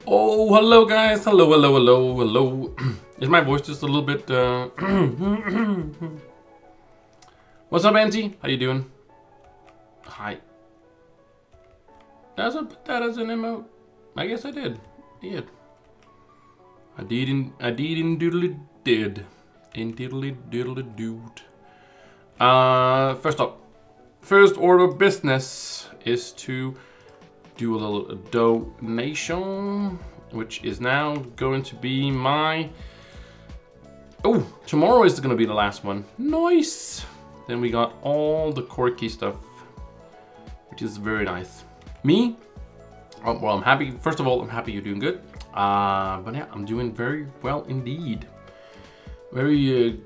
Oh, hello guys. Hello, hello, hello, hello. Is my voice just a little bit What's up, Auntie? How you doing? Hi. That's a that as an emote. I guess I did. I did in doodly did. In diddly diddly dood. First up. First order of business is to do a little donation, which is now going to be my... Oh, tomorrow is going to be the last one. Nice! Then we got all the quirky stuff, which is very nice. Me? Oh, well, I'm happy. First of all, I'm happy you're doing good. But yeah, I'm doing very well indeed. Very good.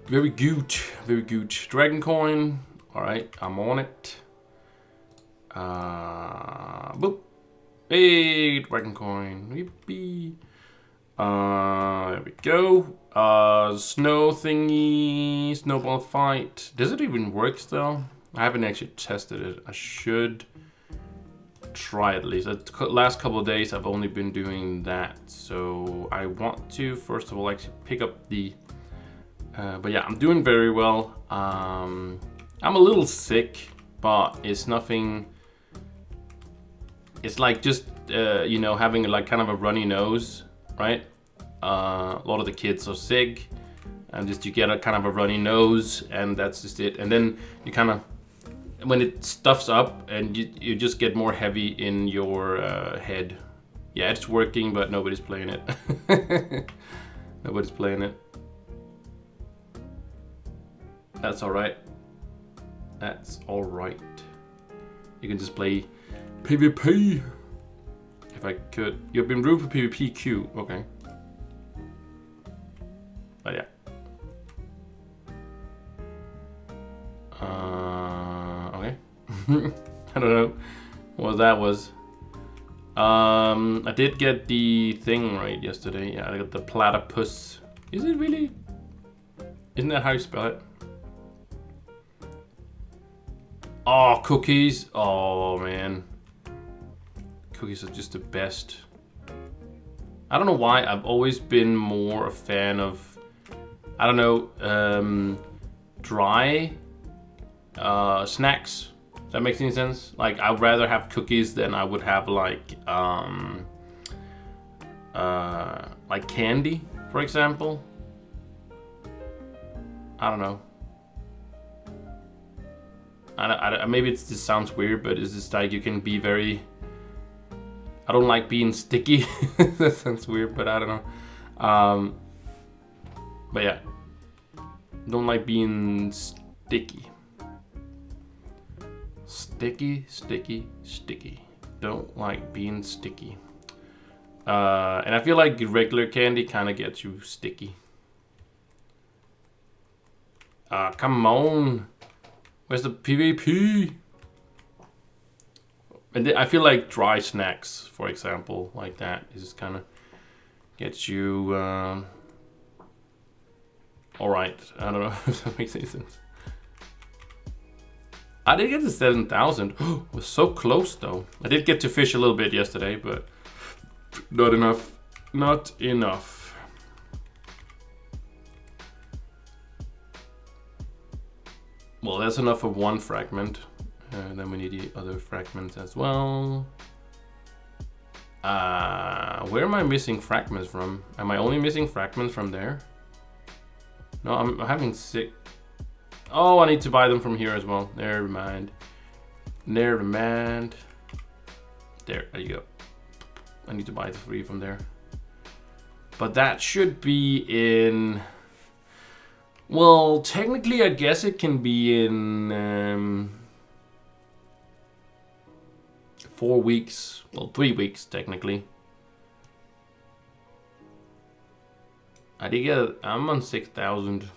Very good. Dragon coin. All right, I'm on it. Boop. Hey, dragon coin. Yippee. There we go. Snow thingy, snowball fight. Does it even work still? I haven't actually tested it. I should try at least. The last couple of days I've only been doing that. So I want to, first of all, actually pick up the... but yeah, I'm doing very well. I'm a little sick, but it's nothing... It's like just, you know, having like kind of a runny nose, right? A lot of the kids are sick, and just you get a kind of a runny nose, and that's just it. And then you kind of, when it stuffs up, and you just get more heavy in your head. Yeah, it's working, but nobody's playing it. Nobody's playing it. That's all right. That's all right. You can just play PvP. If I could. You've been brewed for PvP Q. Okay. But yeah. Okay. I don't know what that was. I did get the thing right yesterday. Yeah, I got the platypus. Is it really? Isn't that how you spell it? Oh, cookies. Oh, man. Cookies are just the best. I don't know why I've always been more a fan of, I don't know, dry snacks. Does that make any sense? Like, I'd rather have cookies than I would have like candy, for example. I don't know. Maybe it just sounds weird, but it's just like you can be very... I don't like being sticky. That sounds weird, but I don't know. But yeah, don't like being sticky. Sticky, sticky, sticky. Don't like being sticky. And I feel like regular candy kind of gets you sticky. Come on. Where's the PvP? And I feel like dry snacks, for example, like that, is kind of gets you. All right, I don't know if that makes any sense. I did get to 7,000. Was so close though. I did get to fish a little bit yesterday, but not enough. Not enough. Well, that's enough for one fragment. Then we need the other fragments as well. Where am I missing fragments from? Am I only missing fragments from there? No, I'm having sick. Oh, I need to buy them from here as well. Never mind. Never mind. There you go. I need to buy the 3 from there. But that should be in... Well, technically, I guess it can be in... 4 weeks, well, 3 weeks technically. I did get, I'm on 6,000.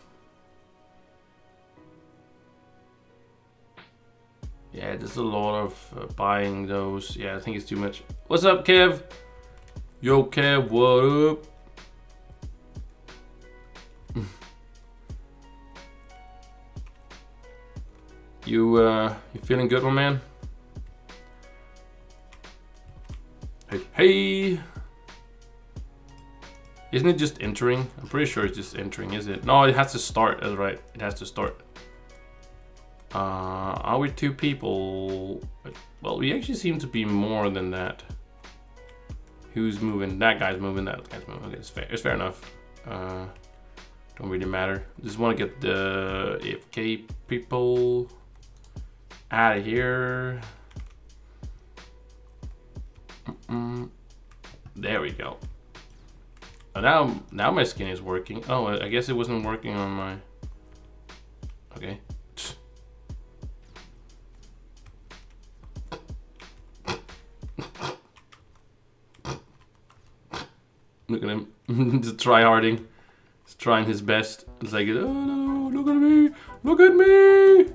Yeah, there's a lot of buying those. Yeah, I think it's too much. What's up, Kev? Yo, Kev, what up? You feeling good, my man? Hey, hey. Isn't it just entering? I'm pretty sure it's just entering, is it? No, it has to start. That's right. It has to start. Are we 2 people? Well, we actually seem to be more than that. Who's moving? That guy's moving. That guy's moving. Okay, it's fair. It's fair enough. Don't really matter. Just want to get the AFK people out of here. There we go. Oh, now my skin is working. Oh, I guess it wasn't working on my... Okay. Look at him. Just try-harding. He's trying his best. It's like, oh no, look at me! Look at me!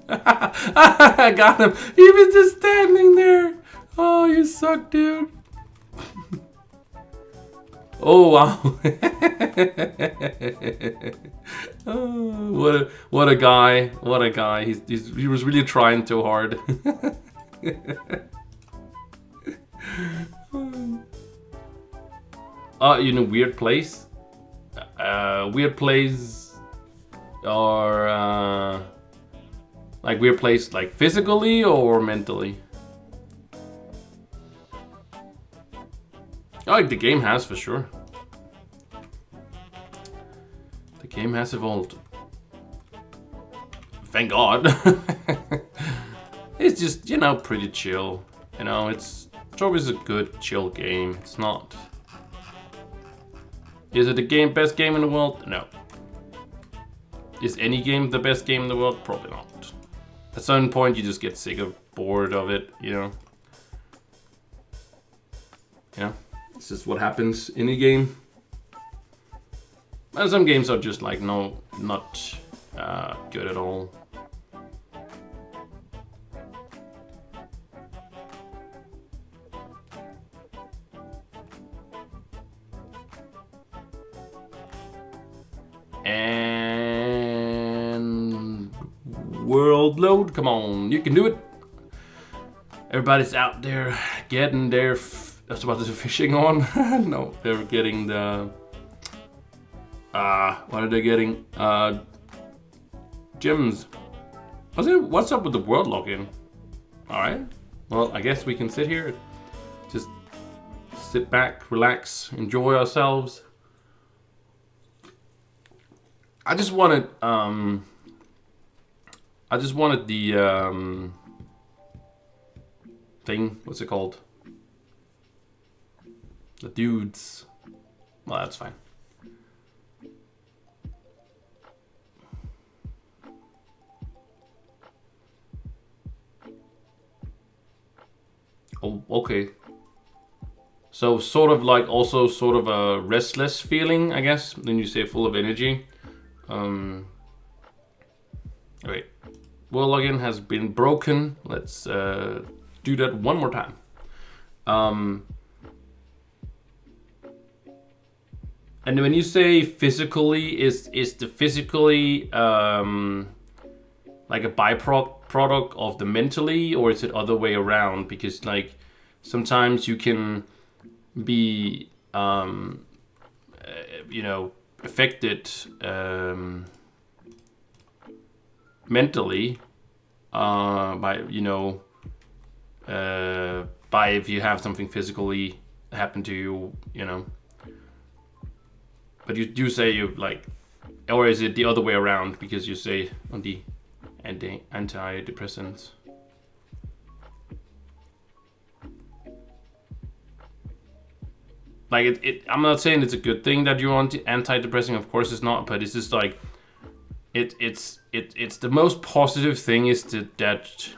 I got him! He was just standing there! Oh, you suck, dude! Oh wow! Oh, what a guy! What a guy! He was really trying too hard. You know, weird place. Weird place, or like weird place, like physically or mentally. Oh, like the game has for sure. The game has evolved. Thank God. It's just, you know, pretty chill. You know, it's always a good chill game. It's not. Is it the best game in the world? No. Is any game the best game in the world? Probably not. At some point, you just get sick of bored of it. You know. Yeah. It's just what happens in a game. And some games are just like not good at all. And world load, come on, you can do it. Everybody's out there getting their about the fishing on. No, they're getting the what are they getting? Gems. What's up with the world login? All right. Well, I guess we can sit here, just sit back, relax, enjoy ourselves. I just wanted the thing. What's it called? The dudes. Well, that's fine. Oh, okay. So sort of like also sort of a restless feeling, I guess. Then you say full of energy. Wait. World login has been broken. Let's do that one more time. And when you say physically, is the physically like a byproduct of the mentally, or is it other way around? Because like sometimes you can be you know, affected mentally by, you know, by if you have something physically happen to you, you know. But you do say you like, or is it the other way around because you say on the antidepressants? Like I'm not saying it's a good thing that you're on antidepressant. Of course it's not. But it's just like it's the most positive thing is that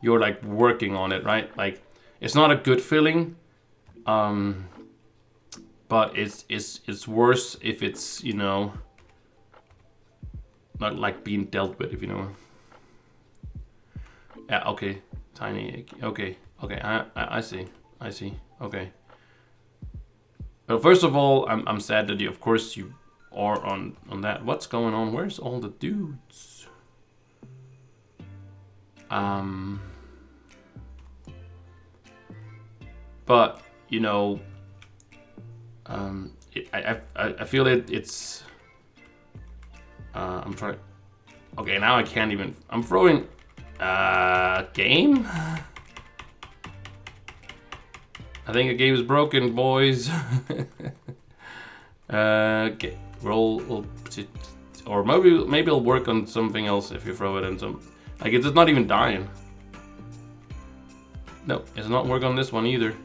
you're like working on it, right? Like it's not a good feeling, but it's worse if it's, you know, not like being dealt with, if you know. Yeah. Okay. Tiny. Okay. Okay. I see. Okay. Well, first of all, I'm sad that you, of course, you are on that. What's going on? Where's all the dudes? But you know, I feel it's. I'm trying. Okay, now I can't even. I'm throwing. Game. I think the game is broken, boys. Okay, roll. Or maybe it'll work on something else if you throw it in some. Like it's not even dying. No, it's not work on this one either.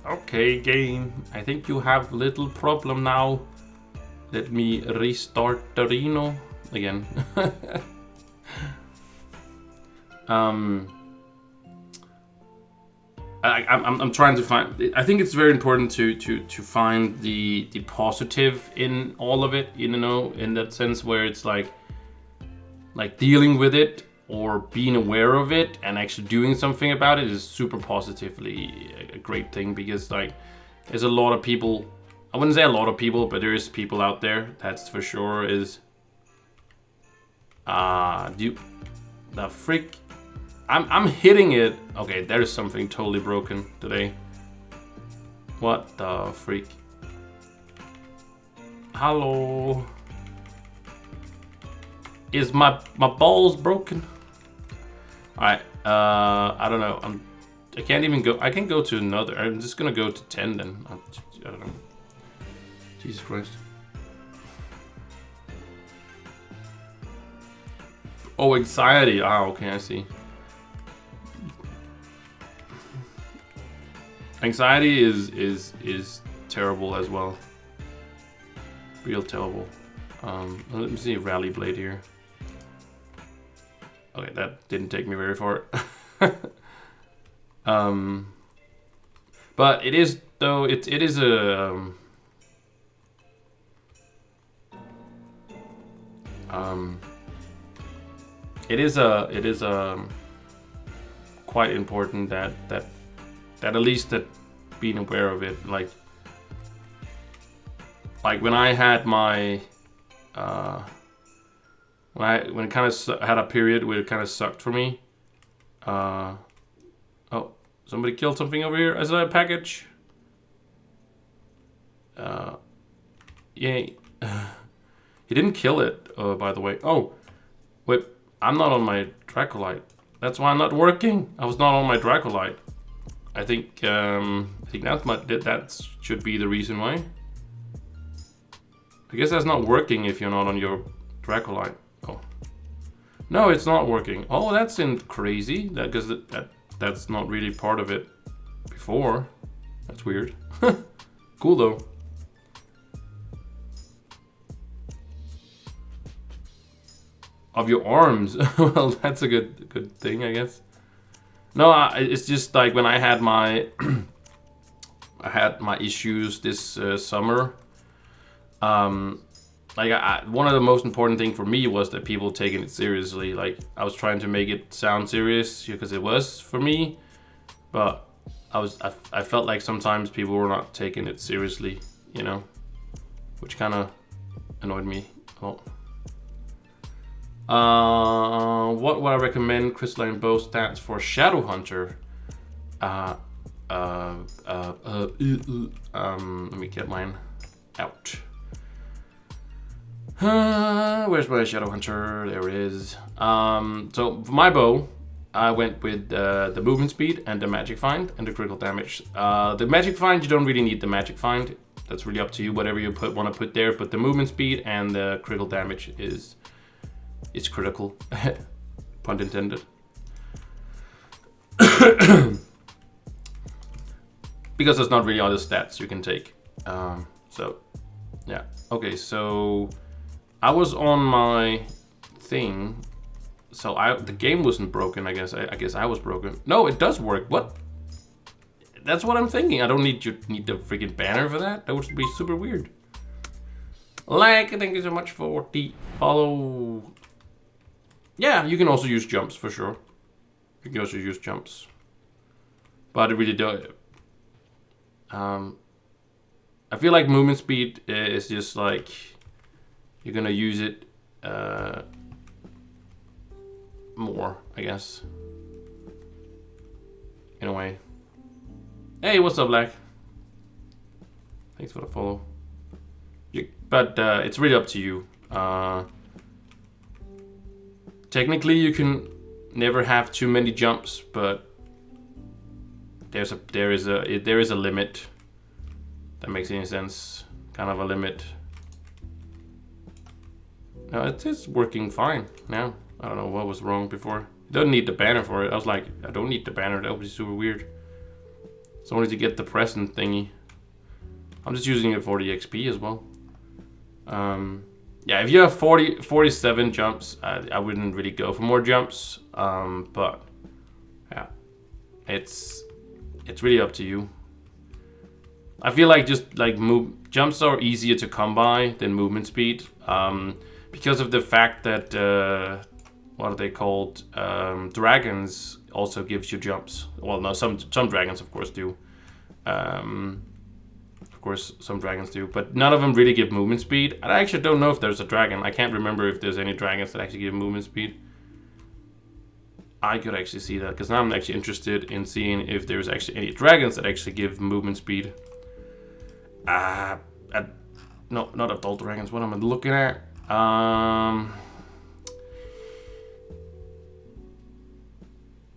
Okay, game. I think you have little problem now. Let me restart the Reno again. I'm trying to find. I think it's very important to find the positive in all of it. You know, in that sense where it's like dealing with it or being aware of it and actually doing something about it is super positively a great thing, because like there's a lot of people. I wouldn't say a lot of people, but there is people out there, that's for sure, is the freak. I'm hitting it. Okay, there is something totally broken today. What the freak? Hello. Is my balls broken? Alright, I don't know. I can't even go. I can go to another. I'm just gonna go to 10 then. I don't know. Jesus Christ. Oh, anxiety. Ah, okay, I see. Anxiety is terrible as well. Real terrible. Let me see Rally Blade here. Okay, that didn't take me very far. But it is though. It is a. It is quite important that at least that being aware of it, like when I had my when it kind of had a period where it kind of sucked for me. Oh, somebody killed something over here. Is that a package? Yay. He didn't kill it, by the way. Oh, wait, I'm not on my Dracolite. That's why I'm not working. I was not on my Dracolite. I think that should be the reason why. I guess that's not working if you're not on your Dracolite. Oh, no, it's not working. Oh, that's crazy. Because that's not really part of it before. That's weird. Cool though. Of your arms. Well, that's a good thing, I guess. No, it's just like when I had my issues this summer. Like one of the most important thing for me was that people taking it seriously. Like I was trying to make it sound serious because it was for me, but I felt like sometimes people were not taking it seriously, you know, which kind of annoyed me. What would I recommend crystalline bow stats for Shadow Hunter? Let me get mine out. Where's my Shadow Hunter? There it is. So for my bow, I went with the movement speed and the magic find and the critical damage. The magic find, you don't really need the magic find. That's really up to you, whatever you want to put there. But the movement speed and the critical damage is critical. Pun intended. Because there's not really other stats you can take. So yeah. Okay, so I was on my thing. So the game wasn't broken, I guess. I guess I was broken. No, it does work. What? That's what I'm thinking. I don't need the freaking banner for that. That would be super weird. Like, thank you so much for the follow. Yeah, you can also use jumps for sure. You can also use jumps. But it really does. I feel like movement speed is just like you're gonna use it more, I guess. In a way. Hey, what's up, Black? Thanks for the follow. But it's really up to you. Technically, you can never have too many jumps, but there is a limit. That makes any sense? Kind of a limit. No, it is working fine now. I don't know what was wrong before. You don't need the banner for it. I was like, I don't need the banner. That would be super weird. It's only to get the present thingy. I'm just using it for the XP as well. Yeah, if you have 47 jumps, I wouldn't really go for more jumps. But yeah, it's really up to you. I feel like just like jumps are easier to come by than movement speed, because of the fact that what are they called? Dragons also gives you jumps. Well, no, some dragons of course do. Of course, some dragons do, but none of them really give movement speed. I actually don't know if there's a dragon. I can't remember if there's any dragons that actually give movement speed. I could actually see that, because now I'm actually interested in seeing if there's actually any dragons that actually give movement speed. No, not adult dragons. What am I looking at? Oh,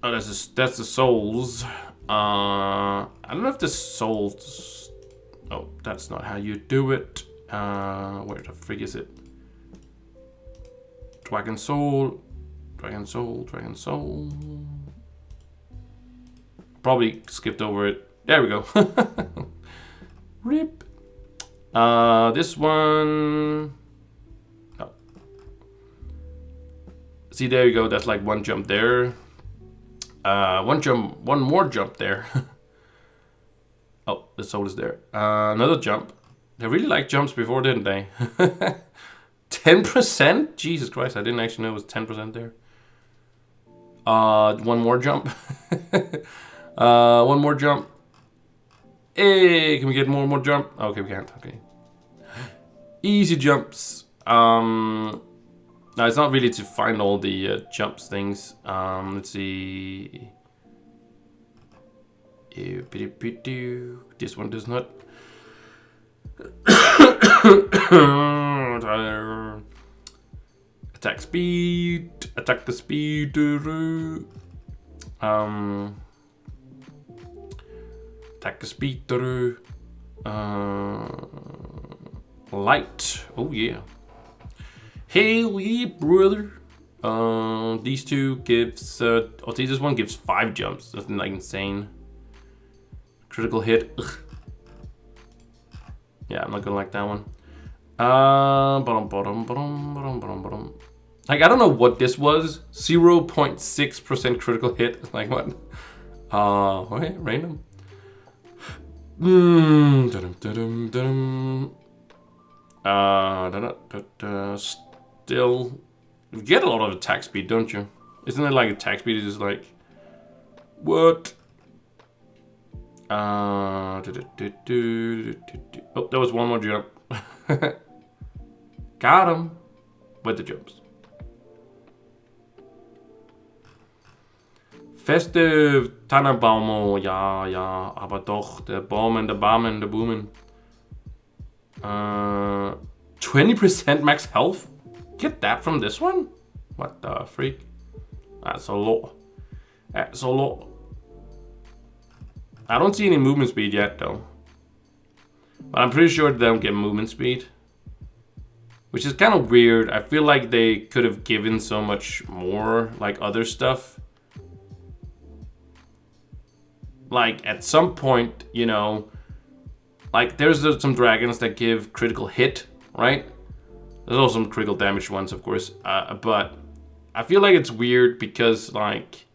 that's the souls. I don't know if the souls. Oh, that's not how you do it. Where the frig is it? Dragon soul, dragon soul, dragon soul. Probably skipped over it. There we go. Rip. This one. Oh. See, there you go. That's like one jump there. One more jump there. Oh, the soul is there. Another jump. They really liked jumps before, didn't they? 10%? Jesus Christ, I didn't actually know it was 10% there. One more jump. One more jump. Hey, can we get more jump? Okay, we can't. Okay. Easy jumps. No, it's not really to find all the jumps things. Let's see. This one does not. Attack speed. Attack the speed. Attack the speed. Light. Oh yeah. Hell yeah, brother. These two gives. Oh, this one gives 5 jumps. That's like insane. Critical hit. Ugh. Yeah, I'm not gonna like that one. Like, I don't know what this was. 0.6% critical hit. Like what? Okay, random. Still, you get a lot of attack speed, don't you? Isn't it like attack speed is just like what? Oh, there was one more jump. Got him with the jumps. Festive Tannenbaum, ja, ja, aber doch, der Baumen, der Barmen, der Boomen. 20% max health? Get that from this one? What the freak? That's a lot. That's a lot. I don't see any movement speed yet, though. But I'm pretty sure they don't get movement speed. Which is kind of weird. I feel like they could have given so much more, like other stuff. Like, at some point, you know, like, there's some dragons that give critical hit, right? There's also some critical damage ones, of course. But I feel like it's weird because, like,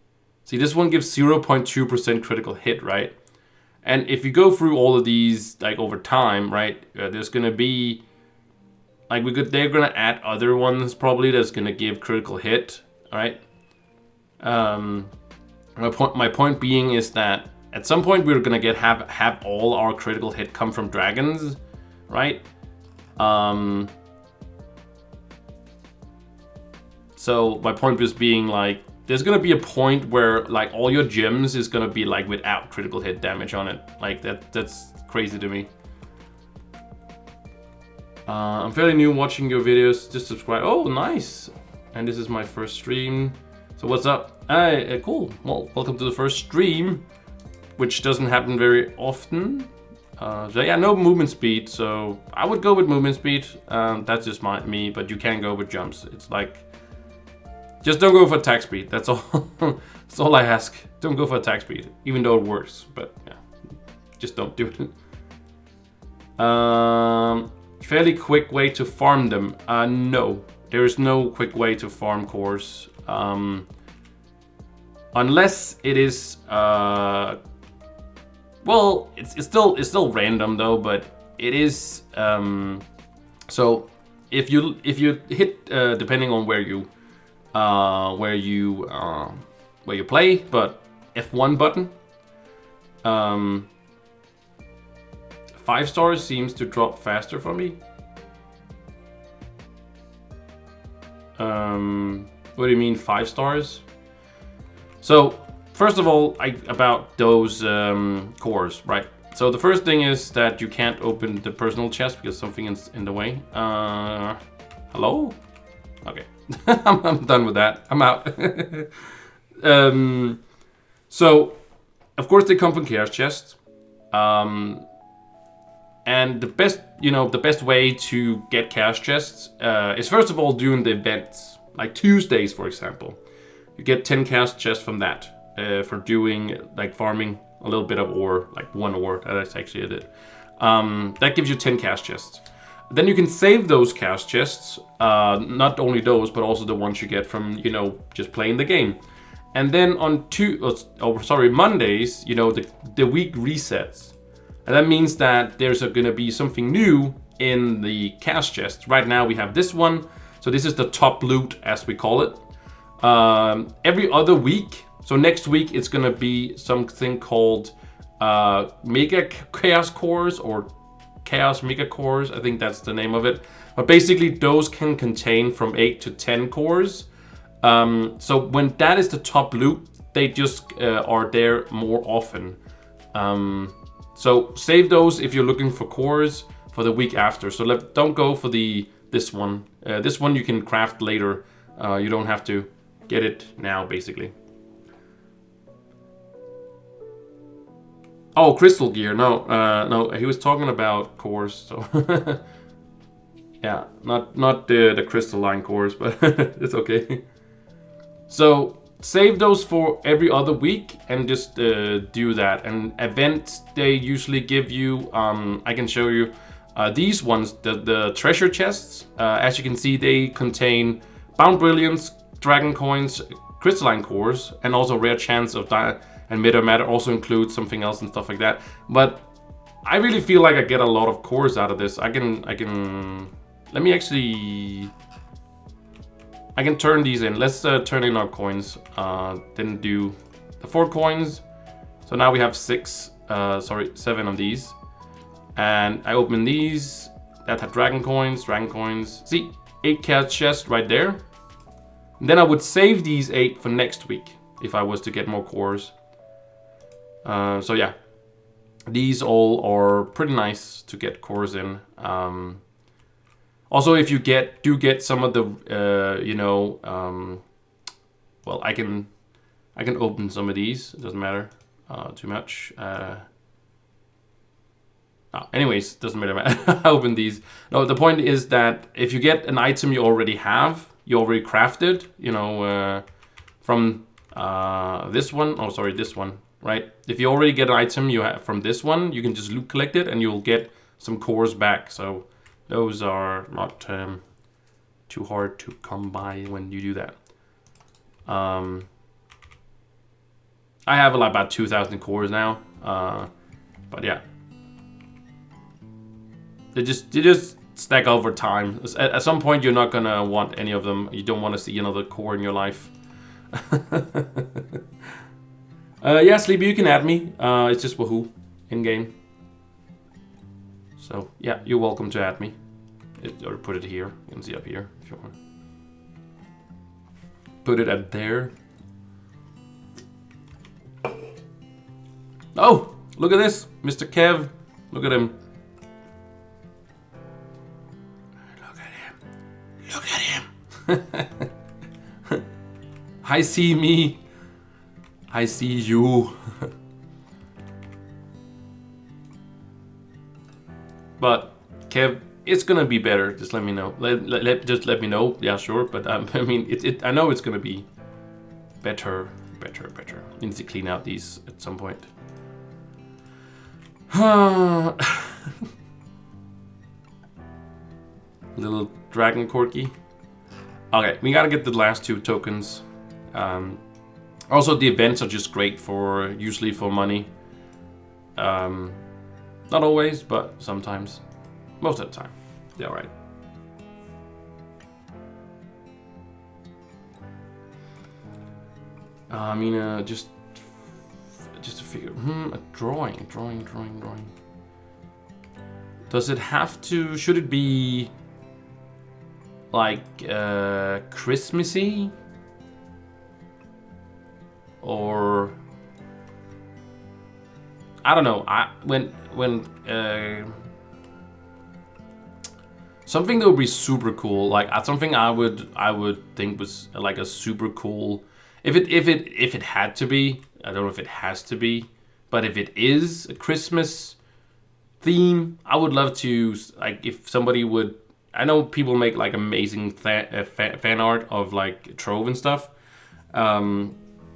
see, this one gives 0.2% critical hit, right? And if you go through all of these, like, over time, right, there's gonna be, like, they're gonna add other ones probably that's gonna give critical hit, right? My point being is that at some point we're gonna have all our critical hit come from dragons, right? So my point was being like, there's gonna be a point where like all your gems is gonna be like without critical hit damage on it. Like that's crazy to me. I'm fairly new watching your videos. Just subscribe. Oh, nice. And this is my first stream. So what's up? Hey, cool. Well, welcome to the first stream, which doesn't happen very often. So yeah, no movement speed. So I would go with movement speed. That's just me, but you can go with jumps. It's like, just don't go for attack speed. That's all. That's all I ask. Don't go for attack speed, even though it works. But yeah, just don't do it. Fairly quick way to farm them. No, there is no quick way to farm cores. Unless it is, well, it's still random though, but it is. So if you hit, depending on where you play, but F1 button, 5 stars seems to drop faster for me. What do you mean 5 stars? So first of all, about those cores, right? So the first thing is that you can't open the personal chest because something is in the way. Hello? Okay, I'm done with that. I'm out. So of course they come from chaos chests. And the best way to get chaos chests is first of all doing the events, like Tuesdays, for example. You get 10 chaos chests from that for doing like farming a little bit of ore, like 1 ore. That's actually it. That gives you 10 chaos chests. Then you can save those chaos chests, not only those, but also the ones you get from just playing the game. And then on Mondays, the week resets. And that means that there's going to be something new in the chaos chest. Right now we have this one. So this is the top loot, as we call it. Every other week, so next week it's going to be something called Mega Chaos Cores or Chaos Mega Cores. I think that's the name of it. But basically those can contain from 8 to 10 cores. So when that is the top loot, they just are there more often. So save those if you're looking for cores for the week after. So don't go for this one. This one you can craft later. You don't have to get it now, basically. Oh, crystal gear. No, no. He was talking about cores. So yeah, not the crystalline cores, but it's okay. So save those for every other week and just do that. And events, they usually give you, I can show you these ones, the treasure chests. As you can see, they contain bound brilliance, dragon coins, crystalline cores, and also rare chance of and meta matter also includes something else and stuff like that. But I really feel like I get a lot of cores out of this. I can let me actually. I can turn these in. Let's turn in our coins. Then do the 4 coins. So now we have 7 of these. And I open these. That had dragon coins. See, 8 chaos chests right there. And then I would save these 8 for next week if I was to get more cores. So yeah, these all are pretty nice to get cores in. Also, if you do get some of the, well, I can open some of these. It doesn't matter too much. Anyways, doesn't matter. I open these. No, the point is that if you get an item you already have, you already crafted, from this one. Oh, sorry, this one, right? If you already get an item you have from this one, you can just loot collect it, and you'll get some cores back. So those are not too hard to come by when you do that. I have like about 2,000 cores now, but yeah, they just stack over time. At some point, you're not gonna want any of them. You don't want to see another core in your life. Yeah, Sleepy, you can add me. It's just Wahoo in game. So yeah, you're welcome to add me. Or put it here. You can see up here if you want. Put it at there. Oh, look at this, Mr. Kev. Look at him. I see me. I see you. But Kev, it's gonna be better. Just let me know. Just let me know. Yeah, sure. But I mean, I know it's gonna be better. Need to clean out these at some point. Little dragon corky. Okay, we gotta get the last 2 tokens. Also, the events are just great usually for money. Not always, but sometimes. Most of the time. Yeah, right. I mean, just to figure. A drawing. Does it have to? Should it be like Christmassy? Or I don't know. When something that would be super cool, like something I would think was like a super cool. If it had to be, I don't know if it has to be, but if it is a Christmas theme, I would love to, like, if somebody would. I know people make like amazing fan art of like Trove and stuff.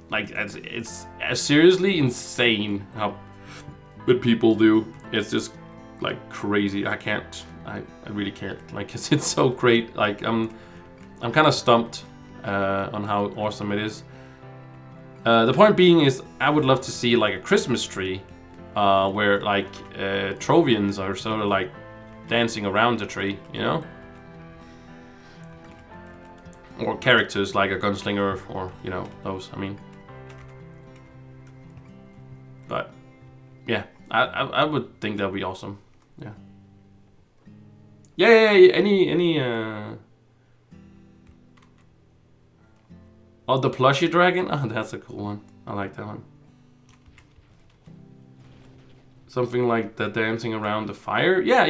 Like it's seriously insane how what people do. It's just like crazy. I really can't. Like it's so great. Like I'm kind of stumped on how awesome it is. The point being is, I would love to see like a Christmas tree, where like Trovians are sort of like dancing around the tree, you know, or characters like a gunslinger, or you know those. I mean, but yeah, I would think that would be awesome. Yeah. Yeah. Any Oh, the plushie dragon? Oh, that's a cool one. I like that one. Something like the dancing around the fire? Yeah.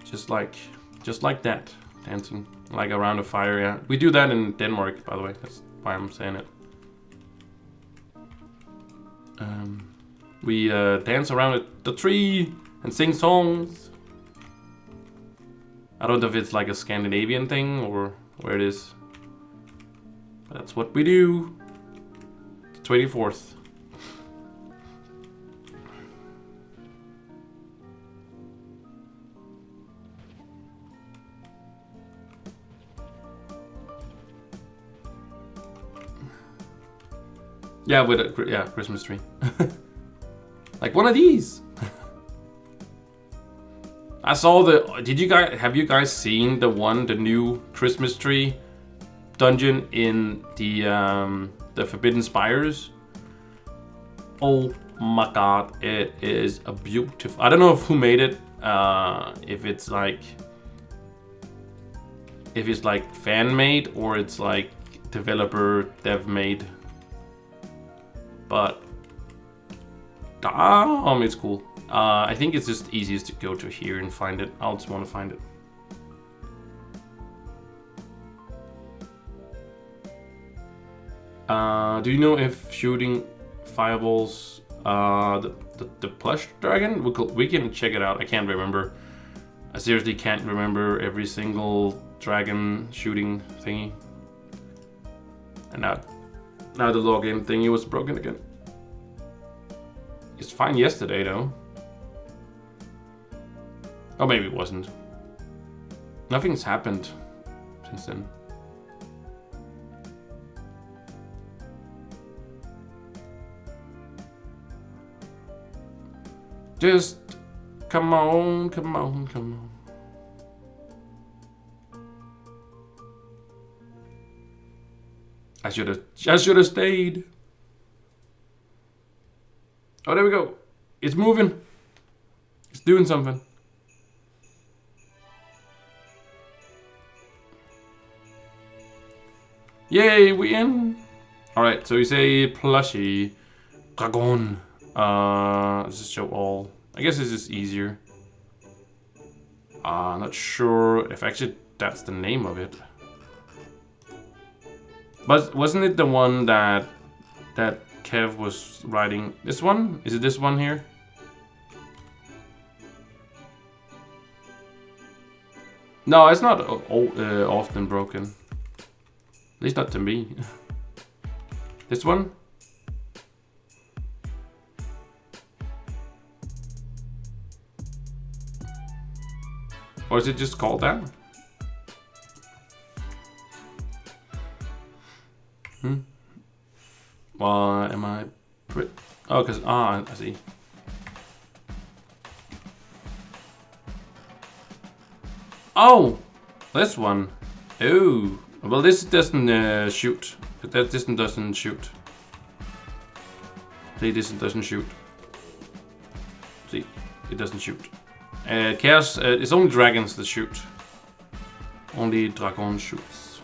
Just like that. Dancing like around a fire, yeah. We do that in Denmark, by the way. That's why I'm saying it. We dance around the tree and sing songs. I don't know if it's like a Scandinavian thing or where it is. But that's what we do. The 24th. Yeah, with a Christmas tree. Like one of these. I saw have you guys seen the new Christmas tree dungeon in the Forbidden Spires? Oh my god, it is a beautiful. I don't know who made it. If it's like fan made or it's like dev made. But it's cool. I think it's just easiest to go to here and find it. I'll just want to find it. Do you know if shooting fireballs, the plush dragon? We can check it out. I can't remember. I seriously can't remember every single dragon shooting thingy. And now the login thingy was broken again. It's fine yesterday though. Oh, maybe it wasn't. Nothing's happened since then. Just come on. I should have stayed. Oh, there we go. It's moving. It's doing something. Yay, we in. Alright, so we say plushie. Dragon. Let's just show all. I guess it's just easier. Not sure if actually that's the name of it. But wasn't it the one that Kev was writing? This one? Is it this one here? No, it's not often broken. At least not to me. This one? Or is it just called that? Well, am I... Oh, because... I see. Oh! This one. Oh. Well, this doesn't shoot. This one doesn't shoot. See, this one doesn't shoot. See, it doesn't shoot. Chaos, it's only dragons that shoot. Only dragon shoots.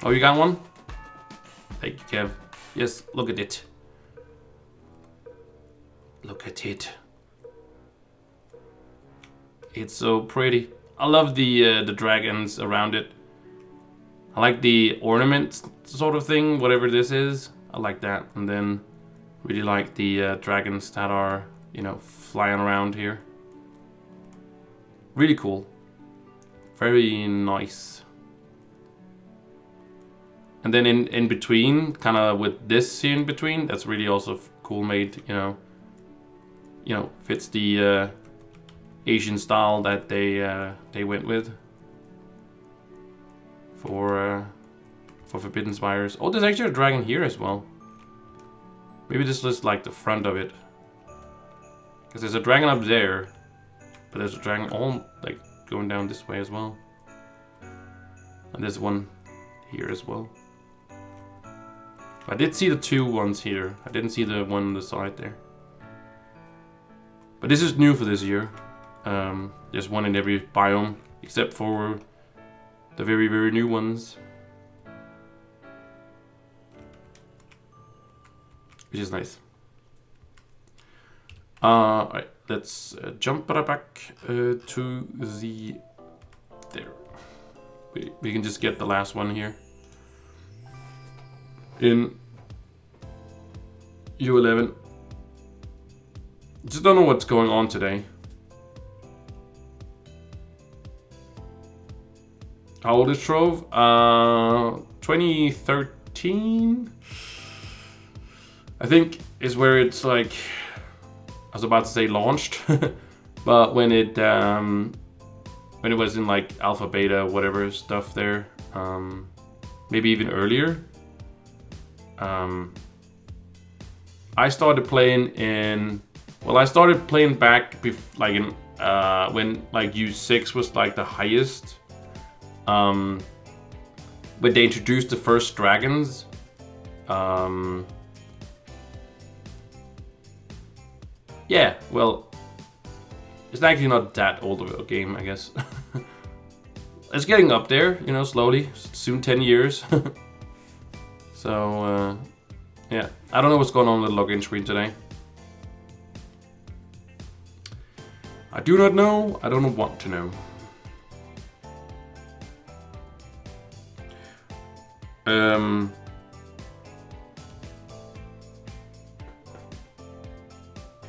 Oh, you got one? Thank you, Kev. Yes, look at it. Look at it. It's so pretty. I love the dragons around it. I like the ornament sort of thing, whatever this is. I like that. And then really like the dragons that are, you know, flying around here. Really cool. Very nice. And then in between, kind of with this here in between, that's really also cool made, you know. You know, fits the Asian style that they went with for Forbidden Spires. Oh, there's actually a dragon here as well. Maybe this is like the front of it, because there's a dragon up there, but there's a dragon all like going down this way as well, and there's one here as well. I did see the two ones here. I didn't see the one on the side there. But this is new for this year. There's one in every biome, except for the very, very new ones. Which is nice. Alright, let's jump back to the... There. We can just get the last one here. In U11. Just don't know what's going on today. How old is Trove? 2013? I think is where it's like, I was about to say launched, but when it was in like alpha, beta, whatever stuff there, maybe even earlier. I started playing in, well, I started playing back like in when like U6 was like the highest. When they introduced the first dragons, yeah, well, it's actually not that old of a game, I guess. It's getting up there, you know, slowly. Soon 10 years. So, yeah, I don't know what's going on with the login screen today. I do not know. I don't want to know.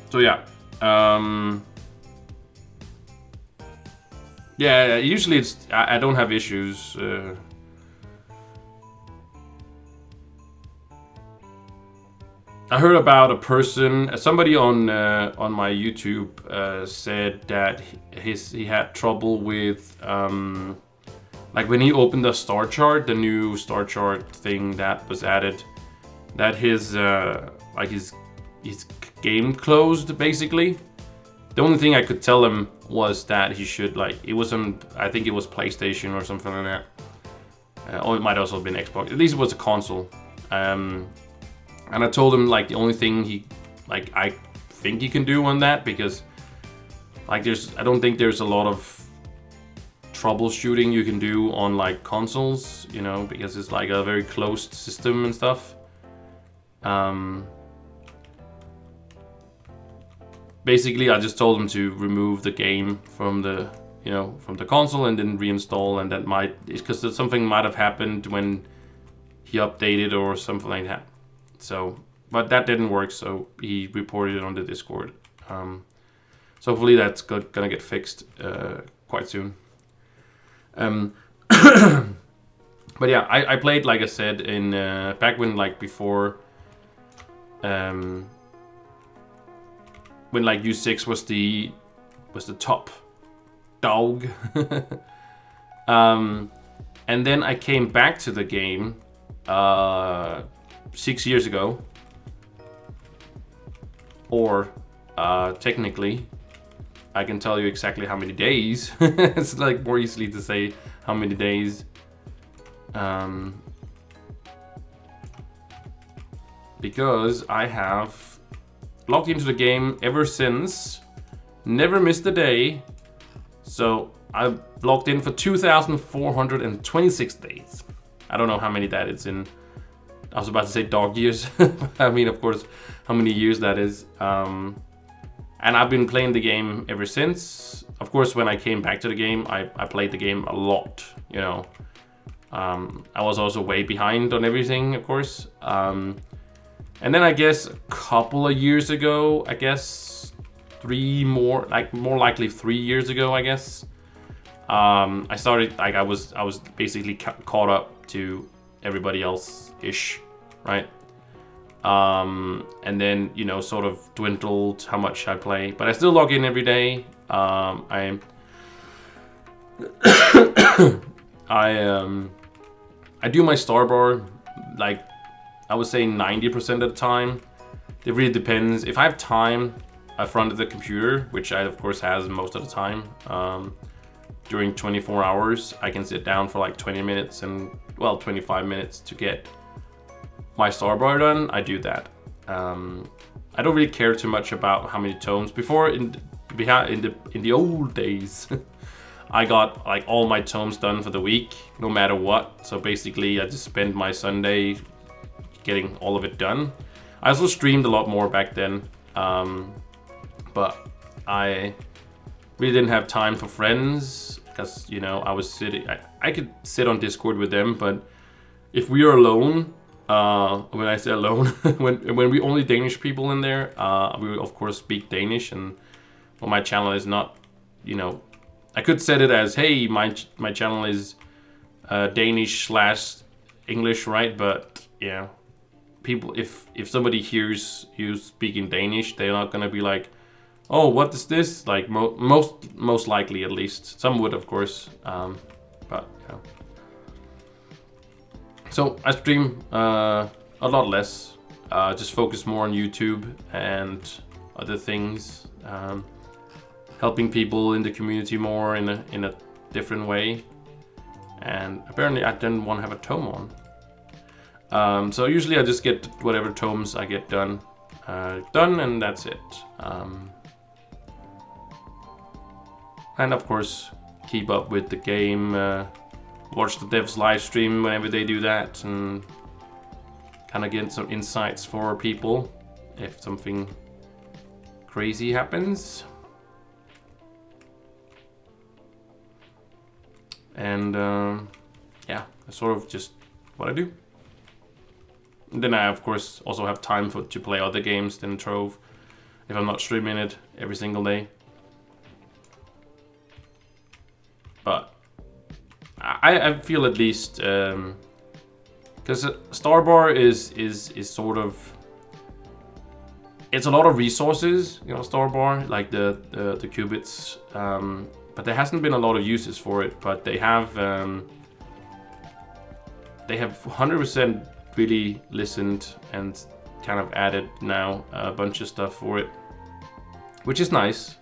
So yeah, yeah. Usually it's I don't have issues. I heard about a person, somebody on my YouTube said that he had trouble with like when he opened the star chart, the new star chart thing that was added, that his like his game closed basically. The only thing I could tell him was that he should, like, it was on, I think it was PlayStation or something like that, or it might also have been Xbox. At least it was a console. And I told him like the only thing he, like, I think he can do on that, because like I don't think there's a lot of troubleshooting you can do on like consoles, you know, because it's like a very closed system and stuff. basically I just told him to remove the game from the from the console and then reinstall, and that might, because something might have happened when he updated or something like that. So, but that didn't work, so he reported it on the Discord. So hopefully that's gonna get fixed quite soon. But yeah, I played, like I said, in back when, like, before, when like U6 was the top dog. And then I came back to the game 6 years ago, or technically I can tell you exactly how many days. It's like more easily to say how many days, because I have logged into the game ever since, never missed a day. So I've logged in for 2,426 days. I don't know how many that is in, I was about to say dog years. I mean, of course, how many years that is. And I've been playing the game ever since. Of course, when I came back to the game, I played the game a lot, you know. I was also way behind on everything, of course. And then I guess a couple of years ago, I guess more likely 3 years ago, I guess, I started, like, I was basically caught up to everybody else ish, right? And then, you know, sort of dwindled how much I play, but I still log in every day. I do my star bar, like, I would say 90% of the time. It really depends. If I have time in front of the computer, which I of course has most of the time, during 24 hours, I can sit down for like 20 minutes and, well, 25 minutes to get my star bar done. I do that. I don't really care too much about how many tomes. Before, in the old days, I got like all my tomes done for the week, no matter what. So basically, I just spend my Sunday getting all of it done. I also streamed a lot more back then, but I really didn't have time for friends, because, you know, I was sitting, I could sit on Discord with them, but if we are alone, when I say alone, when we only Danish people in there, we of course speak Danish, and well, my channel is not, you know, I could set it as, hey, my channel is Danish / English, right? But yeah, people, if somebody hears you speaking Danish, they're not gonna be like, oh, what is this? Like, most likely, at least. Some would, of course, but yeah. So I stream a lot less, just focus more on YouTube and other things, helping people in the community more in a different way. And apparently I didn't want to have a tome on. So usually I just get whatever tomes I get done, and that's it. And of course, keep up with the game, watch the devs live stream whenever they do that, and kind of get some insights for people if something crazy happens. And yeah, that's sort of just what I do. And then I, of course, also have time to play other games than Trove, if I'm not streaming it every single day. But I feel, at least, because Starbar is sort of, it's a lot of resources, you know, Starbar, like the qubits, but there hasn't been a lot of uses for it. But they have 100% really listened and kind of added now a bunch of stuff for it, which is nice.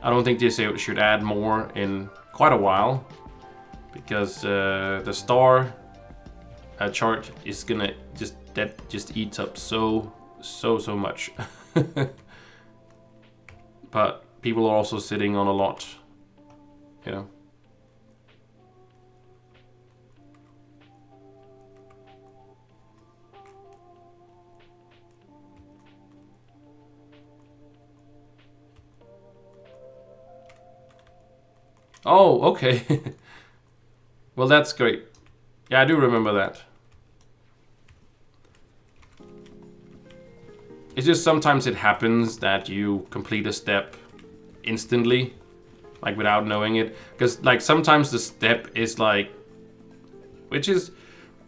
I don't think they should add more in quite a while, because the star chart is gonna just eats up so much. But people are also sitting on a lot, you know. Oh, okay. Well, that's great. Yeah, I do remember that. It's just sometimes it happens that you complete a step instantly, like without knowing it. Because like sometimes the step is like,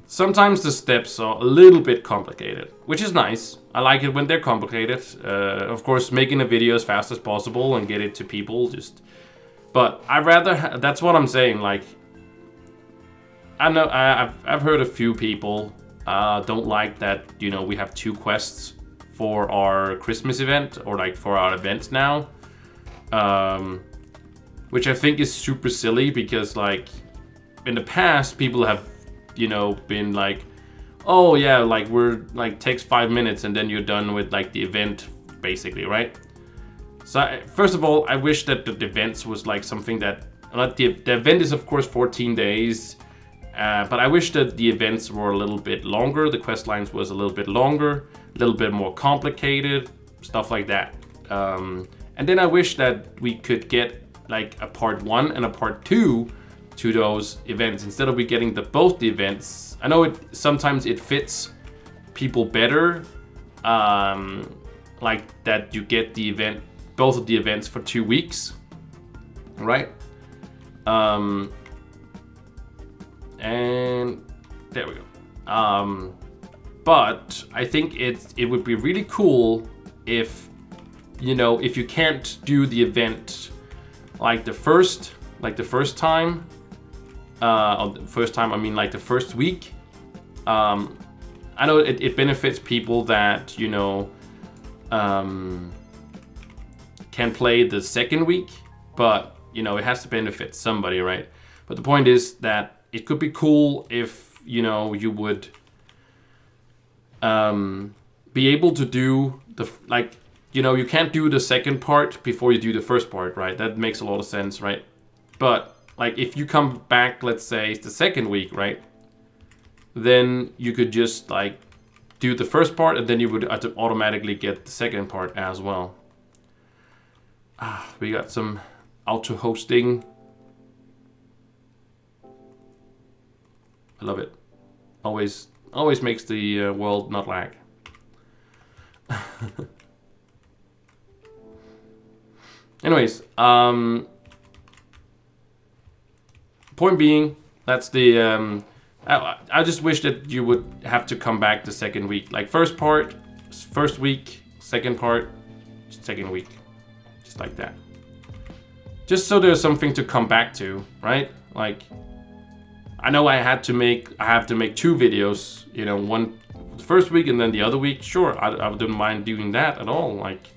sometimes the steps are a little bit complicated, which is nice. I like it when they're complicated. Of course, making a video as fast as possible and get it to people but I rather, that's what I'm saying, like, I know I've heard a few people don't like that, you know, we have 2 quests for our Christmas event or like for our events now, which I think is super silly because like in the past people have, you know, been like, oh yeah, like we're like takes 5 minutes and then you're done with like the event basically, right? So first of all, I wish that the events was like something that the event is of course 14 days. But I wish that the events were a little bit longer, the quest lines was a little bit longer, a little bit more complicated, stuff like that. And then I wish that we could get like a part 1 and a part 2 to those events instead of we getting both the events. I know sometimes it fits people better, like that you get both of the events for 2 weeks, right? And there we go. But I think it would be really cool if, you know, if you can't do the event like the first time, or the first time I mean like the first week. I know it benefits people that, you know, can play the second week, but you know, it has to benefit somebody, right? But the point is that it could be cool if, you know, you would be able to do like, you know, you can't do the second part before you do the first part, right? That makes a lot of sense, right? But like if you come back, let's say it's the second week, right? Then you could just like do the first part and then you would automatically get the second part as well. We got some auto hosting. I love it. Always makes the world not lag. Anyways, point being, that's the I just wish that you would have to come back the second week. Like first part, first week, second part, second week. Just like that. Just so there's something to come back to, right? Like, I know I have to make 2 videos, you know, one the first week and then the other week. Sure, I wouldn't mind doing that at all, like.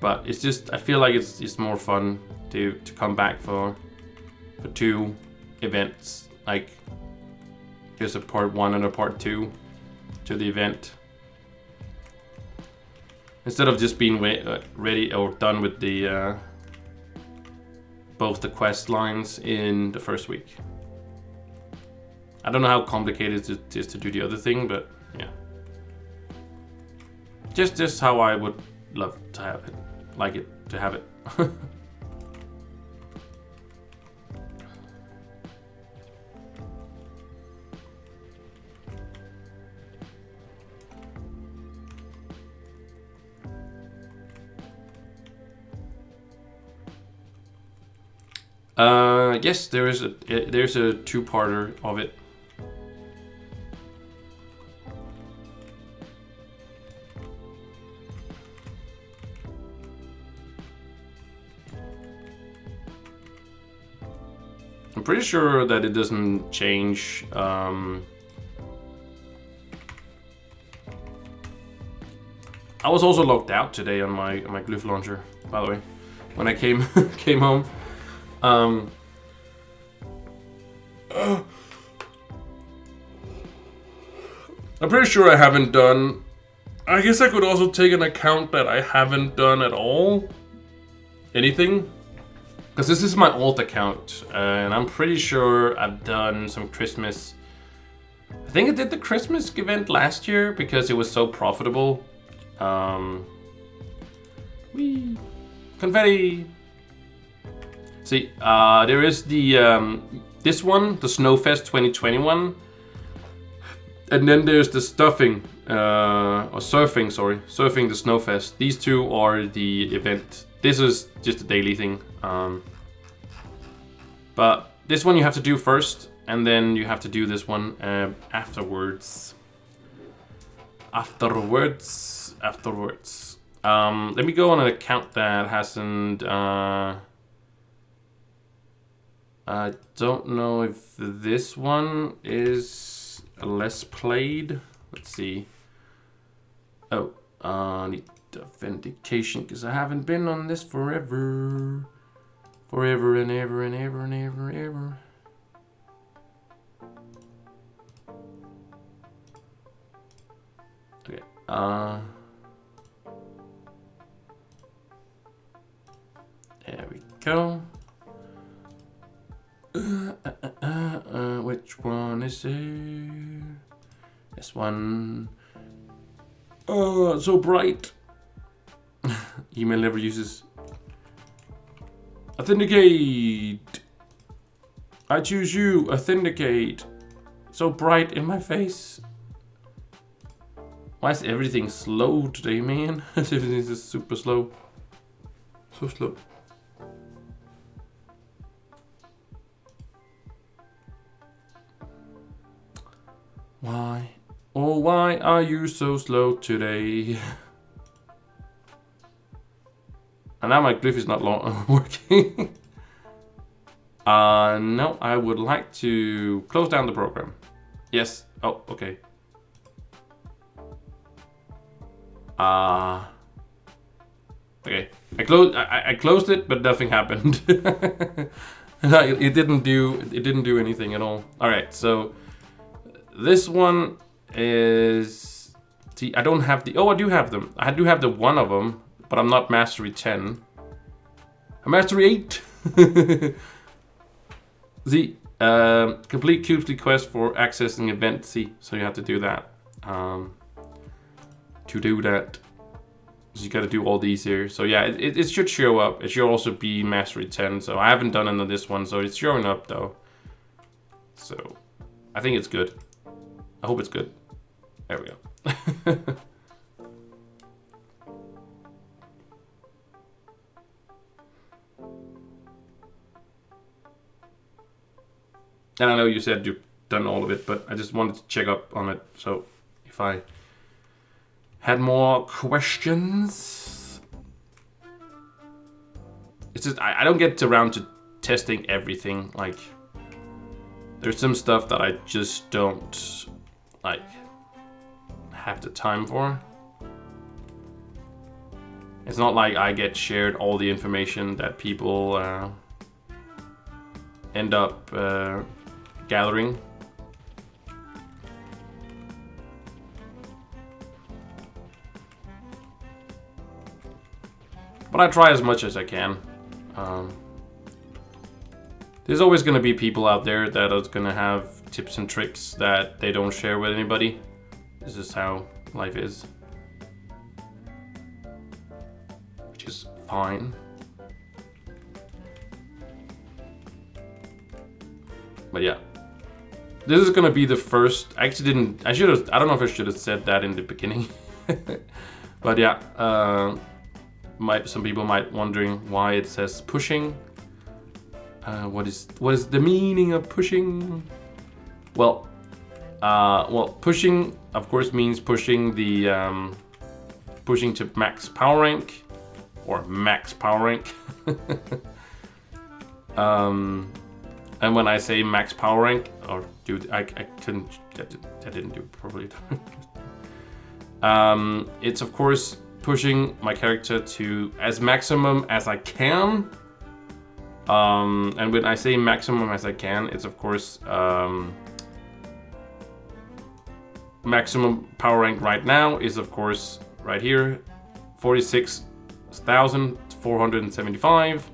But it's just, I feel like it's more fun to come back for 2 events, like there's a part 1 and a part 2 to the event. Instead of just being ready or done with the both the quest lines in the first week. I don't know how complicated it is to do the other thing, but yeah. Just how I would love to have it, like it to have it. Yes, there's a 2-parter of it. I'm pretty sure that it doesn't change. I was also logged out today on my Glyph launcher, by the way, when I came home. I'm pretty sure I haven't done. I guess I could also take an account that I haven't done at all. Anything. Because this is my alt account, and I'm pretty sure I've done some Christmas. I think I did the Christmas event last year because it was so profitable. Whee! Confetti! See, there is the this one, the Snowfest 2021, and then there's the stuffing or surfing. Sorry, surfing the Snowfest. These two are the event. This is just a daily thing. But this one you have to do first, and then you have to do this one afterwards. Afterwards. Let me go on an account that hasn't. I don't know if this one is less played. Let's see. Oh, need authentication because I haven't been on this forever. Forever and ever and ever and ever and ever. Okay. There we go. Which one is it? This one. Oh, so bright. Email never uses. Authenticate. I choose you. Authenticate. So bright in my face. Why is everything slow today, man? Everything's just super slow. So slow. Why? Oh, why are you so slow today? And now my glyph is not working. No, I would like to close down the program. Yes. Oh, okay. Okay. I closed it, but nothing happened. It didn't do anything at all. All right, so this one is. See, I don't have the. Oh, I do have them. I do have the one of them, but I'm not mastery 10. I'm mastery 8. See, complete Cubesly quest for accessing event. See, so you have to do that. To do that, so you got to do all these here. So yeah, it should show up. It should also be mastery 10. So I haven't done it on this one, so it's showing up though. So I think it's good. I hope it's good. There we go. And I know you said you've done all of it, but I just wanted to check up on it. So if I had more questions, it's just I don't get around to testing everything. Like there's some stuff that I just don't like have the time for. It's not like I get shared all the information that people end up gathering. But I try as much as I can. There's always going to be people out there that are going to have tips and tricks that they don't share with anybody. This is how life is. Which is fine. But yeah. This is going to be the first... I actually didn't... I don't know if I should have said that in the beginning. But yeah. Some people might wondering why it says pushing. What is the meaning of pushing? Well, pushing of course means pushing the pushing to max power rank or max power rank. And when I say max power rank, or dude, I didn't do it properly. It's of course pushing my character to as maximum as I can. And when I say maximum as I can, it's of course maximum power rank right now is of course right here, 46,475.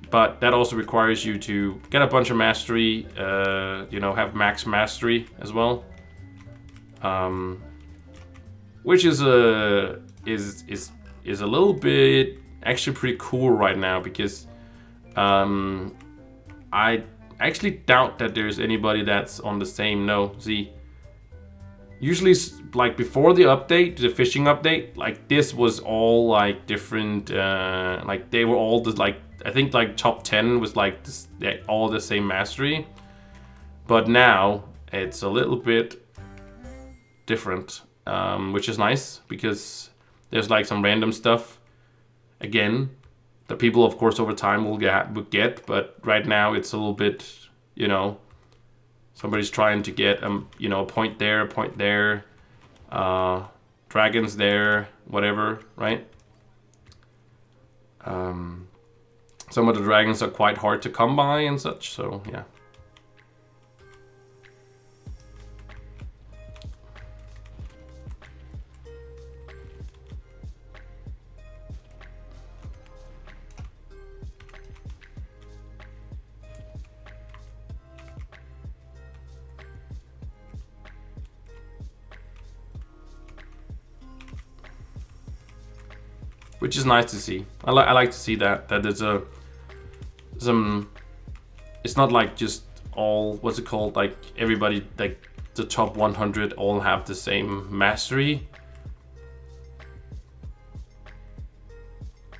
But that also requires you to get a bunch of mastery, you know, have max mastery as well. Which is a little bit actually pretty cool right now because I actually doubt that there's anybody that's on the same. No, see, usually like before the update, the fishing update, like this was all like different. Like they were all just like, I think like top 10 was like this, all the same mastery, but now it's a little bit different, which is nice because there's like some random stuff again that people of course over time will get, but right now it's a little bit, you know, somebody's trying to get you know, a point there, dragons there, whatever, right? Some of the dragons are quite hard to come by and such, so yeah. Which is nice to see. I like to see that there's some. It's not like just all, what's it called? Like everybody, like the top 100 all have the same mastery.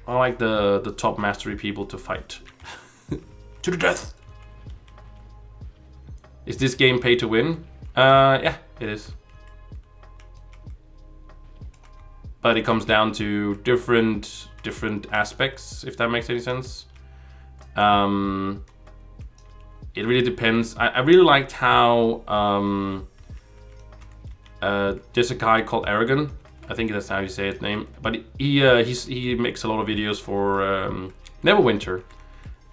I like the top mastery people to fight to the death. Is this game pay to win? Yeah, it is. But it comes down to different aspects, if that makes any sense. It really depends. I really liked how there's a guy called Aragon. I think that's how you say his name. But he makes a lot of videos for Neverwinter,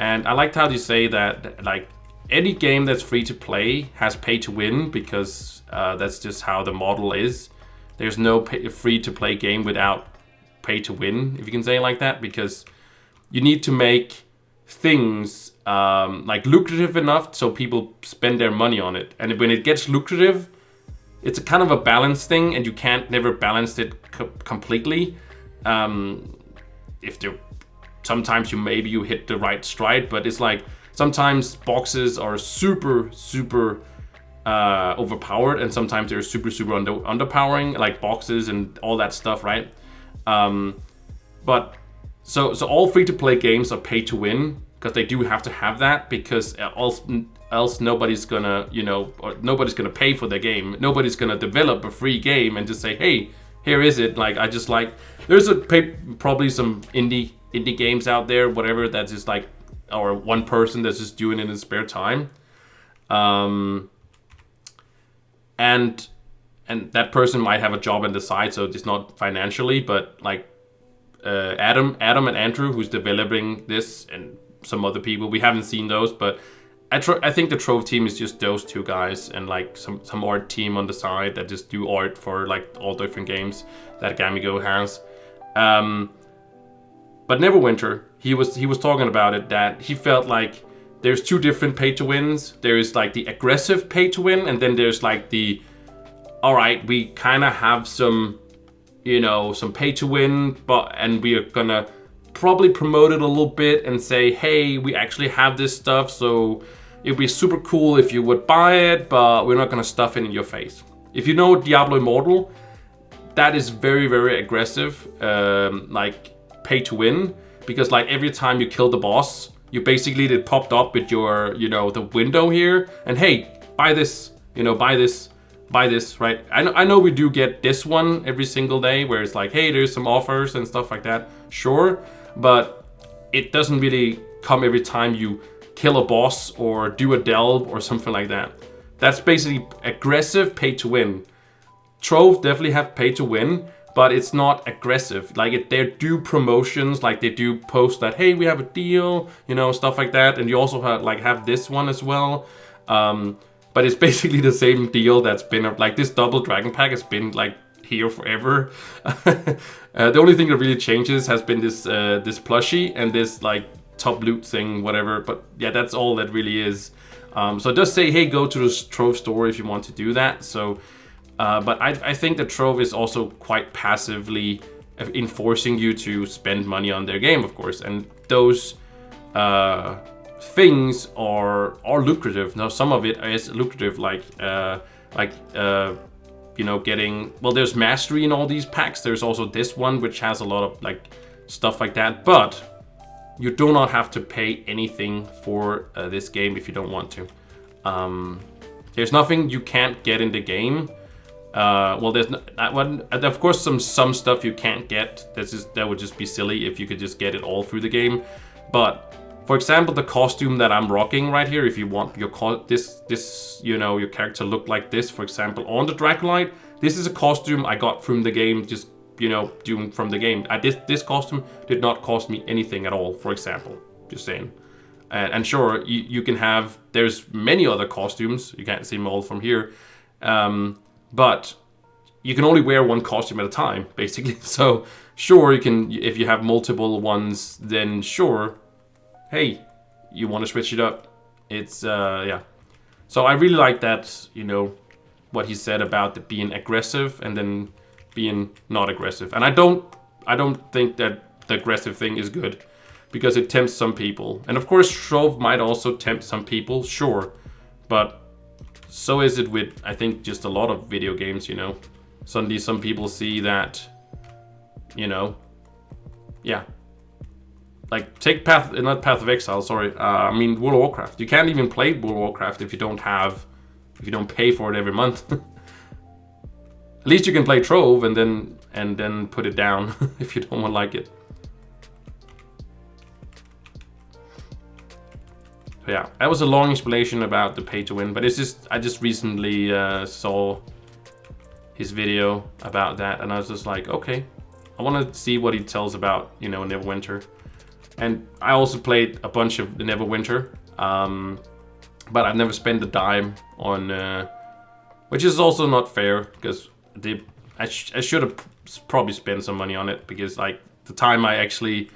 and I liked how they say that like any game that's free to play has pay to win because that's just how the model is. There's no free-to-play game without pay-to-win, if you can say it like that, because you need to make things like lucrative enough so people spend their money on it. And when it gets lucrative, it's a kind of a balance thing, and you can't never balance it completely. Sometimes maybe you hit the right stride, but it's like sometimes boxes are super overpowered, and sometimes they're super underpowering, like boxes and all that stuff, right? But so all free-to-play games are pay to win because they do have to have that, because else nobody's gonna, you know, or nobody's gonna pay for their game. Nobody's gonna develop a free game and just say, hey, here is it. Like, I just like, there's probably some indie games out there, whatever, that's just like, or one person that's just doing it in his spare time. And that person might have a job on the side, so it's not financially, but like Adam and Andrew, who's developing this, and some other people, we haven't seen those, but I think the Trove team is just those two guys and like some art team on the side that just do art for like all different games that Gamigo has. But Neverwinter, he was talking about it, that he felt like there's two different pay to wins. There is like the aggressive pay to win, and then there's like the, all right, we kind of have some, you know, some pay to win, and we are gonna probably promote it a little bit and say, hey, we actually have this stuff, so it'd be super cool if you would buy it, but we're not gonna stuff it in your face. If you know Diablo Immortal, that is very, very aggressive, like pay to win, because like every time you kill the boss, you basically did popped up with your, you know, the window here, and hey, buy this, you know, buy this, right? I know we do get this one every single day where it's like, hey, there's some offers and stuff like that, sure, but it doesn't really come every time you kill a boss or do a delve or something like that. That's basically aggressive pay to win. Trove definitely have pay to win, but it's not aggressive. Like they do promotions, like they do post that, hey, we have a deal, you know, stuff like that. And you also have this one as well. But it's basically the same deal that's been, like this double dragon pack has been like here forever. The only thing that really changes has been this plushie and this like top loot thing, whatever. But yeah, that's all that really is. So just say, hey, go to the Trove store if you want to do that. So. But I think that Trove is also quite passively enforcing you to spend money on their game, of course. And those things are lucrative. Now, some of it is lucrative, like you know, getting, well, there's mastery in all these packs. There's also this one which has a lot of like stuff like that, but you do not have to pay anything for this game if you don't want to. There's nothing you can't get in the game. Well, there's of course some stuff you can't get. That would just be silly if you could just get it all through the game. But for example, the costume that I'm rocking right here, if you want your you know, your character look like this, for example, on the Draculite, this is a costume I got from the game, just, you know, doing from the game. This costume did not cost me anything at all, for example, just saying. And sure, you can have, there's many other costumes, you can't see them all from here, but you can only wear one costume at a time, basically. So sure, you can, if you have multiple ones, then sure, hey, you want to switch it up. It's, yeah. So I really like that, you know, what he said about the being aggressive and then being not aggressive. And I don't think that the aggressive thing is good, because it tempts some people. And of course, Trove might also tempt some people, sure. But so is it with, I think, just a lot of video games, you know. Suddenly some people see that, you know, yeah. Like, take not Path of Exile, sorry. I mean, World of Warcraft. You can't even play World of Warcraft if you don't pay for it every month. At least you can play Trove and then put it down if you don't like it. So yeah, that was a long explanation about the pay to win, but it's just, I just recently saw his video about that, and I was just like, okay, I want to see what he tells about, you know, Neverwinter. And I also played a bunch of the Neverwinter, but I've never spent a dime on, which is also not fair, because I should have probably spent some money on it, because like the time I actually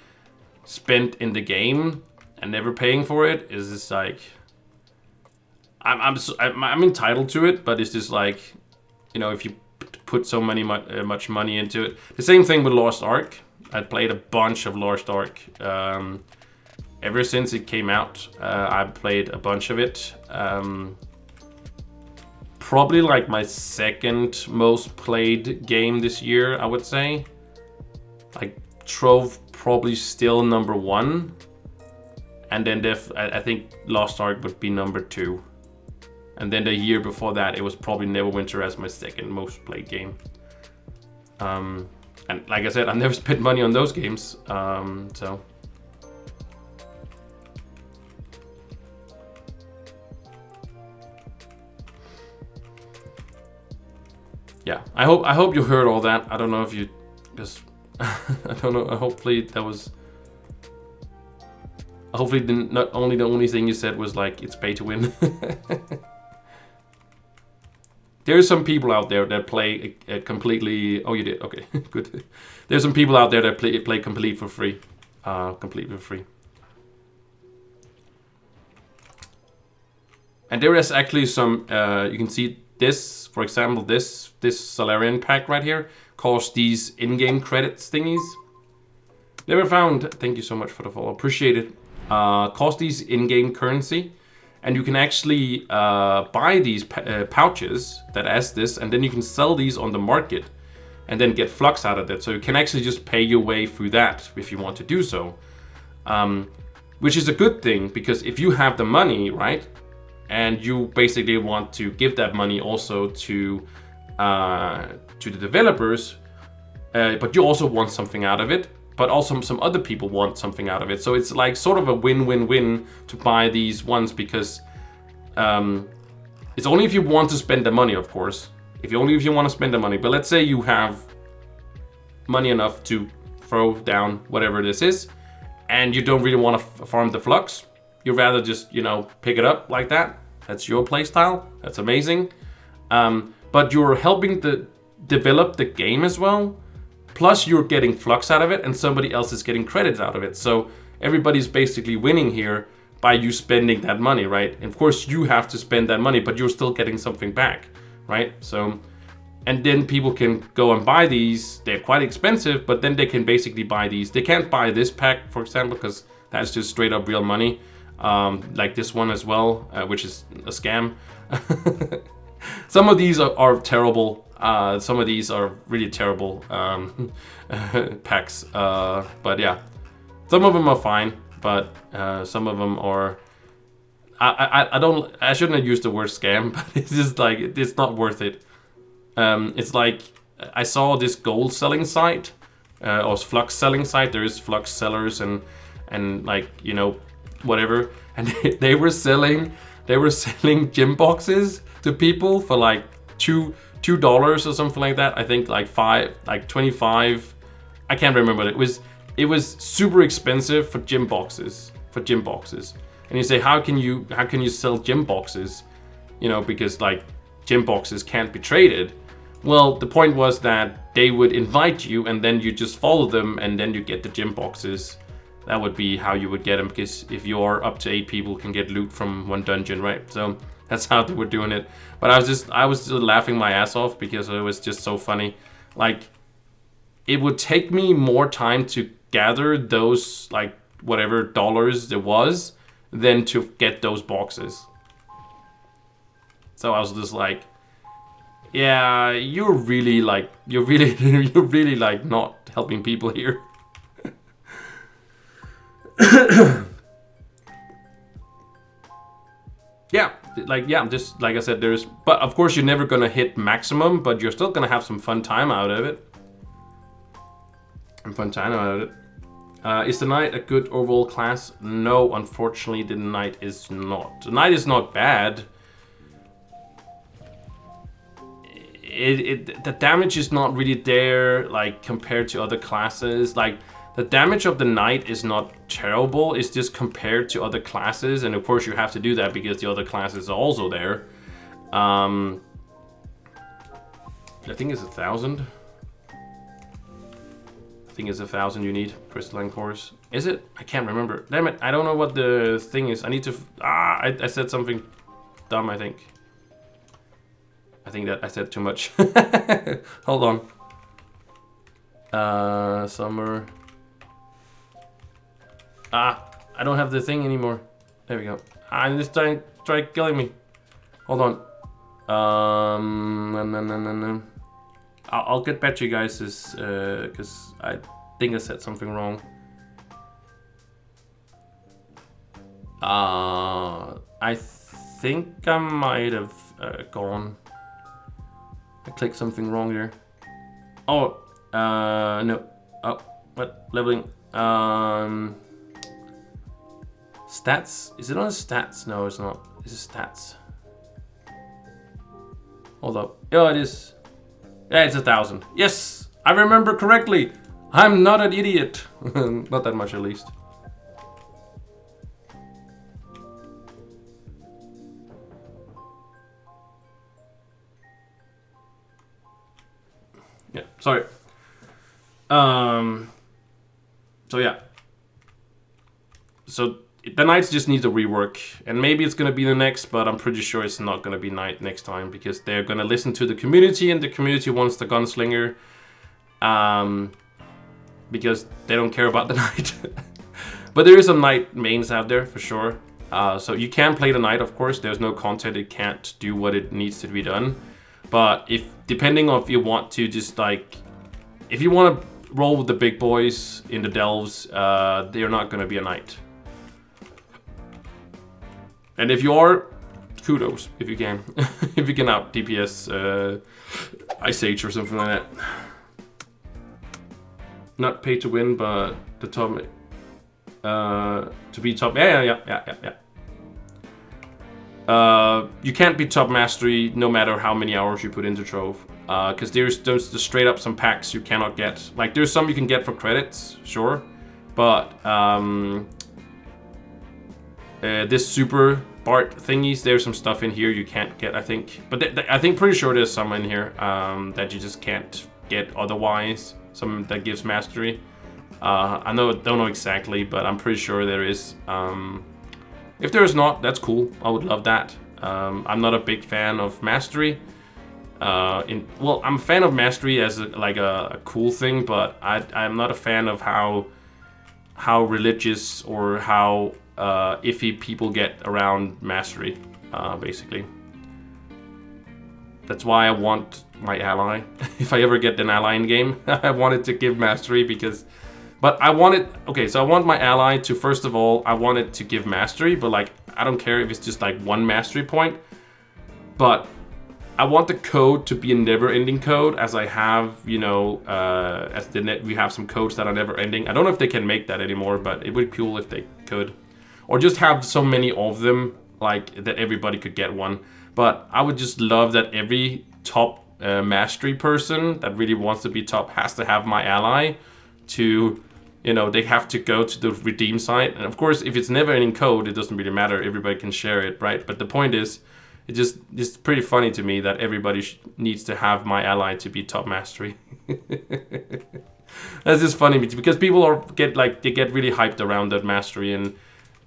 spent in the game and never paying for it is just like, I'm entitled to it, but it's just like, you know, if you put so much money into it. The same thing with Lost Ark. I played a bunch of Lost Ark ever since it came out. I played a bunch of it. Probably like my second most played game this year, I would say. Like Trove probably still number 1. And then I think Lost Ark would be number 2. And then the year before that, it was probably Neverwinter as my second most played game. And like I said, I never spent money on those games, so. Yeah, I hope you heard all that. I don't know if you just, I don't know, hopefully that was, hopefully not only the only thing you said was like, it's pay to win. There's some people out there that play completely. Oh, you did. Okay, good. There's some people out there that play complete for free, completely for free. And there is actually some. You can see this, for example, this Solarian pack right here costs these in-game credits thingies. Never found. Thank you so much for the follow. Appreciate it. Cost these in-game currency. And you can actually buy these pouches that has this, and then you can sell these on the market and then get flux out of it. So you can actually just pay your way through that if you want to do so. Which is a good thing, because if you have the money, right, and you basically want to give that money also to the developers, but you also want something out of it, but also some other people want something out of it. So it's like sort of a win-win-win to buy these ones, because it's only if you want to spend the money, of course. If you want to spend the money. But let's say you have money enough to throw down whatever this is, and you don't really want to farm the flux. You'd rather just, you know, pick it up like that. That's your playstyle. That's amazing. But you're helping develop the game as well. Plus you're getting flux out of it, and somebody else is getting credits out of it. So everybody's basically winning here by you spending that money, right? And of course you have to spend that money, but you're still getting something back, right? So And then people can go and buy these. They're quite expensive, but then they can basically buy these. They can't buy this pack, for example, because that's just straight up real money. Like this one as well, which is a scam. Some of these are terrible. Some of these are really terrible packs. But yeah, some of them are fine, but some of them are... I shouldn't have used the word scam, but it's just like, it's not worth it. It's like, I saw this gold selling site, or flux selling site. There is flux sellers and like, you know, whatever. And they were selling gym boxes to people for like $2 or something like that. I think like 25. I can't remember. It was super expensive for gym boxes. And you say, how can you sell gym boxes? You know, because like gym boxes can't be traded. Well, the point was that they would invite you and then you just follow them and then you get the gym boxes. That would be how you would get them, because if you are up to 8 people can get loot from one dungeon, right? So that's how they were doing it. But I was just laughing my ass off because it was just so funny. Like, it would take me more time to gather those, like, whatever dollars there was than to get those boxes. So I was just like, yeah, you're really like not helping people here. Yeah, just like I said, but of course you're never gonna hit maximum, but you're still gonna have some fun time out of it. Is the knight a good overall class? No, unfortunately the knight is not. The knight is not bad. The damage is not really there, like, compared to other classes. Like, the damage of the knight is not terrible. It's just compared to other classes, and of course you have to do that because the other classes are also there. I think it's 1,000. I think it's 1,000 you need crystalline cores. Is it? I can't remember. Damn it! I don't know what the thing is. I need to. I said something dumb. I think that I said too much. Hold on. Summer. I don't have the thing anymore. There we go. I'm just try killing me. Hold on. No. I'll get back to you guys, because I think I said something wrong. I think I might have gone. I clicked something wrong there. Oh, no. Oh, what? Leveling. Stats? Is it on stats? No, it's not. This is stats. Hold up. Oh, it is. Yeah, it's 1,000. Yes! I remember correctly. I'm not an idiot. Not that much, at least. Yeah, sorry. So yeah. So the knights just need to rework, and maybe it's gonna be the next, but I'm pretty sure it's not gonna be knight next time because they're gonna listen to the community, and the community wants the gunslinger, because they don't care about the knight. But there is some knight mains out there for sure. So you can play the knight, of course. There's no content; it can't do what it needs to be done. But depending on if you want to just like, if you want to roll with the big boys in the delves, they're not gonna be a knight. And if you are, kudos if you can. If you can out DPS Ice Age or something like that. Not pay to win, but the top to be top. Yeah. You can't be top mastery no matter how many hours you put into Trove. Because there's just straight up some packs you cannot get. Like there's some you can get for credits, sure, but this super Bart thingies, there's some stuff in here you can't get, I think. But I think pretty sure there's some in here that you just can't get otherwise. Some that gives mastery. I don't know exactly, but I'm pretty sure there is. If there is not, that's cool. I would love that. I'm not a big fan of mastery. Well, I'm a fan of mastery as a cool thing, but I'm not a fan of how religious or how iffy people get around mastery, basically. That's why I want my ally. If I ever get an ally in game, I wanted to give mastery because... But I wanted... Okay, so I want my ally to, first of all, I wanted to give mastery, but like, I don't care if it's just like 1 mastery point. But I want the code to be a never-ending code, as I have, you know, as the net, we have some codes that are never-ending. I don't know if they can make that anymore, but it would be cool if they could. Or just have so many of them, like, that everybody could get one. But I would just love that every top mastery person that really wants to be top has to have my ally to, you know, they have to go to the redeem site. And of course, if it's never-ending code, it doesn't really matter. Everybody can share it, right? But the point is, it's pretty funny to me that everybody needs to have my ally to be top mastery. That's just funny because people get really hyped around that mastery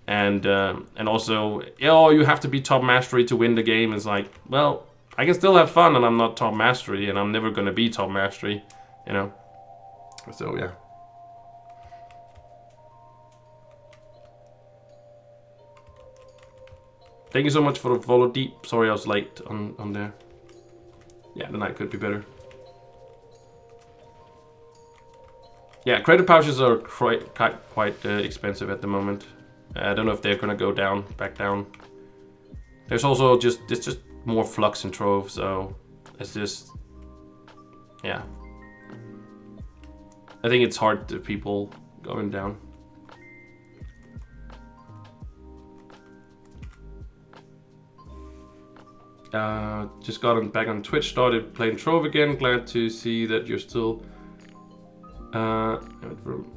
and also, oh, you have to be top mastery to win the game. It's like, well, I can still have fun and I'm not top mastery and I'm never gonna be top mastery, you know. So yeah. Thank you so much for the follow, Deep. Sorry I was late on there. Yeah, the night could be better. Yeah, credit pouches are quite expensive at the moment. I don't know if they're gonna go back down. There's also it's just more flux in Trove, so it's just, yeah. I think it's hard to people going down. Just got back on Twitch, started playing Trove again. Glad to see that you're still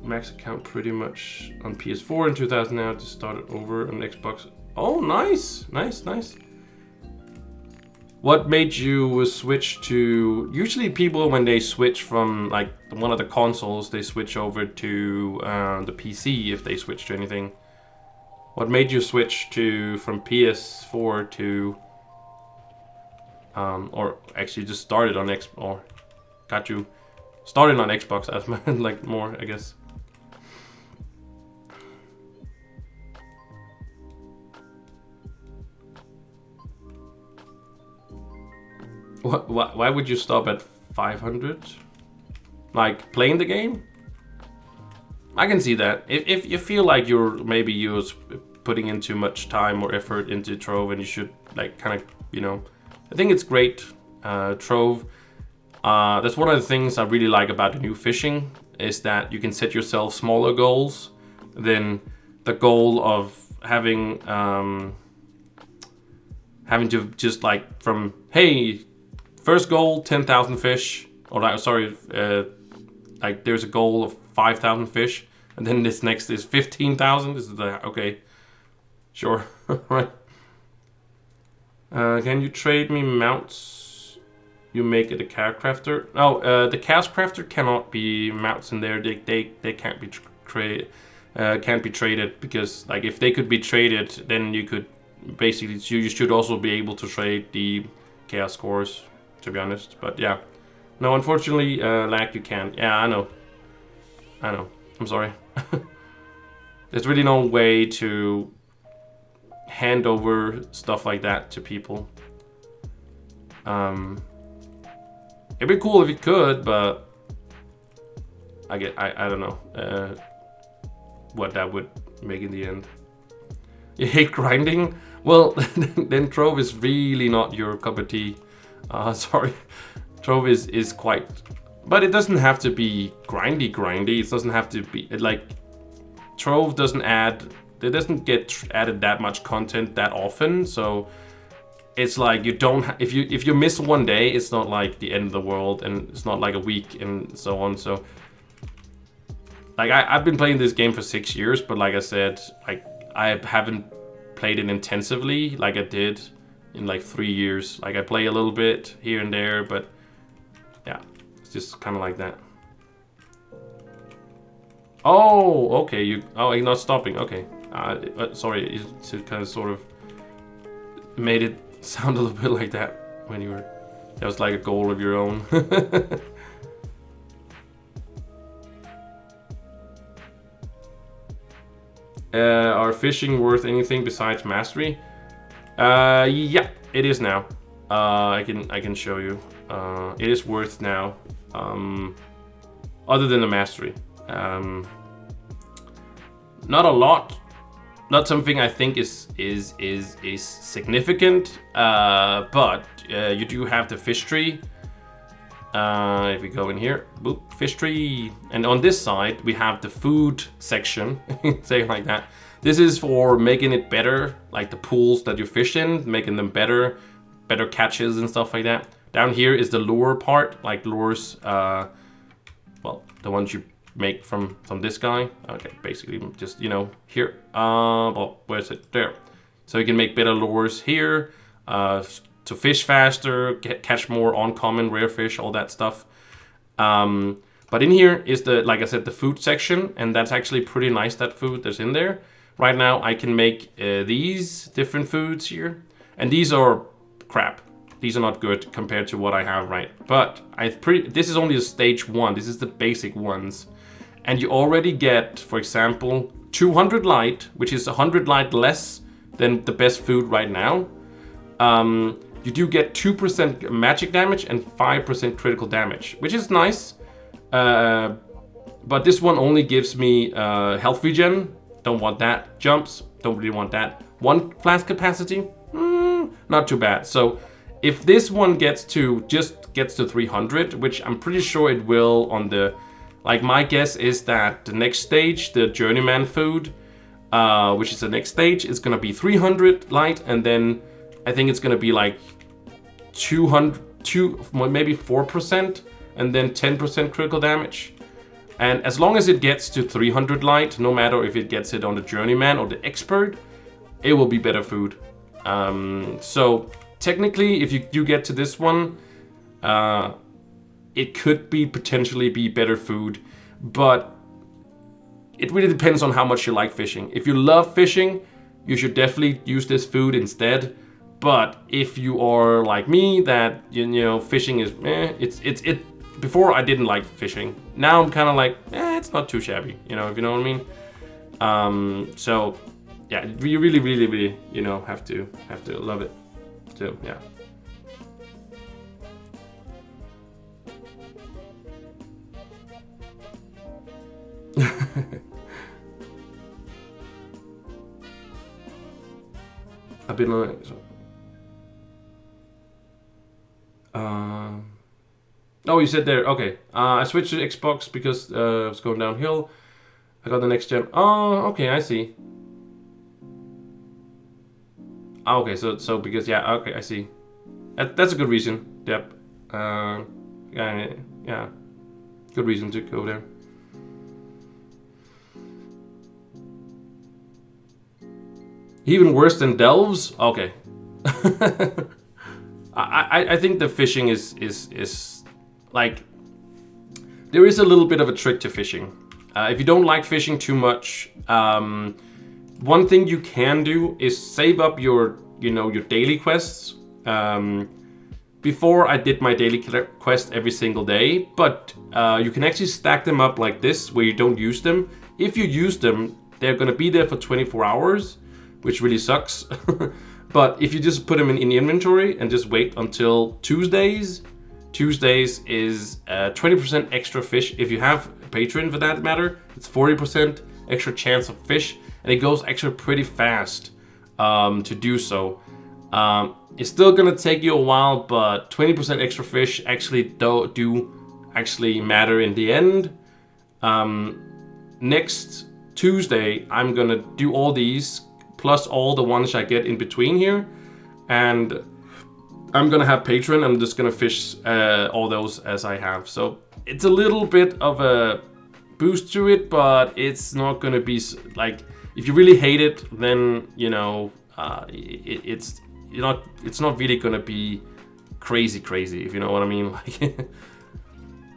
max account pretty much on PS4 in 2000 now. Just started over on Xbox. Oh, nice. What made you switch to... Usually people, when they switch from like one of the consoles, they switch over to the PC if they switch to anything. What made you switch from PS4 to... or actually just started on or got you started on Xbox as like more, I guess. Why would you stop at 500? Like playing the game? I can see that. If you feel like you're putting in too much time or effort into Trove and you should like kind of, you know, I think it's great. Trove. That's one of the things I really like about the new fishing is that you can set yourself smaller goals than the goal of having to just like from, hey, first goal 10,000 fish, or like, sorry, like there's a goal of 5,000 fish, and then this next is 15,000. This is the okay, sure, right. Can you trade me mounts? You make it a car crafter. Oh, the cast crafter cannot be mounts in there. They can't be traded because like if they could be traded, then you could basically you should also be able to trade the chaos scores. To be honest, but yeah, no, unfortunately, Lack, you can't. Yeah, I know. I'm sorry. There's really no way to hand over stuff like that to people. It'd be cool if you could, but I don't know what that would make in the end. You hate grinding? Well, then Trove is really not your cup of tea. Sorry. Trove is quite... But it doesn't have to be grindy. It doesn't have to be... Like, Trove doesn't add... It doesn't get added that much content that often, so... It's like you don't... If you miss one day, it's not like the end of the world, and it's not like a week, and so on, so... Like, I've been playing this game for 6 years, but like I said, like, I haven't played it intensively like I did in like 3 years. Like I play a little bit here and there, but yeah, it's just kind of like that. Oh, okay, you're not stopping. Okay, sorry, it kind of sort of made it sound a little bit like that when you were. That was like a goal of your own. Are fishing worth anything besides mastery? Yeah, it is now. I can show you. It is worth now. Other than the mastery, not a lot. Not something I think is significant. But you do have the fish tree. If we go in here, boop, fish tree, and on this side we have the food section. Say it like that. This is for making it better, like the pools that you fish in, making them better catches and stuff like that. Down here is the lure part, like lures, well, the ones you make from this guy. Okay, basically just, you know, here. Well, where is it? There. So you can make better lures here. To fish faster, catch more uncommon rare fish, all that stuff. But in here is the, like I said, the food section, and that's actually pretty nice, that food that's in there. Right now I can make these different foods here, and these are crap. These are not good compared to what I have, right? But this is only a stage 1. This is the basic ones, and you already get, for example, 200 light, which is 100 light less than the best food right now. You do get 2% magic damage and 5% critical damage, which is nice. But this one only gives me health regen. Don't want that. Jumps, don't really want that. 1 flask capacity, not too bad. So if this one gets to 300, which I'm pretty sure it will on the, like my guess is that the next stage, the journeyman food, which is the next stage, is gonna be 300 light, and then I think it's gonna be like 200, maybe 4%, and then 10% critical damage. And as long as it gets to 300 light, no matter if it gets it on the journeyman or the expert, it will be better food. So technically, if you do get to this one, it could be potentially be better food, but it really depends on how much you like fishing. If you love fishing, you should definitely use this food instead. But if you are like me, that you know fishing is it. Before I didn't like fishing. Now I'm kind of like, it's not too shabby, you know, if you know what I mean. So yeah, you really, you know, have to love it. So yeah. I've been on it. Oh, you said there. Okay. I switched to Xbox because it was going downhill. I got the next gen. Oh, okay. I see. Oh, okay. So because yeah. Okay, I see. That's a good reason. Yep. Yeah. Good reason to go there. Even worse than delves. Okay. I think the fishing is like, there is a little bit of a trick to fishing. If you don't like fishing too much, one thing you can do is save up your daily quests. Before I did my daily quest every single day, but you can actually stack them up like this where you don't use them. If you use them, they're gonna be there for 24 hours, which really sucks. But if you just put them in the inventory and just wait until Tuesdays is 20% extra fish. If you have a patron for that matter, it's 40% extra chance of fish, and it goes actually pretty fast to do so. It's still gonna take you a while, but 20% extra fish actually do matter in the end. Next Tuesday, I'm gonna do all these, plus all the ones I get in between here, and I'm gonna have patron. I'm just gonna fish all those as I have. So it's a little bit of a boost to it, but it's not gonna be like, if you really hate it, then you know it's not really gonna be crazy, if you know what I mean. Like,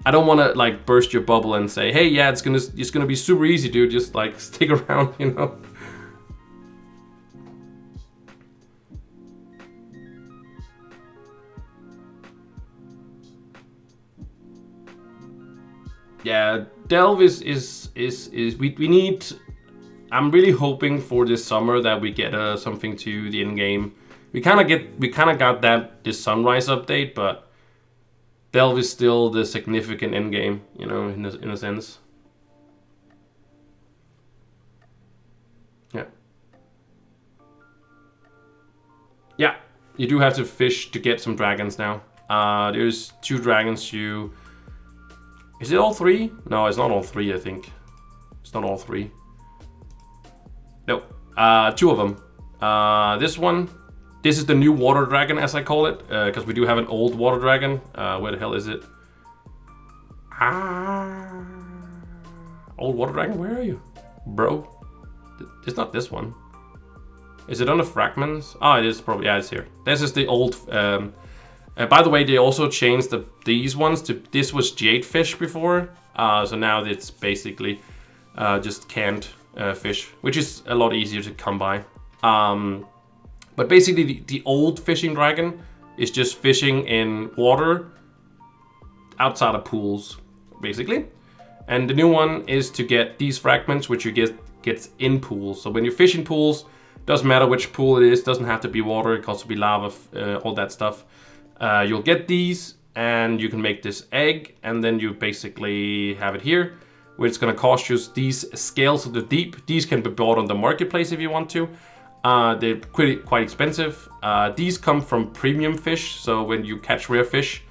I don't want to like burst your bubble and say, hey, yeah, it's gonna be super easy, dude. Just like stick around, you know. yeah, Delve is we need. I'm really hoping for this summer that we get something to the end game. We kind of got that this Sunrise update, but Delve is still the significant end game, you know, in a sense. Yeah. Yeah, you do have to fish to get some dragons now. There's 2 dragons you... Is it all 3? No, it's not all 3, I think. It's not all 3. No, 2 of them. This one, this is the new water dragon, as I call it, because we do have an old water dragon. Where the hell is it? Old water dragon, where are you, bro? It's not this one. Is it on the fragments? Oh, it is probably, yeah, it's here. This is the old, by the way, they also changed these ones to, this was jadefish before. So now it's basically just canned fish, which is a lot easier to come by. But basically the old fishing dragon is just fishing in water outside of pools, basically. And the new one is to get these fragments, which you gets in pools. So when you fish in pools, doesn't matter which pool it is, doesn't have to be water, it can also be lava, all that stuff. You'll get these and you can make this egg, and then you basically have it here, where it's gonna cost you these scales of the deep. These can be bought on the marketplace if you want to. They're quite expensive. These come from premium fish, so when you catch rare fish,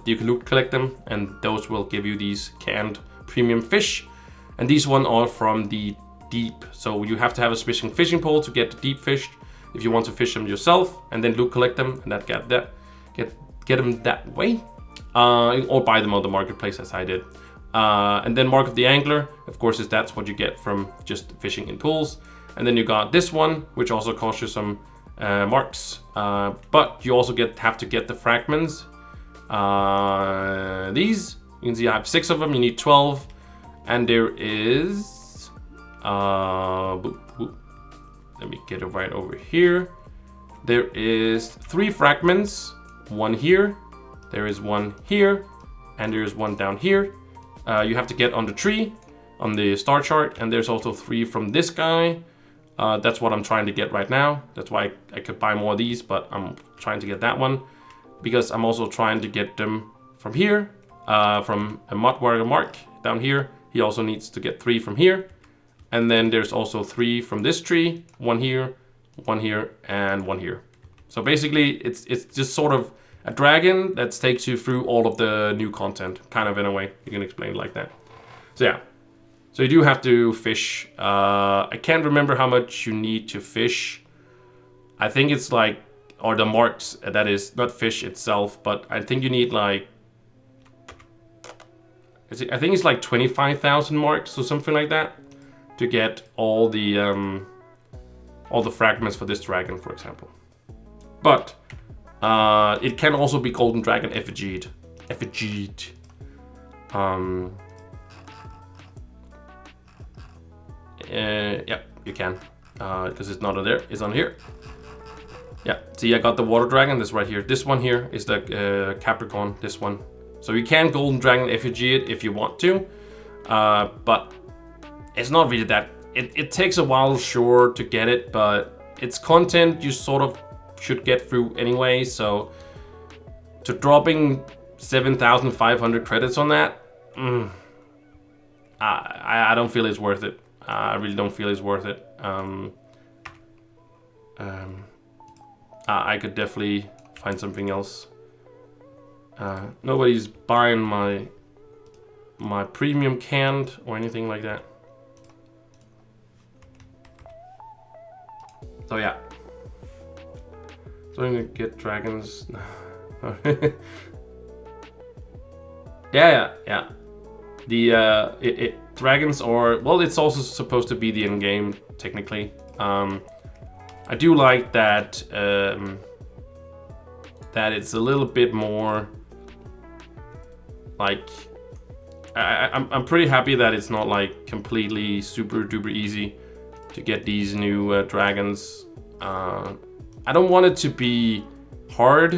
you can collect them, and those will give you these canned premium fish. And these one are from the deep, so you have to have a fishing pole to get the deep fish if you want to fish them yourself, and then collect them, and get them that way, or buy them on the marketplace as I did. And then Mark of the Angler, of course, that's what you get from just fishing in pools. And then you got this one, which also costs you some marks, but you also have to get the fragments. These, you can see I have 6 of them. You need 12, and there is let me get it right over here. There is 3 fragments, 1 here, there is 1 here, and there is 1 down here. You have to get on the tree, on the star chart, and there's also 3 from this guy. That's what I'm trying to get right now. That's why I could buy more of these, but I'm trying to get that one, because I'm also trying to get them from here, from a mud warrior Mark down here. He also needs to get 3 from here. And then there's also 3 from this tree, 1 here, 1 here, and 1 here. So basically, it's just sort of a dragon that takes you through all of the new content, kind of, in a way. You can explain it like that. So yeah. So you do have to fish. I can't remember how much you need to fish. I think it's like, or the marks, that is, not fish itself, but I think you need like, I think it's like 25,000 marks or something like that, to get all the fragments for this dragon, for example. But it can also be golden dragon effigied. Yeah, you can, because it's not on there, it's on here. Yeah, see, I got the water dragon, this right here. This one here is the Capricorn, this one. So you can golden dragon effigy it if you want to, but it's not really that, it takes a while, sure, to get it, but it's content you sort of should get through anyway. So to dropping 7,500 credits on that, I don't feel it's worth it. I really don't feel it's worth it. I could definitely find something else. Nobody's buying my premium canned or anything like that. So yeah. So I'm gonna get dragons. yeah. The dragons are, well, it's also supposed to be the end game technically. I do like that that it's a little bit more like, I'm pretty happy that it's not like completely super duper easy to get these new dragons. I don't want it to be hard.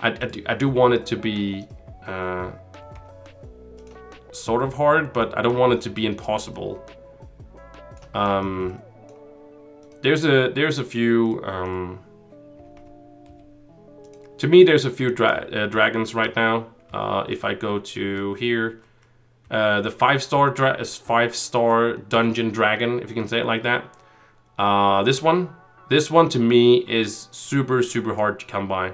I do want it to be sort of hard, but I don't want it to be impossible. There's a few. To me, there's a few dragons right now. If I go to here, the 5-star dungeon dragon, if you can say it like that. This one to me is super hard to come by,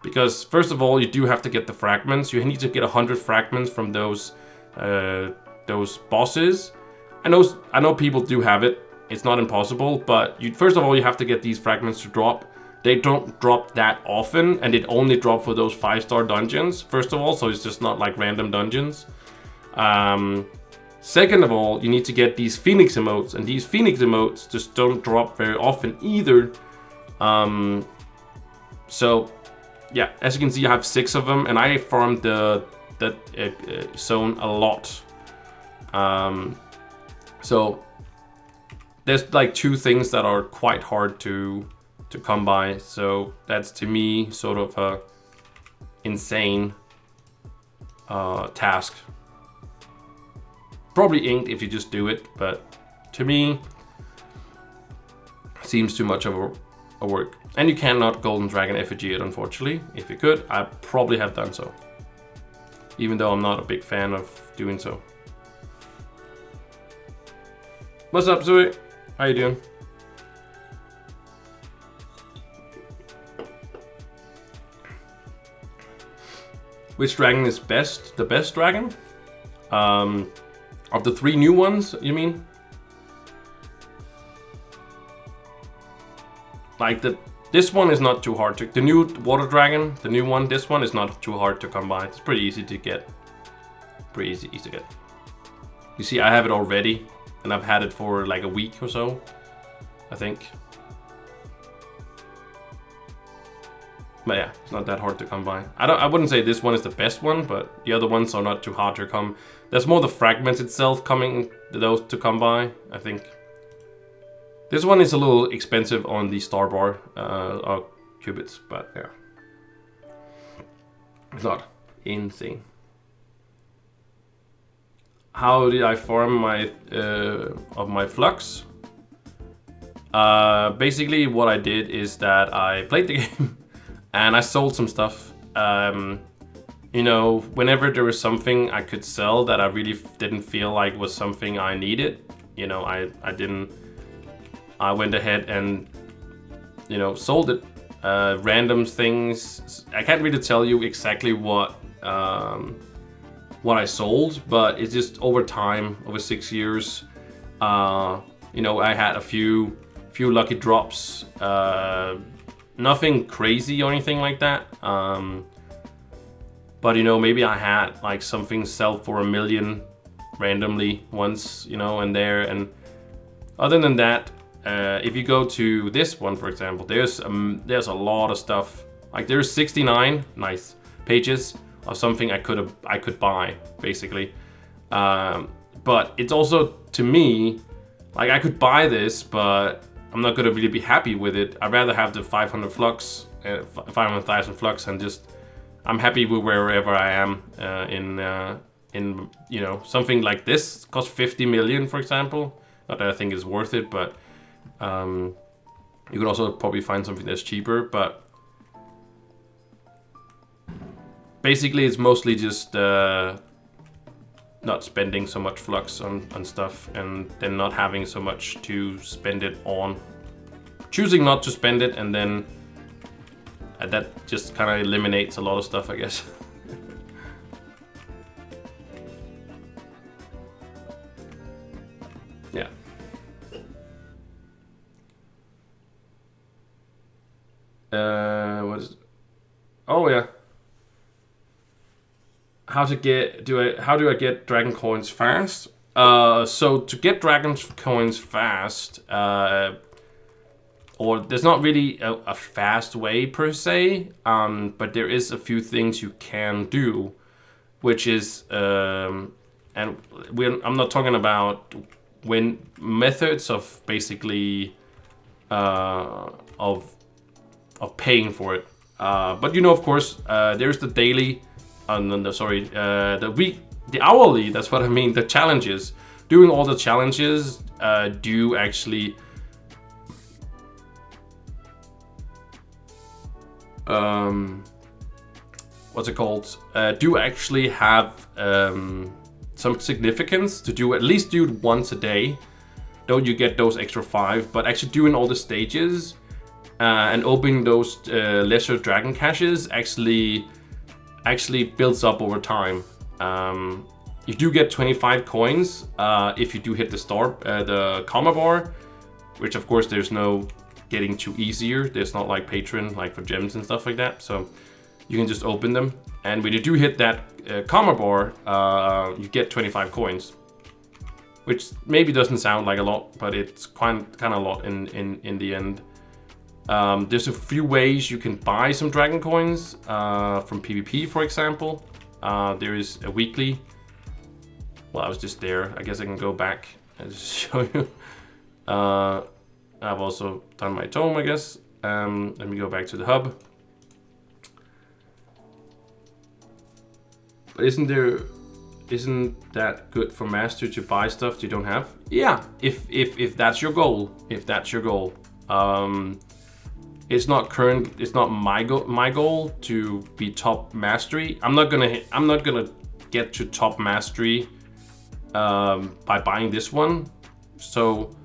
because first of all, you do have to get the fragments. You need to get 100 fragments from those bosses. I know people do have it. It's not impossible, but first of all, you have to get these fragments to drop. They don't drop that often, and it only drop for those 5-star dungeons, first of all, so it's just not like random dungeons. Second of all, you need to get these Phoenix emotes, and these Phoenix emotes just don't drop very often either. So, yeah, as you can see, I have 6 of them, and I farmed that zone a lot. So, there's like 2 things that are quite hard to come by, so that's to me sort of a insane task. Probably inked if you just do it, but to me seems too much of a work. And you cannot golden dragon effigy it, unfortunately. If you could, I probably have done so, even though I'm not a big fan of doing so. What's up, Zoe? How you doing? Which dragon is best? The best dragon? Of the 3 new ones, you mean? Like this one is not too hard to... The new water dragon, the new one, this one is not too hard to come by. It's pretty easy to get. Pretty easy to get. You see, I have it already, and I've had it for like a week or so, I think. But yeah, it's not that hard to come by. I wouldn't say this one is the best one, but the other ones are not too hard to come. There's more the fragments itself coming, those to come by, I think. This one is a little expensive on the star bar qubits, but yeah. It's not insane. How did I farm my flux? Basically what I did is that I played the game. And I sold some stuff. You know, whenever there was something I could sell that I really didn't feel like was something I needed, you know, I went ahead and, you know, sold it. Random things. I can't really tell you exactly what I sold, but it's just over time, over 6 years. You know, I had a few lucky drops. Nothing crazy or anything like that. But you know, maybe I had like something sell for 1 million randomly once, you know, and there. And other than that, if you go to this one, for example, there's a lot of stuff. Like there's 69 nice pages of something I could buy, basically. But it's also, to me, like I could buy this, but I'm not gonna really be happy with it. I'd rather have the 500 flux, 500,000 flux, and just I'm happy with wherever I am in you know, something like this costs 50 million, for example. Not that I think it's worth it, but you could also probably find something that's cheaper. But basically, it's mostly just not spending so much flux on stuff, and then not having so much to spend it on. Choosing not to spend it, and then that just kind of eliminates a lot of stuff, I guess. Yeah. What is it? Oh yeah. How do I get dragon coins fast? So to get dragon coins fast, or there's not really a fast way per se, but there is a few things you can do, which is, and I'm not talking about methods of basically of paying for it, but you know, of course, there's the daily no, sorry, the hourly, that's what I mean, the challenges. Doing all the challenges do actually what's it called? Do actually have some significance to do, at least do it once a day. Don't you get those extra 5, but actually doing all the stages and opening those lesser dragon caches actually builds up over time. You do get 25 coins if you do hit the comma bar, which of course there's no getting too easier. There's not like Patreon, like for gems and stuff like that. So you can just open them. And when you do hit that comma bar, you get 25 coins. Which maybe doesn't sound like a lot, but it's kind of a lot in the end. There's a few ways you can buy some dragon coins from PvP, for example. There is a weekly. Well, I was just there. I guess I can go back and just show you. I've also done my tome, I guess. Let me go back to the hub. But isn't that good for master to buy stuff you don't have? Yeah, if that's your goal. If that's your goal. It's not my goal to be top mastery. I'm not gonna get to top mastery by buying this one. So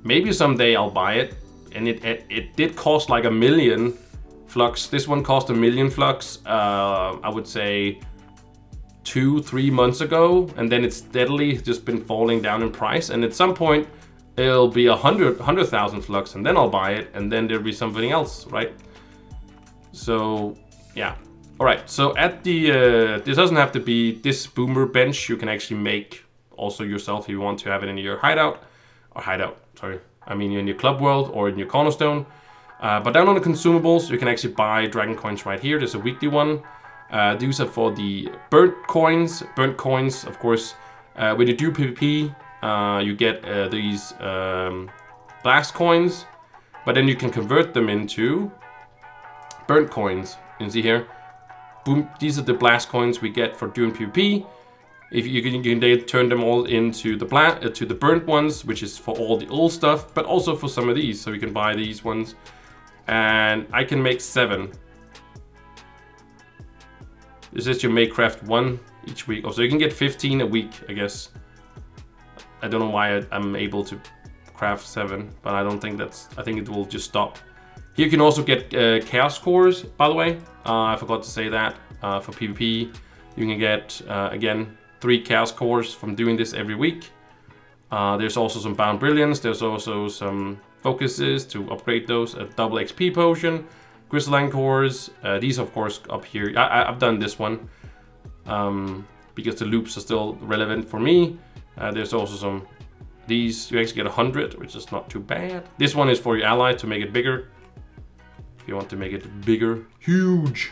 maybe someday I'll buy it. And it did cost like 1 million flux. This one cost 1 million flux. I would say 2-3 months ago, and then it's steadily just been falling down in price. And at some point, it'll be 100,000 flux, and then I'll buy it, and then there'll be something else, right? So yeah. All right. So at the this doesn't have to be this boomer bench. You can actually make also yourself if you want to have it in your hideout. Sorry. I mean in your club world or in your cornerstone. But down on the consumables, you can actually buy dragon coins right here. There's a weekly one. These are for the burnt coins. Burnt coins, of course, when you do PvP, you get these blast coins, but then you can convert them into burnt coins. You can see here, boom, these are the blast coins we get for doing PvP. If you can turn them all into the burnt ones, which is for all the old stuff, but also for some of these. So you can buy these ones, and I can make 7. This is you may craft 1 each week. Oh, so you can get 15 a week, I guess. I don't know why I'm able to craft 7, but I don't think I think it will just stop. Here you can also get chaos cores, by the way. I forgot to say that. For PvP, you can get, again, 3 chaos cores from doing this every week. There's also some bound brilliance. There's also some focuses to upgrade those. A double XP potion. Crystalline cores, these of course up here. I've done this one because the loops are still relevant for me. There's also some, these you actually get 100, which is not too bad. This one is for your ally to make it bigger. If you want to make it bigger, huge.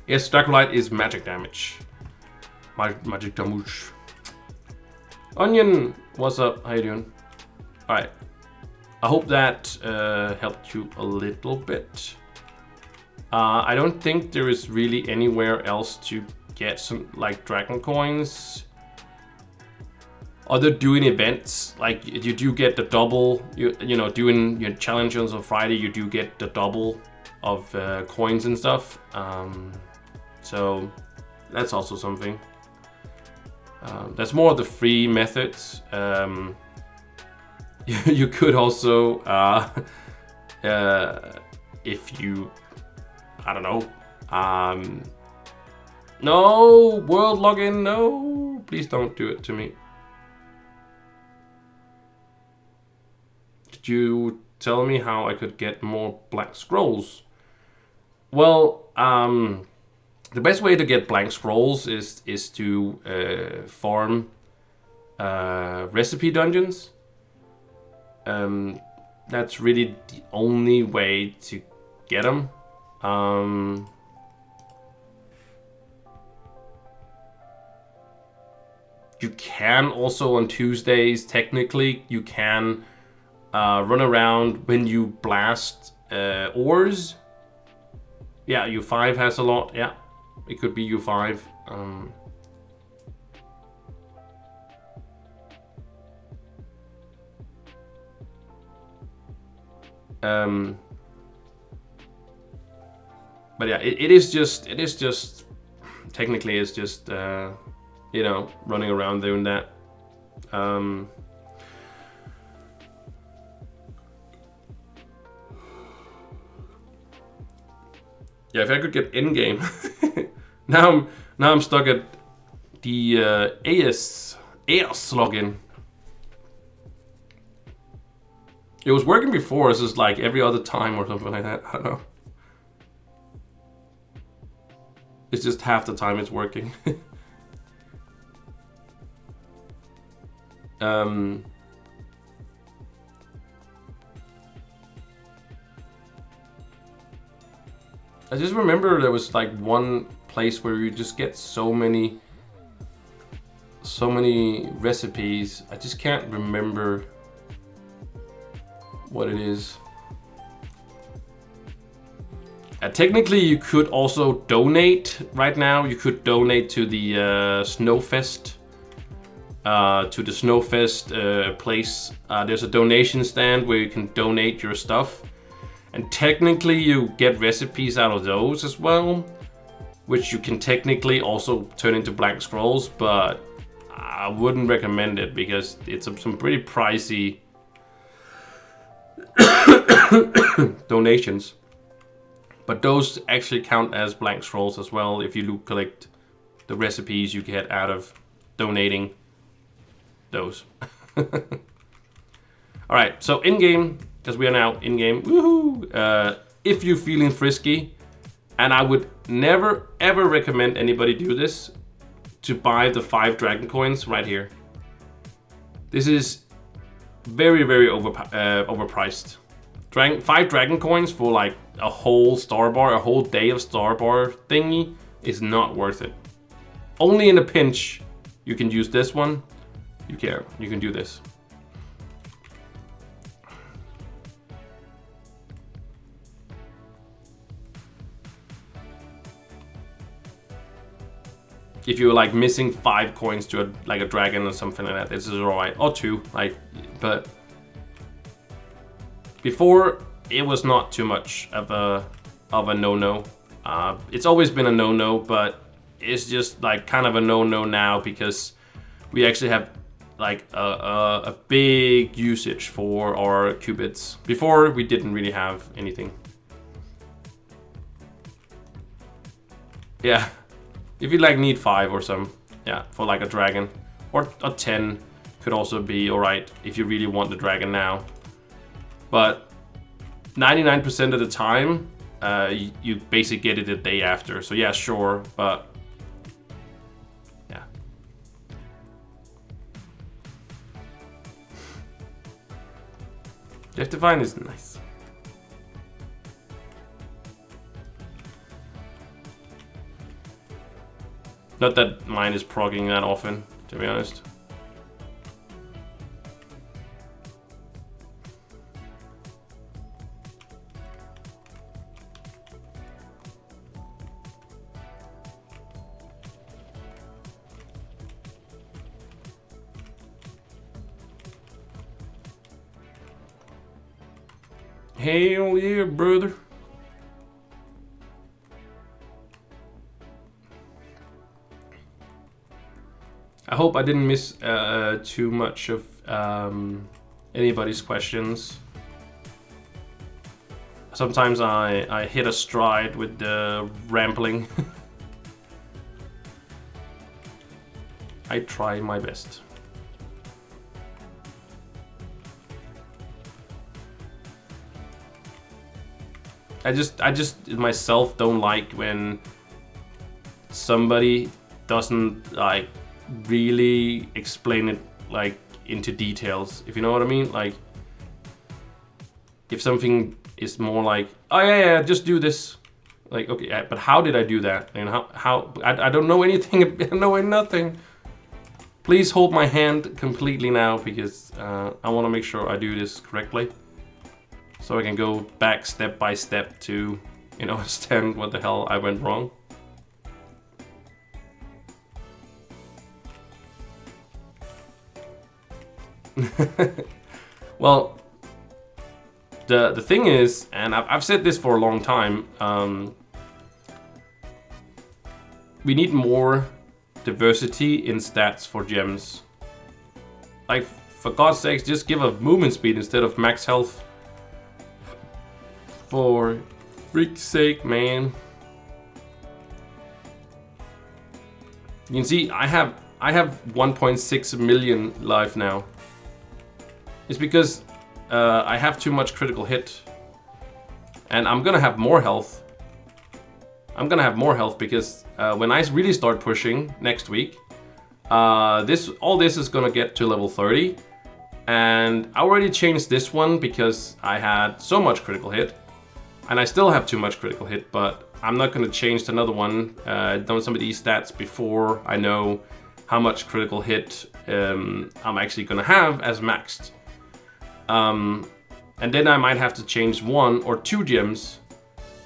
Yes, Draculite is magic damage. Magic damage. Onion, what's up? How you doing? All right. I hope that helped you a little bit. I don't think there is really anywhere else to get some like dragon coins. Other doing events, like you do get the double. You know, doing your challenges on Friday, you do get the double of coins and stuff. So that's also something. That's more of the free methods. You could also, if you, I don't know, no, world login, no, please don't do it to me. Did you tell me how I could get more black scrolls? Well, the best way to get blank scrolls is to farm recipe dungeons. That's really the only way to get them. You can also on Tuesdays, technically, you can run around when you blast ores. Yeah, U5 has a lot. Yeah, it could be U5. But yeah, it is just technically it's just you know, running around doing that. Yeah, if I could get in game. now I'm stuck at the AS login. It was working before, it's just like every other time or something like that. I don't know. It's just half the time it's working. I just remember there was like one place where you just get so many recipes. I just can't remember what it is. Technically, you could also donate right now. You could donate to the Snowfest. To the Snowfest place. There's a donation stand where you can donate your stuff. And technically, you get recipes out of those as well. Which you can technically also turn into blank scrolls. But I wouldn't recommend it because it's some pretty pricey donations. But those actually count as blank scrolls as well if you collect the recipes you get out of donating those. Alright, so in-game, because we are now in-game, woohoo! If you're feeling frisky, and I would never ever recommend anybody do this, to buy the 5 dragon coins right here. This is very, very overpriced. 5 dragon coins for like a whole star bar, a whole day of star bar thingy is not worth it. Only in a pinch you can use this one. You can do this. If you're like missing 5 coins to like a dragon or something like that, this is alright. Or 2, like, but before it was not too much of a no-no. It's always been a no-no, but it's just like kind of a no-no now because we actually have like a big usage for our qubits. Before we didn't really have anything. Yeah, if you like need 5 or some, yeah, for like a dragon, or 10 could also be alright if you really want the dragon now. But 99% of the time, you basically get it the day after. So yeah, sure, but yeah. Death Divine is nice. Not that mine is progging that often, to be honest. Hell yeah, brother. I hope I didn't miss too much of anybody's questions. Sometimes I hit a stride with the rambling. I try my best. I just myself don't like when somebody doesn't like really explain it like into details, if you know what I mean. Like if something is more like, oh yeah, just do this. Like, okay, but how did I do that? And how I don't know anything. I know nothing. Please hold my hand completely now because I want to make sure I do this correctly. So I can go back step by step to understand what the hell I went wrong. Well, the thing is, and I've said this for a long time, we need more diversity in stats for gems. Like, for God's sakes, just give a movement speed instead of max health. For freak's sake, man. You can see I have 1.6 million life now. It's because I have too much critical hit. And I'm gonna have more health. I'm gonna have more health because when I really start pushing next week, all this is gonna get to level 30. And I already changed this one because I had so much critical hit. And I still have too much critical hit, but I'm not gonna change another one. Done some of these stats before I know how much critical hit I'm actually gonna have as maxed. And then I might have to change 1 or 2 gems.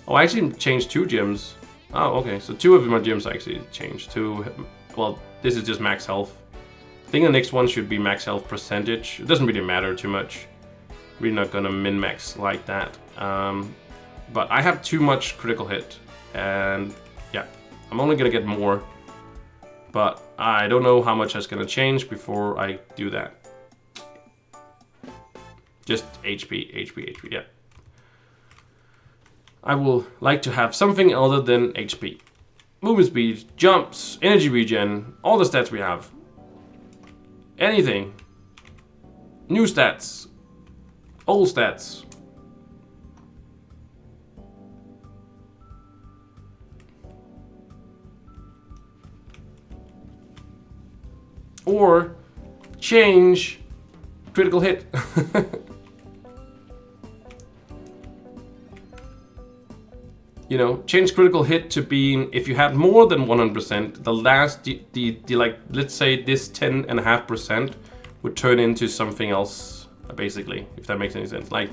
Oh, I actually changed 2 gems. Oh, okay, so 2 of my gems I actually changed. Well, this is just max health. I think the next one should be max health percentage. It doesn't really matter too much. We're not gonna min-max like that. But I have too much critical hit. And yeah, I'm only gonna get more. But I don't know how much that's gonna change before I do that. Just HP, yeah. I will like to have something other than HP. Movement speed, jumps, energy regen, all the stats we have. Anything. New stats. Old stats. Or change critical hit. You know, change critical hit to being, if you had more than 100%, the last, like, let's say this 10.5% would turn into something else, basically, if that makes any sense. Like,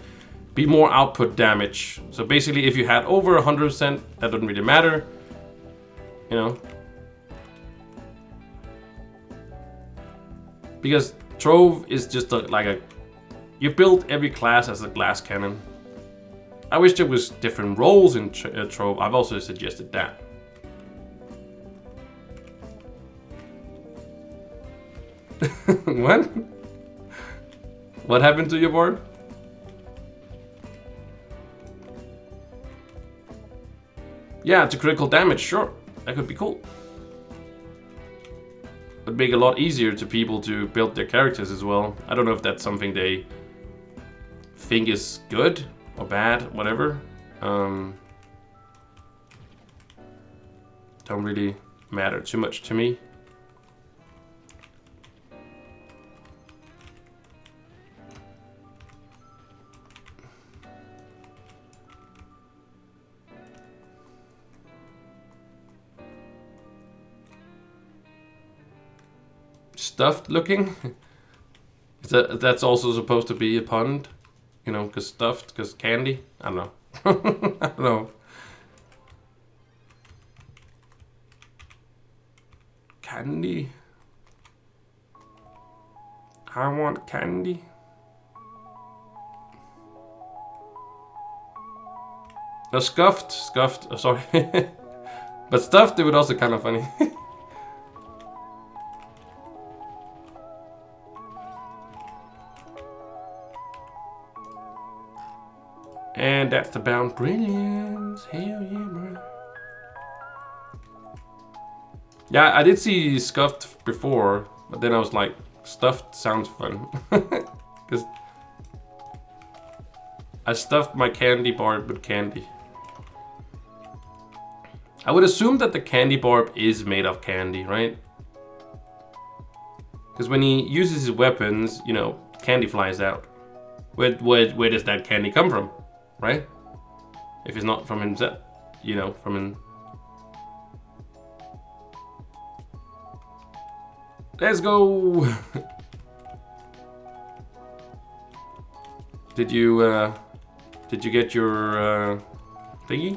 be more output damage. So basically, if you had over 100%, that doesn't really matter, you know. Because Trove is just you build every class as a glass cannon. I wish there was different roles in Trove. I've also suggested that. What? What happened to your board? Yeah, to critical damage, sure. That could be cool. Would make it a lot easier to people to build their characters as well. I don't know if that's something they think is good or bad, whatever. Don't really matter too much to me. Stuffed looking? That's also supposed to be a pun, you know, because stuffed, because candy. I don't know. I don't know. Candy. I want candy. No, scuffed. Oh, sorry. But stuffed, it would also kind of funny. And that's the bound brilliance. Hell yeah, bro. Yeah, I did see scuffed before, but then I was like, stuffed sounds fun. Because I stuffed my candy barb with candy. I would assume that the candy barb is made of candy, right? Because when he uses his weapons, you know, candy flies out. Where does that candy come from? Right? If it's not from himself, you know, from him. Let's go! Did you get your thingy?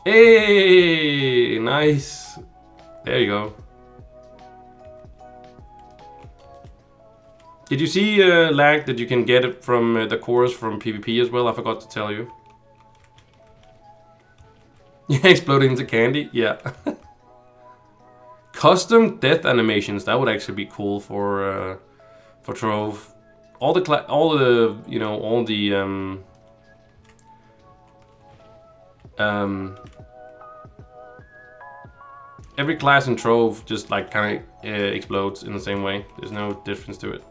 Hey, nice. There you go. Did you see lag that you can get it from the cores from PvP as well? I forgot to tell you. Yeah, exploding into candy. Yeah. Custom death animations. That would actually be cool for Trove. All the you know, all the every class in Trove just like kind of explodes in the same way. There's no difference to it.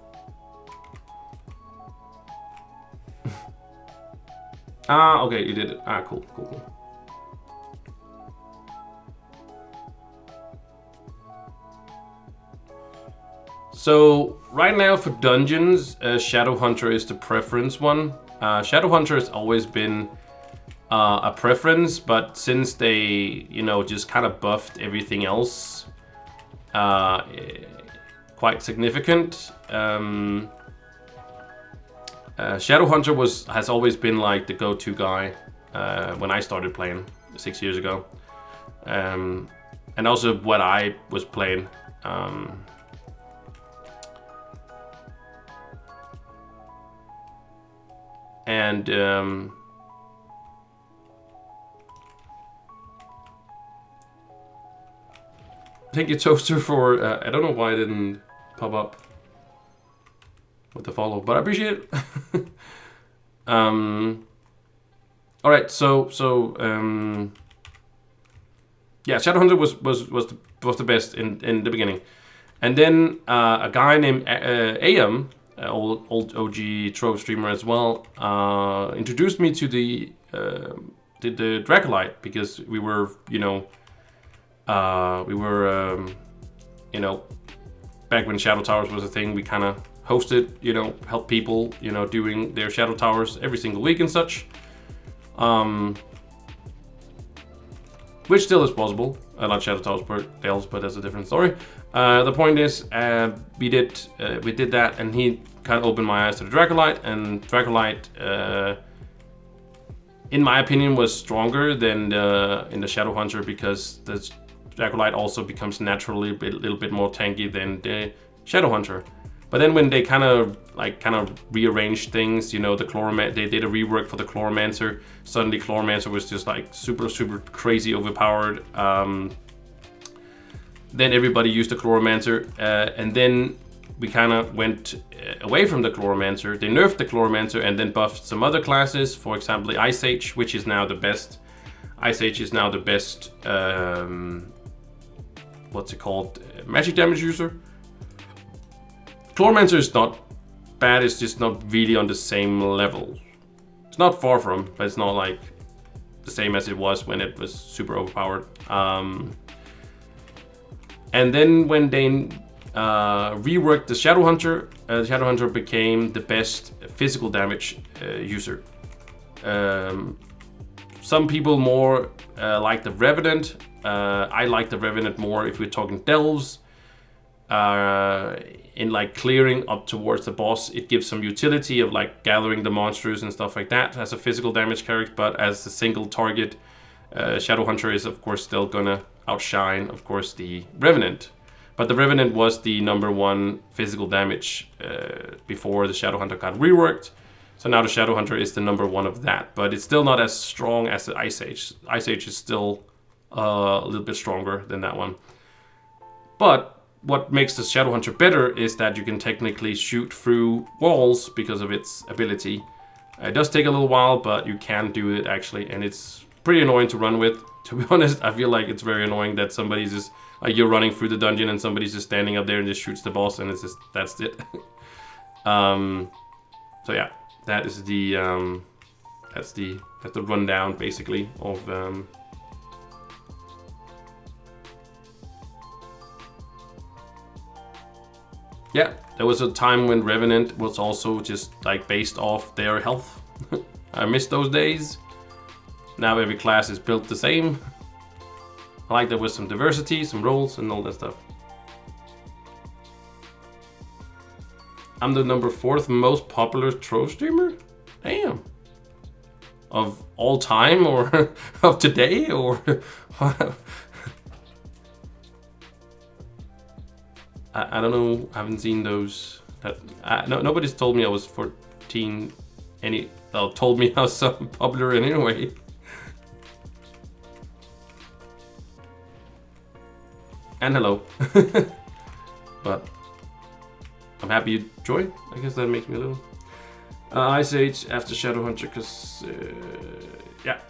Ah, okay, you did it. Ah, cool, cool, cool. So right now for dungeons, Shadowhunter is the preference one. Shadowhunter has always been a preference, but since they, you know, just kind of buffed everything else quite significant, Shadowhunter has always been like the go-to guy when I started playing 6 years ago, and also what I was playing. And thank you, Toaster, for I don't know why it didn't pop up with the follow, but I appreciate it. All right, so yeah, Shadowhunter was the best in the beginning, and then a guy named AM, old OG Trove streamer as well, introduced me to the Dracolite, because we were, you know, you know, back when Shadow Towers was a thing, we kind of hosted, you know, help people, you know, doing their Shadow Towers every single week and such. Which still is possible. I like Shadow Towers per Tales, but that's a different story. The point is, we did that, and he kind of opened my eyes to the Dracolite, and Dracolite, in my opinion, was stronger than in the Shadowhunter, because the Dracolite also becomes naturally a little bit more tanky than the Shadowhunter. But then when they kind of rearranged things, you know, they did a rework for the Chloromancer. Suddenly Chloromancer was just like super crazy overpowered. Then everybody used the Chloromancer, and then we kind of went away from the Chloromancer. They nerfed the Chloromancer and then buffed some other classes. For example, the Ice Age, which is now the best. Ice Age is now the best. What's it called? Magic damage user. Chloromancer is not bad, it's just not really on the same level. It's not far from, but it's not like the same as it was when it was super overpowered. And then when they reworked the Shadowhunter became the best physical damage user. Some people more like the Revenant. I like the Revenant more if we're talking delves. In like clearing up towards the boss, it gives some utility of like gathering the monsters and stuff like that as a physical damage character, but as a single target, Shadowhunter is of course still gonna outshine, of course, the Revenant. But the Revenant was the #1 physical damage before the Shadowhunter got reworked. So now the Shadowhunter is the #1 of that, but it's still not as strong as the Ice Age. Ice Age is still a little bit stronger than that one. But what makes the Shadowhunter better is that you can technically shoot through walls because of its ability. It does take a little while, but you can do it actually, and it's pretty annoying to run with. To be honest, I feel like it's very annoying that somebody's just, like, you're running through the dungeon and somebody's just standing up there and just shoots the boss, and it's just, that's it. So yeah, that is the that's the rundown basically of yeah, there was a time when Revenant was also just like based off their health. I miss those days. Now every class is built the same. I like there was some diversity, some roles, and all that stuff. I'm the #4th most popular Trove streamer? Damn. of all time or of today or I don't know. I haven't seen those. Nobody's told me I was 14. Told me I was so popular in any way. And hello. But I'm happy you joined. I guess that makes me a little. Ice Age after Shadowhunter, because yeah.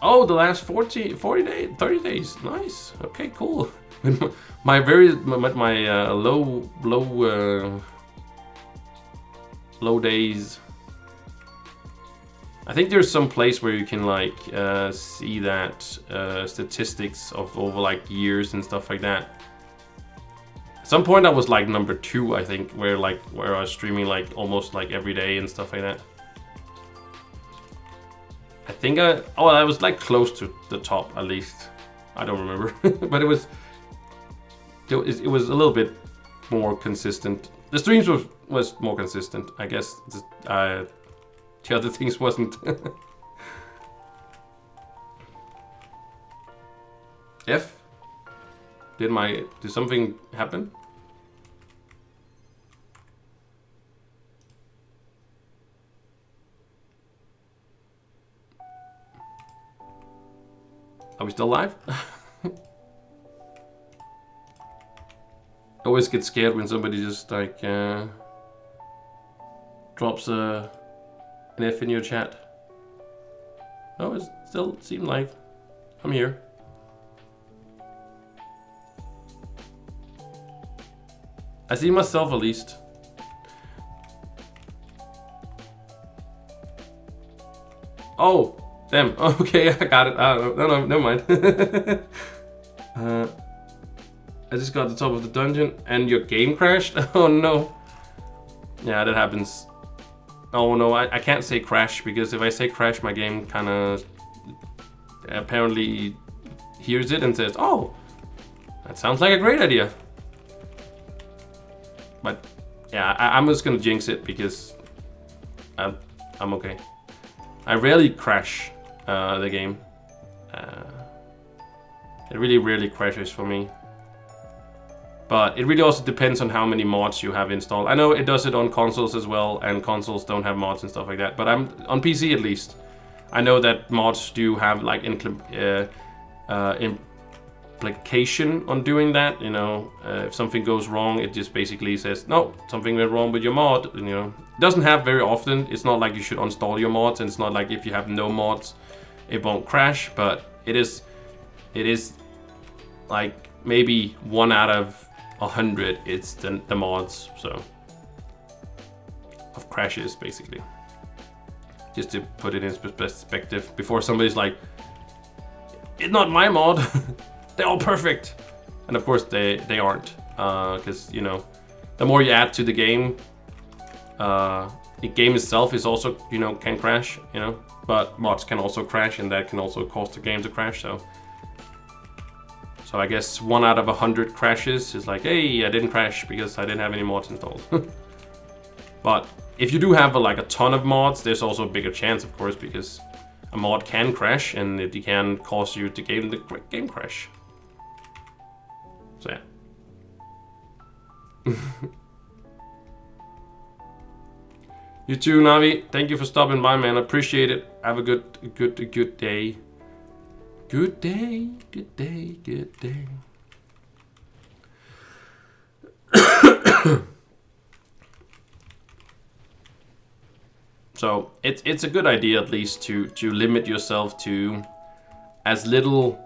Oh, the last 40 days, 30 days. Nice. Okay, cool. my low days. I think there's some place where you can like see that statistics of over like years and stuff like that. At some point I was like number 2, I think, where I was streaming like almost like every day and stuff like that. I think I was like close to the top at least. I don't remember, but it was a little bit more consistent. The streams was more consistent, I guess. The other things wasn't. F? Did something happen? Are we still live? I always get scared when somebody just like drops an F in your chat. No, it still seems like I'm here. I see myself at least. Oh, damn. Okay, I got it. No, never mind. I just got to the top of the dungeon and your game crashed. Oh no. Yeah, that happens. Oh no, I can't say crash, because if I say crash, my game kind of apparently hears it and says, oh, that sounds like a great idea. But yeah, I'm just gonna jinx it because I'm okay. I rarely crash the game. It really rarely crashes for me. But it really also depends on how many mods you have installed. I know it does it on consoles as well, and consoles don't have mods and stuff like that. But I'm on PC at least. I know that mods do have like implication on doing that. You know, if something goes wrong, it just basically says, no, something went wrong with your mod. You know, it doesn't have very often. It's not like you should uninstall your mods, and it's not like if you have no mods, it won't crash. But it is like maybe 1 out of 100. It's the mods, so of crashes basically. Just to put it in perspective before somebody's like, it's not my mod. They're all perfect, and of course they aren't, because you know, the more you add to the game, the game itself is also, you know, can crash, you know, but mods can also crash, and that can also cause the game to crash. So I guess 1 out of 100 crashes is like, hey, I didn't crash because I didn't have any mods installed. But if you do have like a ton of mods, there's also a bigger chance, of course, because a mod can crash and it can cause you to game crash. So yeah. You too, Navi. Thank you for stopping by, man. I appreciate it. Have a good day. Good day, good day, good day. So it's a good idea at least to limit yourself to as little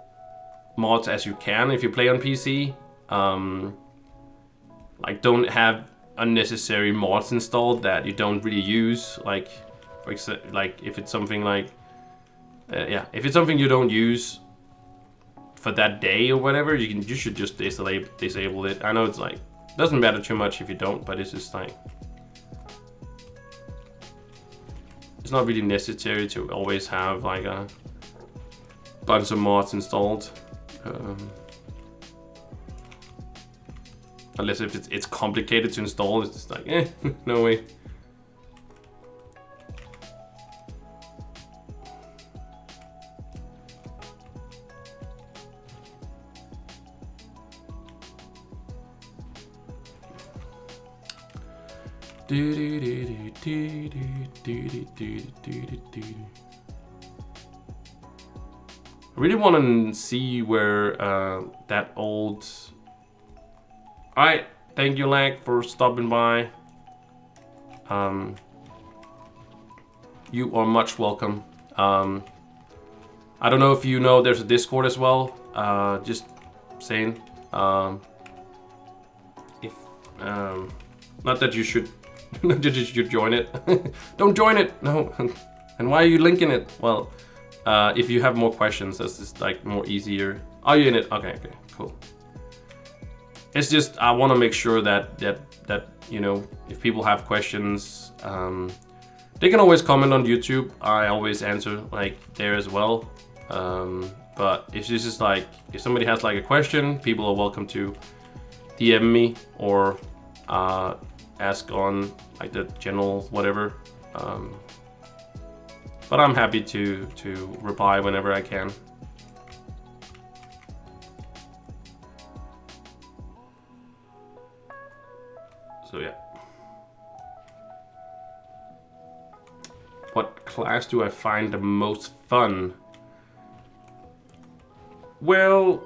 mods as you can if you play on PC. Like, don't have unnecessary mods installed that you don't really use. Like, for example, like if it's something like if it's something you don't use for that day or whatever, you should just disable it. I know it's like, doesn't matter too much if you don't, but it's just like, it's not really necessary to always have like a bunch of mods installed, unless if it's complicated to install. It's just like, no way. I really want to see where that old... Alright, thank you Lag for stopping by. You are much welcome. I don't know if you know there's a Discord as well. Just saying. If not that you should, not that you should join it. Don't join it. No. And why are you linking it? Well, if you have more questions, that's just like more easier. Are you in it? Okay, okay, cool. It's just I want to make sure that you know, if people have questions, they can always comment on YouTube. I always answer like there as well. But if this is like, if somebody has like a question, people are welcome to DM me or ask on like the general whatever. But I'm happy to reply whenever I can. So yeah. What class do I find the most fun? Well,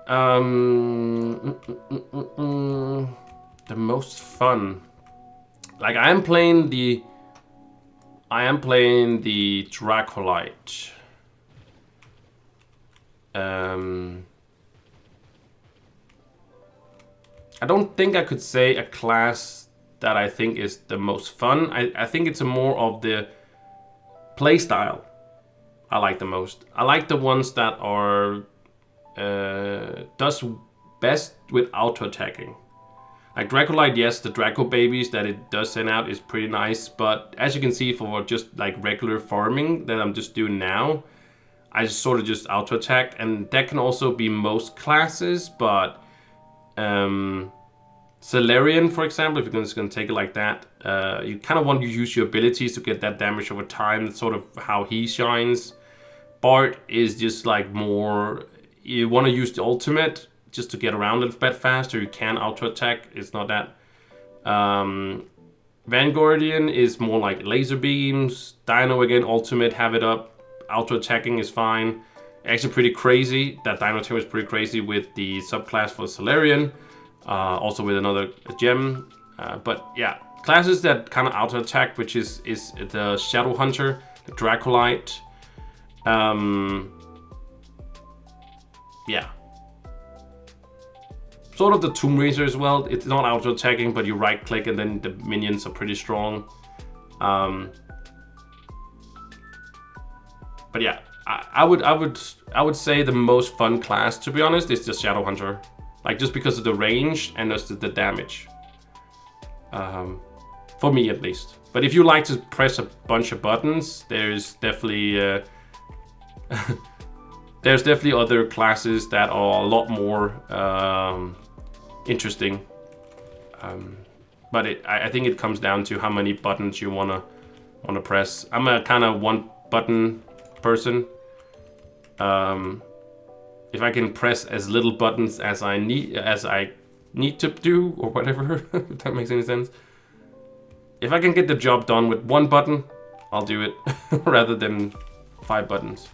the most fun. Like I am playing the Dracolite. I don't think I could say a class that I think is the most fun. I think it's a more of the play style I like the most. I like the ones that are does best with auto attacking. Like Dracolite, yes, the Draco babies that it does send out is pretty nice, but as you can see for just like regular farming that I'm just doing now, I just sort of just auto attack, and that can also be most classes, but Solarian, for example, if you're just gonna take it like that, you kind of want to use your abilities to get that damage over time. That's sort of how he shines. Bart is just like more, you want to use the ultimate just to get around a little bit faster. You can auto attack, it's not that. Vanguardian is more like laser beams. Dino again, ultimate, have it up. Auto attacking is fine. Actually pretty crazy. That Dino team is pretty crazy with the subclass for Solarian. Also with another gem. But yeah, classes that kind of auto attack, which is the Shadow Hunter, the Dracolite. Yeah. Sort of the Tomb Raider as well. It's not auto attacking, but you right click and then the minions are pretty strong. But yeah, I would say the most fun class, to be honest, is the Shadow Hunter. Like just because of the range and just the damage. For me at least. But if you like to press a bunch of buttons, there's definitely there's definitely other classes that are a lot more interesting. But I think it comes down to how many buttons you wanna press. I'm a kind of one button person. If I can press as little buttons as I need to do, or whatever, if that makes any sense. If I can get the job done with one button, I'll do it, rather than 5 buttons.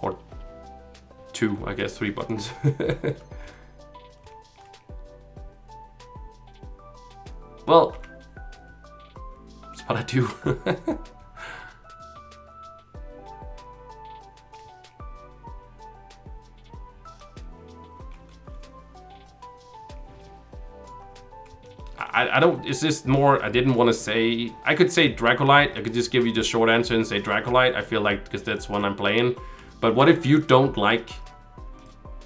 Or 2, I guess, 3 buttons. Well, that's what I do. I don't, it's just more, I didn't want to say, I could say Dracolite, I could just give you the short answer and say Dracolite, I feel like, because that's one I'm playing. But what if you don't like,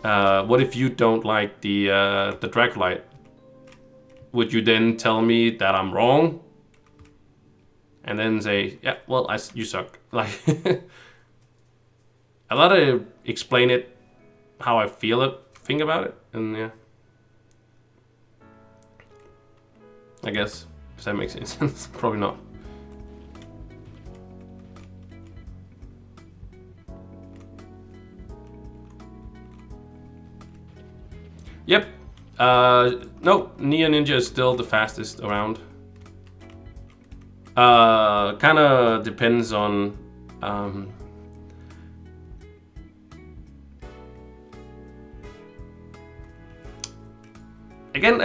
the Dracolite? Would you then tell me that I'm wrong? And then say, yeah, well, you suck. Like, I let to explain it how I think about it, and yeah. I guess, if that makes any sense. Probably not. Yep. No, Neo Ninja is still the fastest around. Kind of depends on again.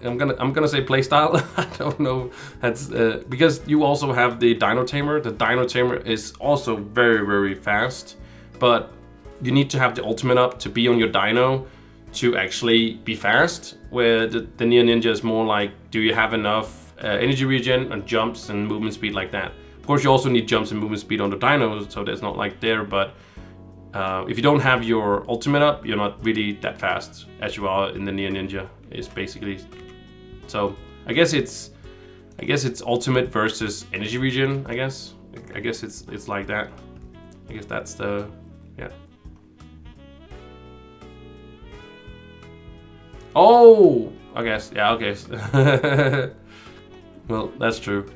I'm gonna say playstyle. I don't know. That's because you also have the Dino Tamer. The Dino Tamer is also very fast, but you need to have the ultimate up to be on your Dino to actually be fast. Where the Neo Ninja is more like, do you have enough energy regen and jumps and movement speed like that? Of course, you also need jumps and movement speed on the Dino, so that's not like there, but. If you don't have your ultimate up, you're not really that fast as you are in the Neo Ninja. Is basically, so I guess it's ultimate versus energy regen. I guess it's like that. I guess that's the yeah. Oh, I guess yeah. Okay. Well, that's true.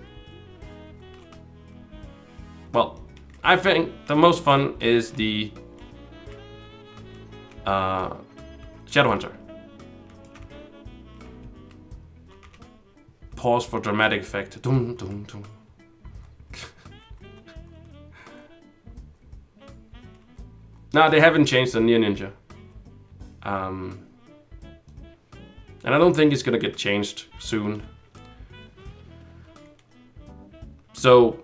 Well, I think the most fun is the Shadow Hunter. Pause for dramatic effect. Dum, dum, dum. No, they haven't changed the Neo Ninja. And I don't think it's gonna get changed soon. So,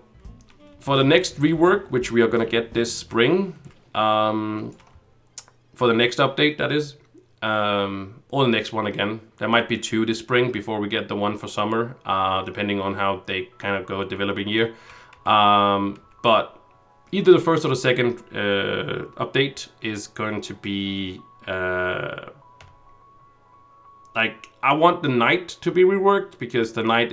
for the next rework, which we are gonna get this spring, for the next update, that is, or the next one again. There might be 2 this spring before we get the one for summer, depending on how they kind of go developing year. But either the first or the second update is going to be like, I want the Knight to be reworked because the Knight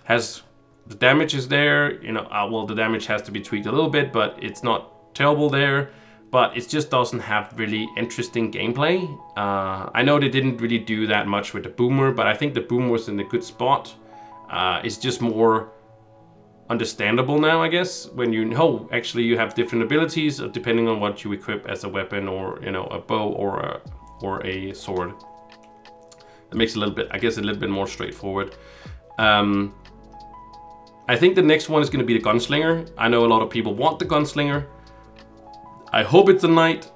has the damage is there. You know, well, the damage has to be tweaked a little bit, but it's not terrible there. But it just doesn't have really interesting gameplay. I know they didn't really do that much with the Boomer, but I think the Boomer was in a good spot. It's just more understandable now, I guess, when you know actually you have different abilities depending on what you equip as a weapon, or you know, a bow or a sword. It makes it a little bit, I guess, a little bit more straightforward. I think the next one is going to be the Gunslinger. I know a lot of people want the Gunslinger. I hope it's a Knight.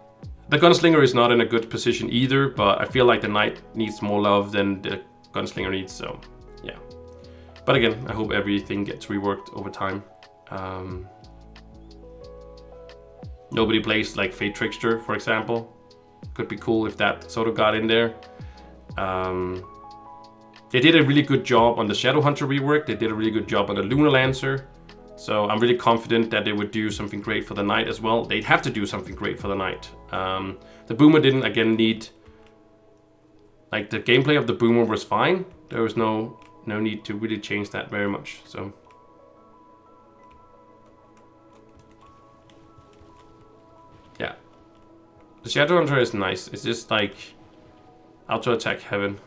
The Gunslinger is not in a good position either, but I feel like the Knight needs more love than the Gunslinger needs, so yeah. But again, I hope everything gets reworked over time. Nobody plays like Fate Trickster, for example. Could be cool if that sort of got in there. They did a really good job on the Shadow Hunter rework. They did a really good job on the Lunar Lancer. So I'm really confident that they would do something great for the Knight as well. They'd have to do something great for the Knight. The Boomer didn't, again, need... Like, the gameplay of the Boomer was fine. There was no need to really change that very much, so... Yeah. The Shadow Hunter is nice. It's just like... auto attack heaven.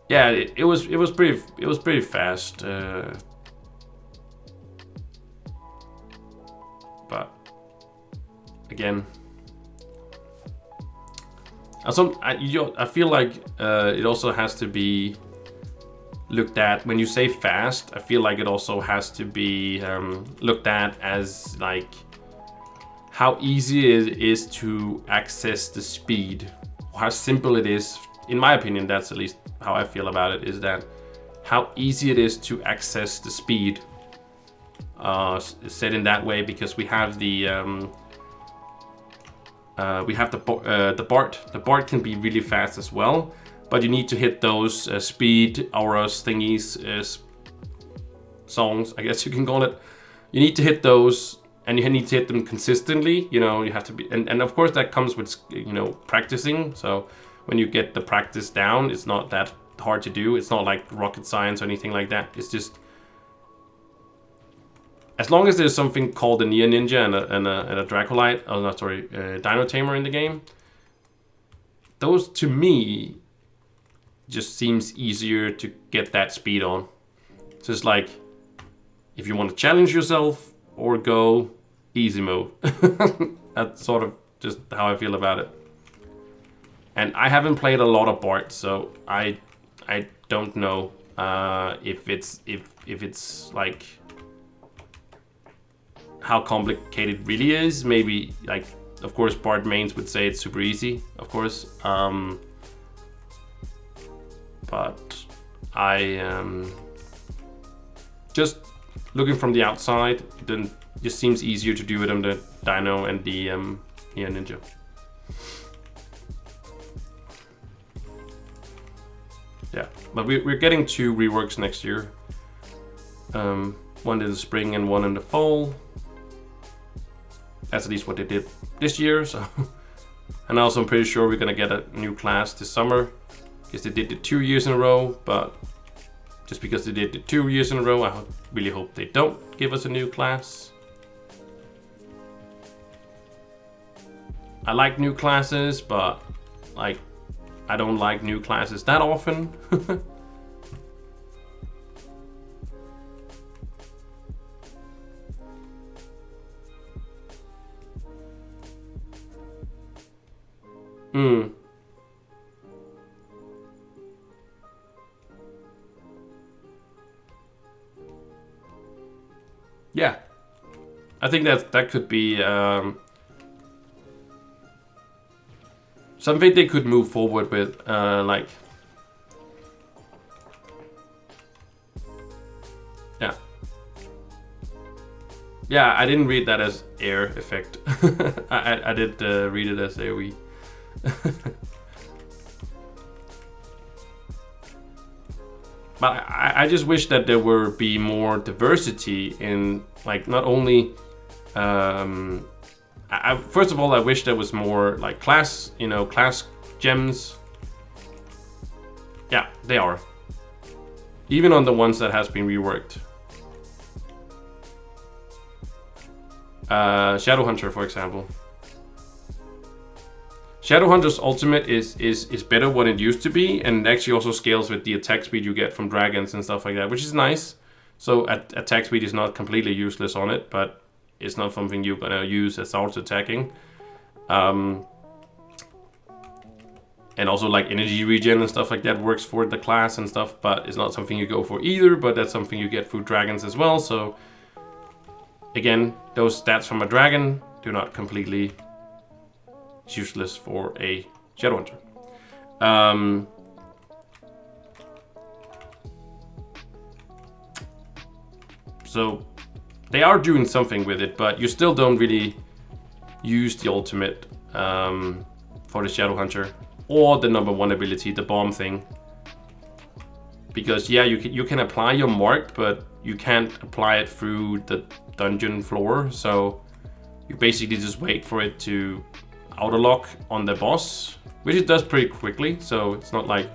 Yeah, it was pretty fast, but again, I feel like it also has to be looked at when you say fast. I feel like it also has to be looked at as like how easy it is to access the speed, how simple it is. In my opinion, that's at least how I feel about it, is that how easy it is to access the speed. Said in that way because we have the Bart. The Bart can be really fast as well, but you need to hit those speed auras thingies, songs, I guess you can call it. You need to hit those, and you need to hit them consistently. You know, you have to be, and of course that comes with, you know, practicing. So when you get the practice down, it's not that hard to do. It's not like rocket science or anything like that. It's just, as long as there's something called a Neo Ninja and a Dracolite, oh no, sorry, Dino Tamer in the game, those to me just seems easier to get that speed on. So it's like, if you want to challenge yourself or go easy mode. That's sort of just how I feel about it. And I haven't played a lot of Bart, so I don't know if it's like how complicated it really is. Maybe like, of course, Bart mains would say it's super easy, of course. But I just looking from the outside, it just seems easier to do it on the Dino and the Ninja. Yeah, but we're getting 2 reworks next year. One in the spring and one in the fall. That's at least what they did this year. So, and also I'm pretty sure we're gonna get a new class this summer, because they did it 2 years in a row. But just because they did it 2 years in a row, I really hope they don't give us a new class. I like new classes, but like, I don't like new classes that often. Yeah, I think that could be something they could move forward with, like, yeah. I didn't read that as air effect. I did read it as AoE. But I just wish that there would be more diversity in, like, not only first of all, I wish there was more like class gems. Yeah, they are. Even on the ones that has been reworked. Shadowhunter, for example. Shadowhunter's ultimate is better what it used to be, and it actually also scales with the attack speed you get from dragons and stuff like that, which is nice. So attack speed is not completely useless on it, but it's not something you're gonna use as auto attacking. And also like energy regen and stuff like that works for the class and stuff, but it's not something you go for either, but that's something you get through dragons as well. So again, those stats from a dragon do not completely useless for a Shadowhunter. So they are doing something with it, but you still don't really use the ultimate for the Shadowhunter or the #1 ability, the bomb thing. Because yeah, you can apply your mark, but you can't apply it through the dungeon floor. So you basically just wait for it to auto-lock on the boss, which it does pretty quickly. So it's not like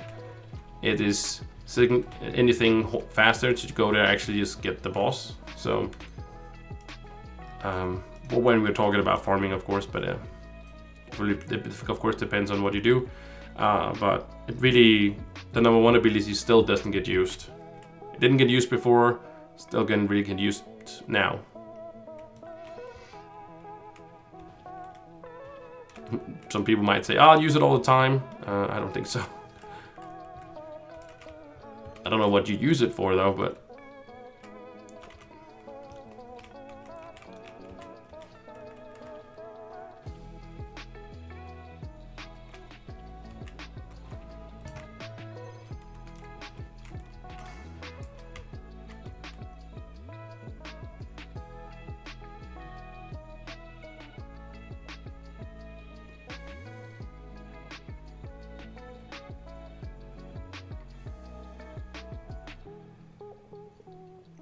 it is anything faster to go there actually just get the boss. So when we're talking about farming, of course, but it of course depends on what you do. But it really, the #1 ability still doesn't get used. It didn't get used before, still can really get used now. Some people might say, I'll use it all the time. I don't think so. I don't know what you use it for though, but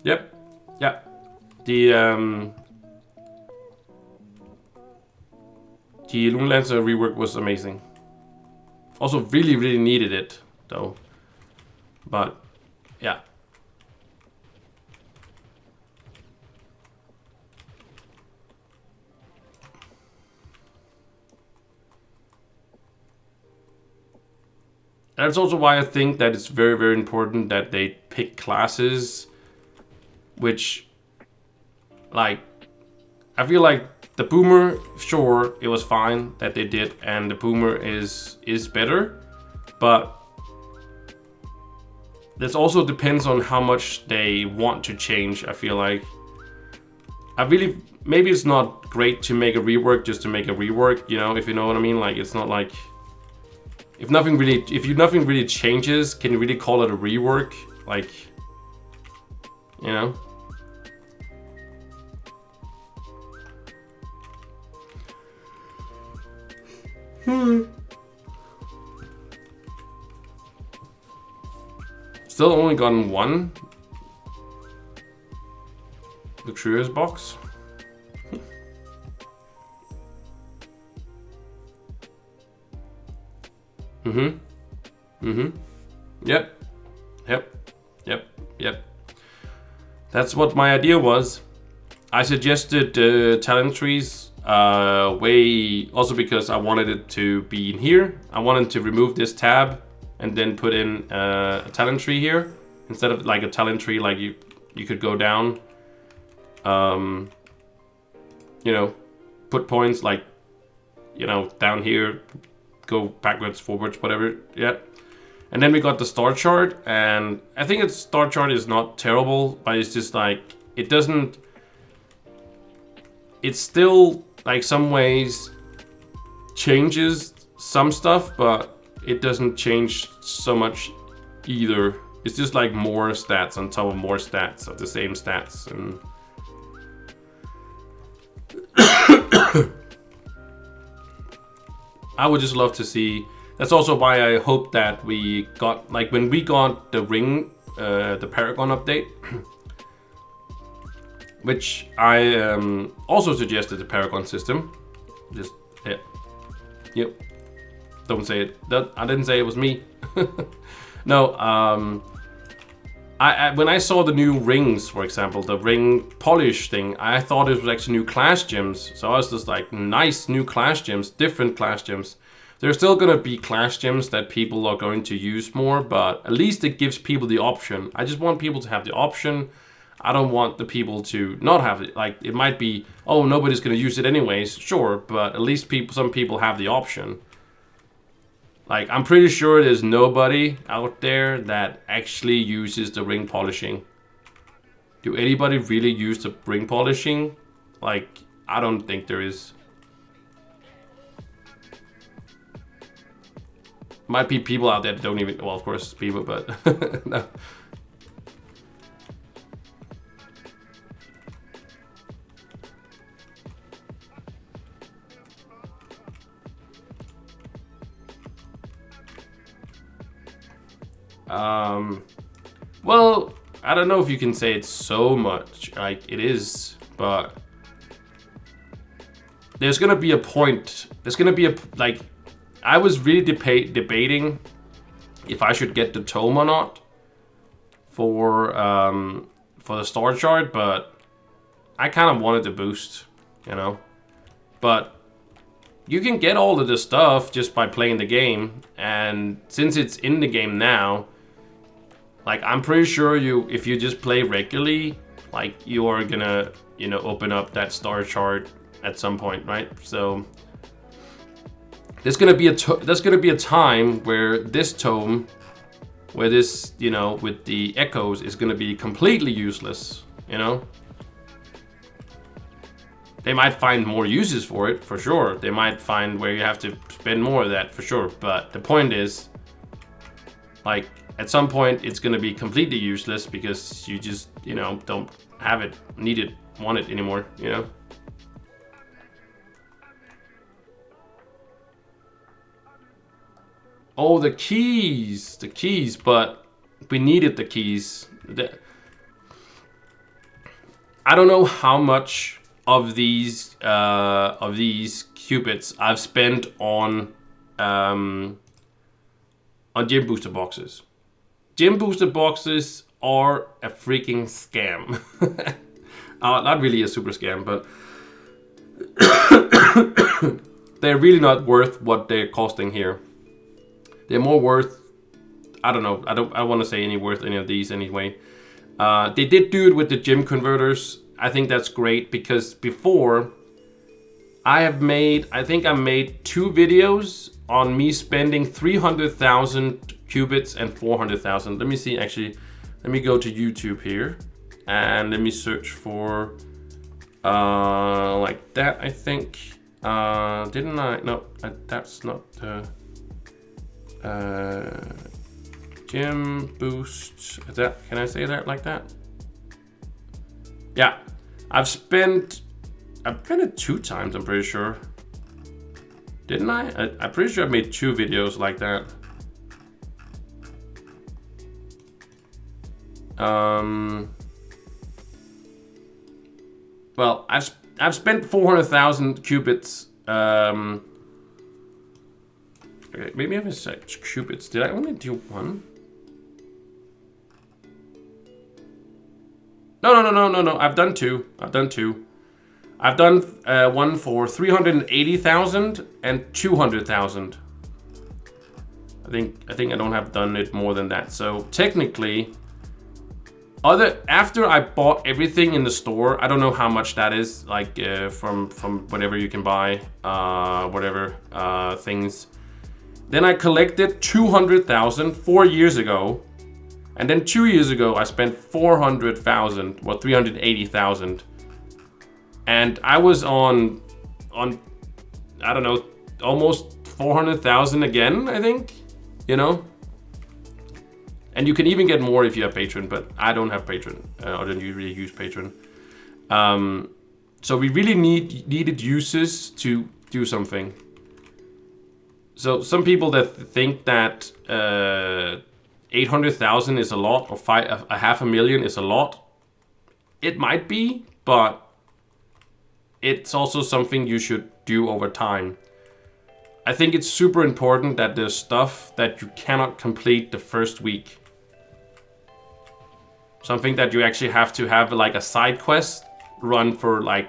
yep, yeah. The Lune Lancer rework was amazing. Also, really needed it though. But yeah. And that's also why I think that it's very important that they pick classes which, like, I feel like the boomer, sure, it was fine that they did, and the boomer is better, but this also depends on how much they want to change. I feel like maybe it's not great to make a rework just to make a rework, you know, if you know what I mean. Like, it's not like if nothing really changes, can you really call it a rework? Like, you know. Still only gotten one luxurious box. Yep. That's what my idea was. I suggested talent trees also because I wanted it to be in here. I wanted to remove this tab and then put in a talent tree here instead of like a talent tree like you could go down. You know, put points like, you know, down here, go backwards, forwards, whatever. Yeah. And then we got the star chart, and I think its star chart is not terrible, but it's just like, it's still like some ways changes some stuff, but it doesn't change so much either. It's just like more stats on top of more stats of the same stats. And I would just love to see. That's also why I hope that we got, like, when we got the ring, the Paragon update, which I also suggested the Paragon system. Just, yeah. Yep. Don't say it. I didn't say it was me. No, when I saw the new rings, for example, the ring polish thing, I thought it was actually new class gems. So I was just like, nice new class gems, different class gems. There's still gonna be class gems that people are going to use more, but at least it gives people the option. I just want people to have the option. I don't want the people to not have it. Like, it might be, oh, nobody's gonna use it anyways, sure, but at least some people have the option. Like, I'm pretty sure there's nobody out there that actually uses the ring polishing. Do anybody really use the ring polishing? Like, I don't think there is. Might be people out there that don't even, well, of course, people, but no. Well, I don't know if you can say it's so much, like it is, but there's gonna be a point. There's gonna be like, I was really debating if I should get the tome or not for the star chart, but I kind of wanted the boost, you know. But you can get all of this stuff just by playing the game, and since it's in the game now, like, I'm pretty sure if you just play regularly, like, you are gonna, you know, open up that star chart at some point, right? So there's gonna be a time where this tome, where this, you know, with the echoes, is gonna be completely useless, you know. They might find more uses for it, for sure. They might find where you have to spend more of that, for sure. But the point is, like, at some point, it's gonna be completely useless because you just, you know, don't have it, need it, want it anymore, you know? Oh, the keys, but we needed the keys. I don't know how much of these qubits I've spent on gym booster boxes. Gym booster boxes are a freaking scam. Not really a super scam, but they're really not worth what they're costing here. They're more worth, I don't know, I don't want to say worth any of these anyway. They did do it with the gym converters, I think that's great, because before I think I made 2 videos on me spending 300,000 qubits and 400,000. Let me see, actually, let me go to YouTube here and let me search for like that, I think. Didn't I? No, that's not gem boost. Is that, can I say that like that? Yeah, I've spent it 2 times, I'm pretty sure. Didn't I? I'm pretty sure I made 2 videos like that. Well, I've spent 400,000 qubits. Okay, maybe I have said qubits. Did I only do 1? No. I've done 2. I've done one for 380,000 and 200,000. I think I don't have done it more than that. So technically, after I bought everything in the store, I don't know how much that is, like from whatever you can buy, whatever things. Then I collected 200,000 4 years ago, and then 2 years ago I spent 400,000, or 380,000, and I was on I don't know, almost 400,000 again, I think, you know. And you can even get more if you have Patreon, but I don't have Patreon. I don't really use Patreon. So we really needed users to do something. So some people that think that 800,000 is a lot, or 500,000 is a lot, it might be, but it's also something you should do over time. I think it's super important that there's stuff that you cannot complete the first week. Something that you actually have to have like a side quest run for like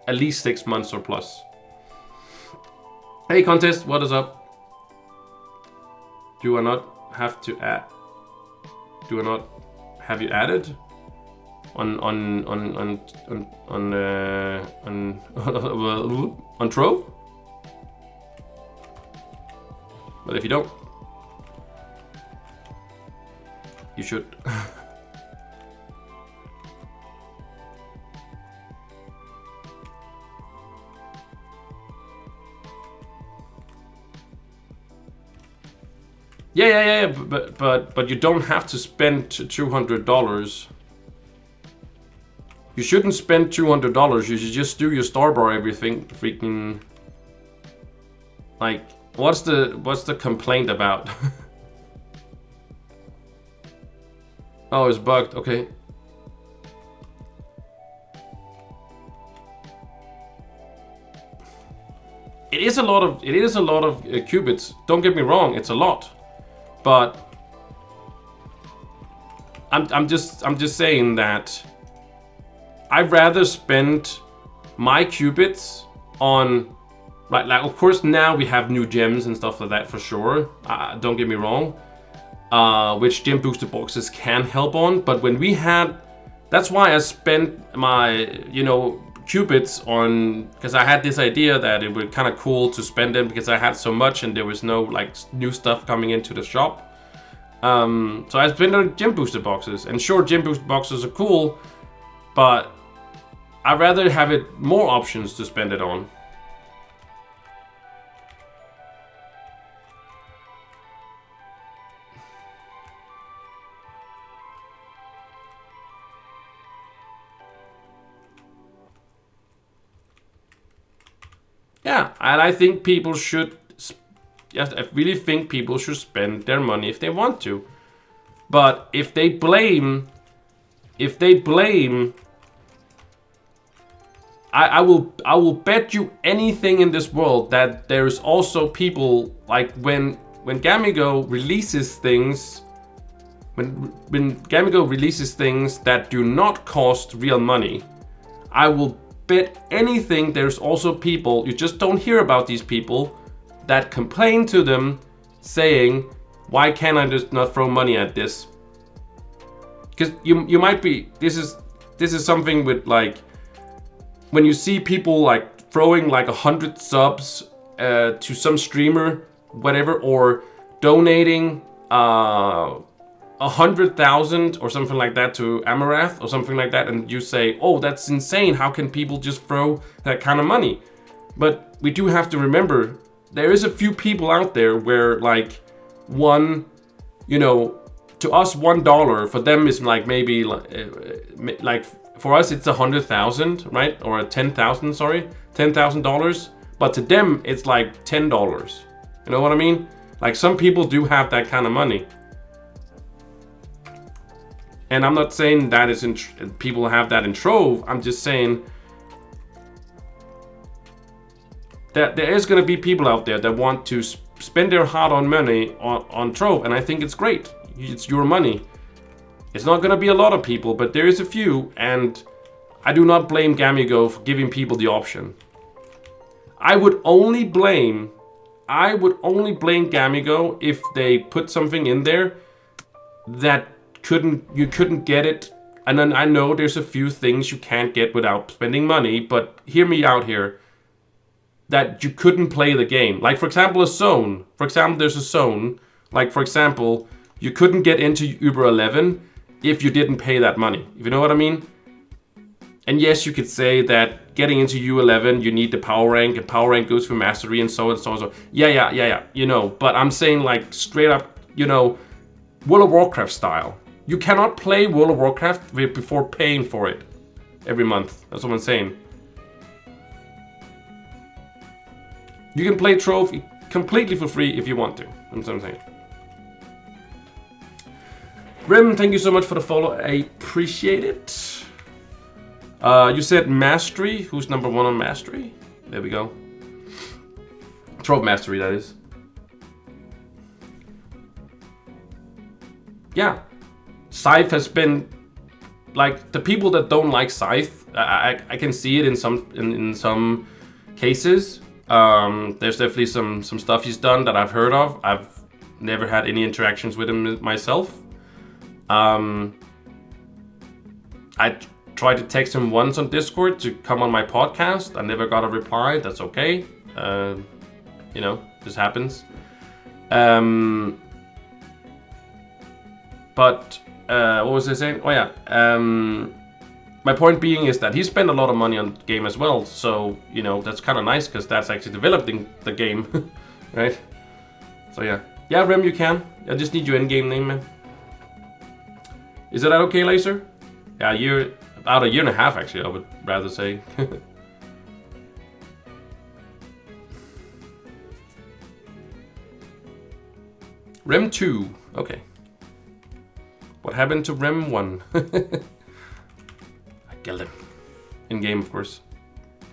at least 6 months or plus. Hey Contest, what is up? Do I not have to add? Do I not have you added? On Trove? But if you don't, you should. Yeah. But you don't have to spend $200. You shouldn't spend $200. You should just do your star bar everything. Freaking. Like, what's the complaint about? Oh, it's bugged. Okay. It is a lot of qubits. Don't get me wrong, it's a lot. But I'm just saying that I'd rather spend my qubits on, like of course now we have new gems and stuff like that for sure. Don't get me wrong, which gem booster boxes can help on. But when we had, that's why I spent my qubits on, because I had this idea that it would kind of cool to spend them because I had so much and there was no like new stuff coming into the shop. So I spent on gem booster boxes, and sure, gem booster boxes are cool, but I'd rather have it more options to spend it on. Yeah, and I think people should. Yes, I really think people should spend their money if they want to. But if they blame, I will bet you anything in this world that there's also people like when Gamigo releases things, when Gamigo releases things that do not cost real money, I will bet anything there's also people, you just don't hear about these people, that complain to them saying, why can't I just not throw money at this? Because you might be, this is this is something with like, when you see people like throwing like 100 subs to some streamer, whatever, or donating 100,000 or something like that to Amarath or something like that, and you say, oh, that's insane, how can people just throw that kind of money? But we do have to remember, there is a few people out there where like one, you know, to us $1 for them is like maybe like for us it's 100,000, right? Or 10,000, sorry, $10,000. But to them it's like $10. You know what I mean? Like some people do have that kind of money. And I'm not saying that is people have that in Trove. I'm just saying that there is going to be people out there that want to spend their hard-earned money on Trove, and I think it's great. It's your money. It's not going to be a lot of people, but there is a few, and I do not blame Gamigo for giving people the option. I would only blame Gamigo if they put something in there that you couldn't get it. And then I know there's a few things you can't get without spending money, but hear me out here. That you couldn't play the game. Like for example, a zone. For example, there's a zone. Like for example, you couldn't get into Uber 11 if you didn't pay that money. If you know what I mean? And yes, you could say that getting into U11, you need the power rank, and power rank goes for mastery and so and so and so. Yeah, you know. But I'm saying like straight up, you know, World of Warcraft style. You cannot play World of Warcraft before paying for it every month. That's what I'm saying. You can play Trove completely for free if you want to. That's what I'm saying. Rim, thank you so much for the follow. I appreciate it. You said Mastery. Who's number 1 on Mastery? There we go. Trove Mastery, that is. Yeah. Scythe has been... Like, the people that don't like Scythe, I can see it in some cases. There's definitely some stuff he's done that I've heard of. I've never had any interactions with him myself. I tried to text him once on Discord to come on my podcast. I never got a reply. That's okay. You know, this happens. But what was I saying? Oh yeah. My point being is that he spent a lot of money on the game as well. So, you know, that's kind of nice because that's actually developing the game. Right? So yeah. Yeah, Rem, you can. I just need your in-game name, man. Is that okay, Laser? Yeah, about a year and a half, actually, I would rather say. Rem 2. Okay. What happened to Rem 1? I killed him. In-game, of course.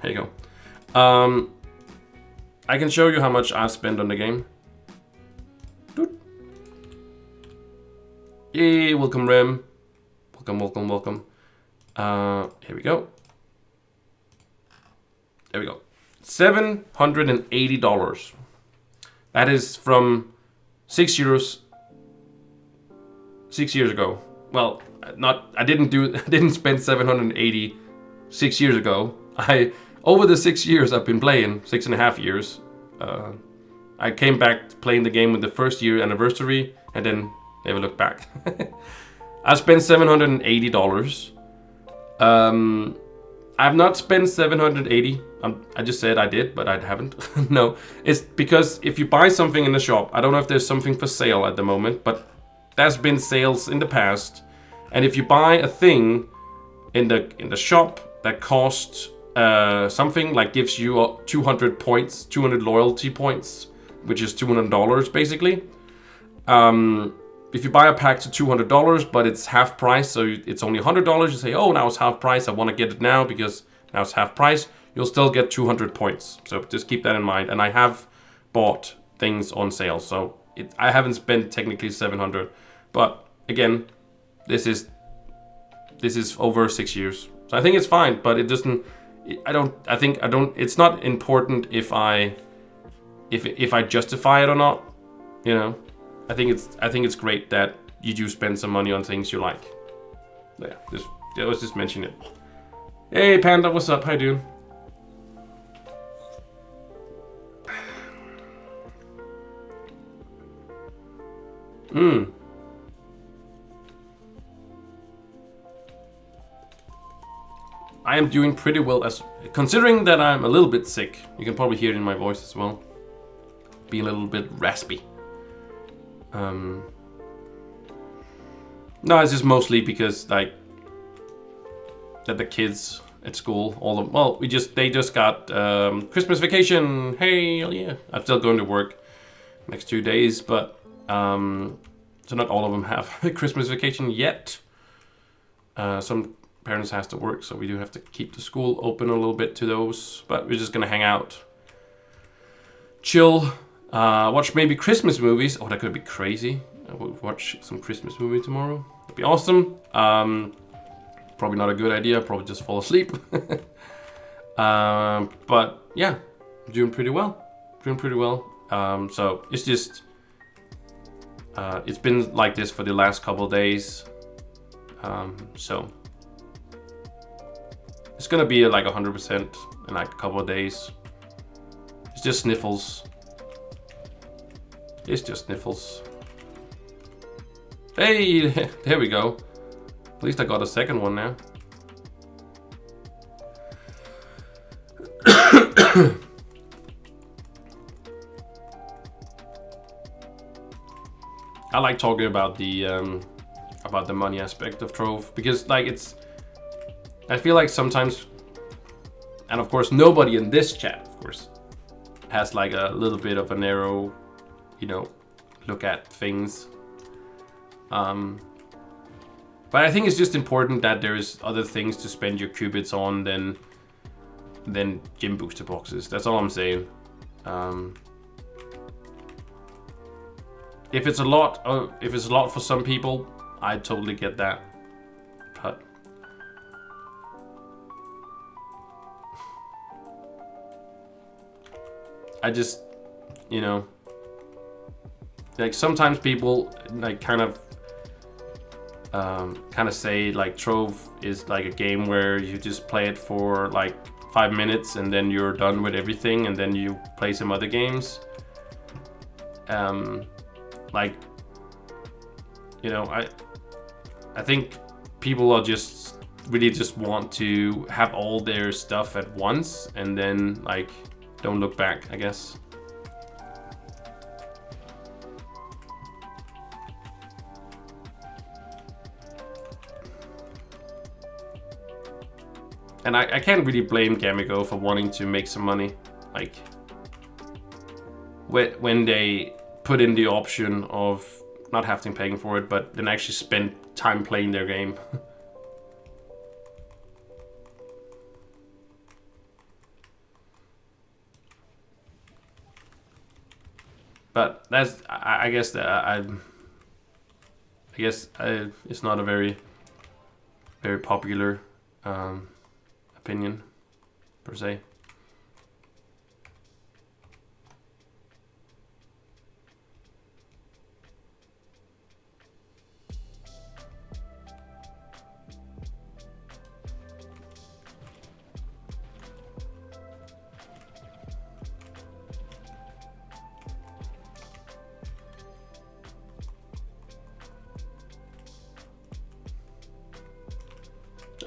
There you go. I can show you how much I spent on the game. Doot. Yay, welcome Rem. Welcome. Here we go. There we go. $780. That is from 6 years. 6 years ago. Well, I didn't spend 780 6 years ago. Over the 6 years I've been playing, 6.5 years, I came back playing the game with the first year anniversary and then never looked back. I spent $780. I've not spent 780. I just said I did, but I haven't. No, it's because if you buy something in the shop, I don't know if there's something for sale at the moment, but there's been sales in the past. And if you buy a thing in the shop that costs something like gives you 200 points, 200 loyalty points, which is $200 basically. If you buy a pack to $200, but it's half price, so it's only $100, you say, oh, now it's half price, I want to get it now because now it's half price, you'll still get 200 points. So just keep that in mind. And I have bought things on sale, so I haven't spent technically 700. But again, this is over 6 years. So I think it's fine, but it doesn't, it's not important if I justify it or not, you know. I think it's great that you do spend some money on things you like. Yeah, was just mentioning it. Hey Panda, what's up? How you doing? I am doing pretty well, as considering that I'm a little bit sick. You can probably hear it in my voice as well. Be a little bit raspy. No, it's just mostly because like that the kids at school, they just got Christmas vacation. Hey, yeah! I'm still going to work next 2 days, but so not all of them have Christmas vacation yet. Some parents has to work, so we do have to keep the school open a little bit to those. But we're just gonna hang out, chill, watch maybe Christmas movies. Oh, that could be crazy. I would watch some Christmas movie tomorrow. That'd be awesome. Probably not a good idea. Probably just fall asleep. But yeah, doing pretty well. So it's just it's been like this for the last couple of days. So it's gonna be like 100% in like a couple of days. It's just sniffles. Hey, there we go. At least I got a second one now. I like talking about the money aspect of Trove because like I feel like sometimes, and of course nobody in this chat, of course, has like a little bit of a narrow, look at things. But I think it's just important that there's other things to spend your qubits on than gym booster boxes. That's all I'm saying. If it's a lot for some people, I totally get that. But I just, like sometimes people like kind of say like Trove is like a game where you just play it for like 5 minutes and then you're done with everything and then you play some other games. I think people are just really just want to have all their stuff at once and then like don't look back, I guess. And I can't really blame Gamigo for wanting to make some money. Like, when they put in the option of not having to pay for it, but then actually spend time playing their game. But that's, I guess that it's not a very, very popular opinion, per se.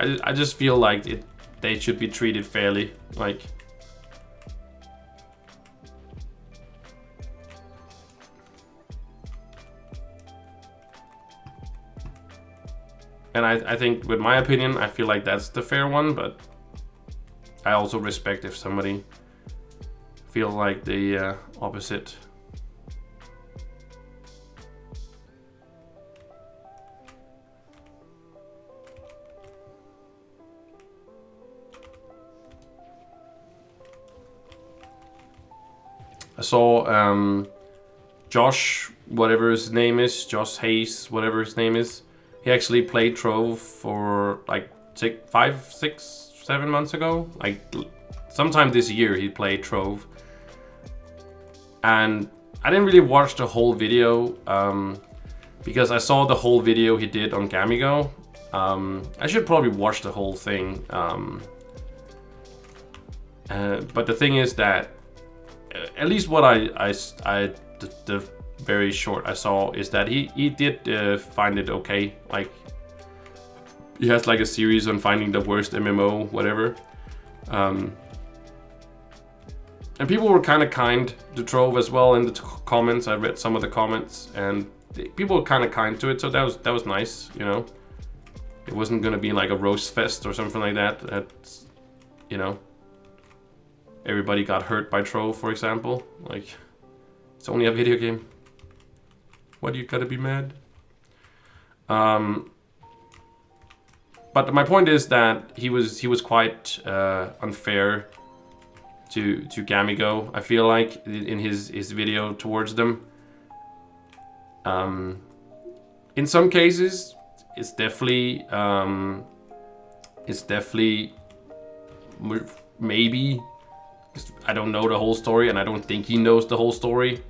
I just feel like they should be treated fairly, like. And I think, with my opinion, I feel like that's the fair one, but I also respect if somebody feels like the opposite. I saw Josh, whatever his name is, Josh Hayes, whatever his name is. He actually played Trove for like 5, 6, 7 months ago. Like sometime this year he played Trove. And I didn't really watch the whole video because I saw the whole video he did on Gamigo. I should probably watch the whole thing. But the thing is that at least what the very short I saw is that he did find it okay. Like he has like a series on finding the worst MMO, whatever. And people were kind of kind to Trove as well in the comments. I read some of the comments, and people were kind of kind to it, so that was nice, you know. It wasn't gonna be like a roast fest or something like that. That's, you know, everybody got hurt by Trove, for example. Like, it's only a video game. What do you gotta be mad? But my point is that he was quite unfair to Gamigo. I feel like in his video towards them. In some cases, it's definitely maybe. I don't know the whole story, and I don't think he knows the whole story.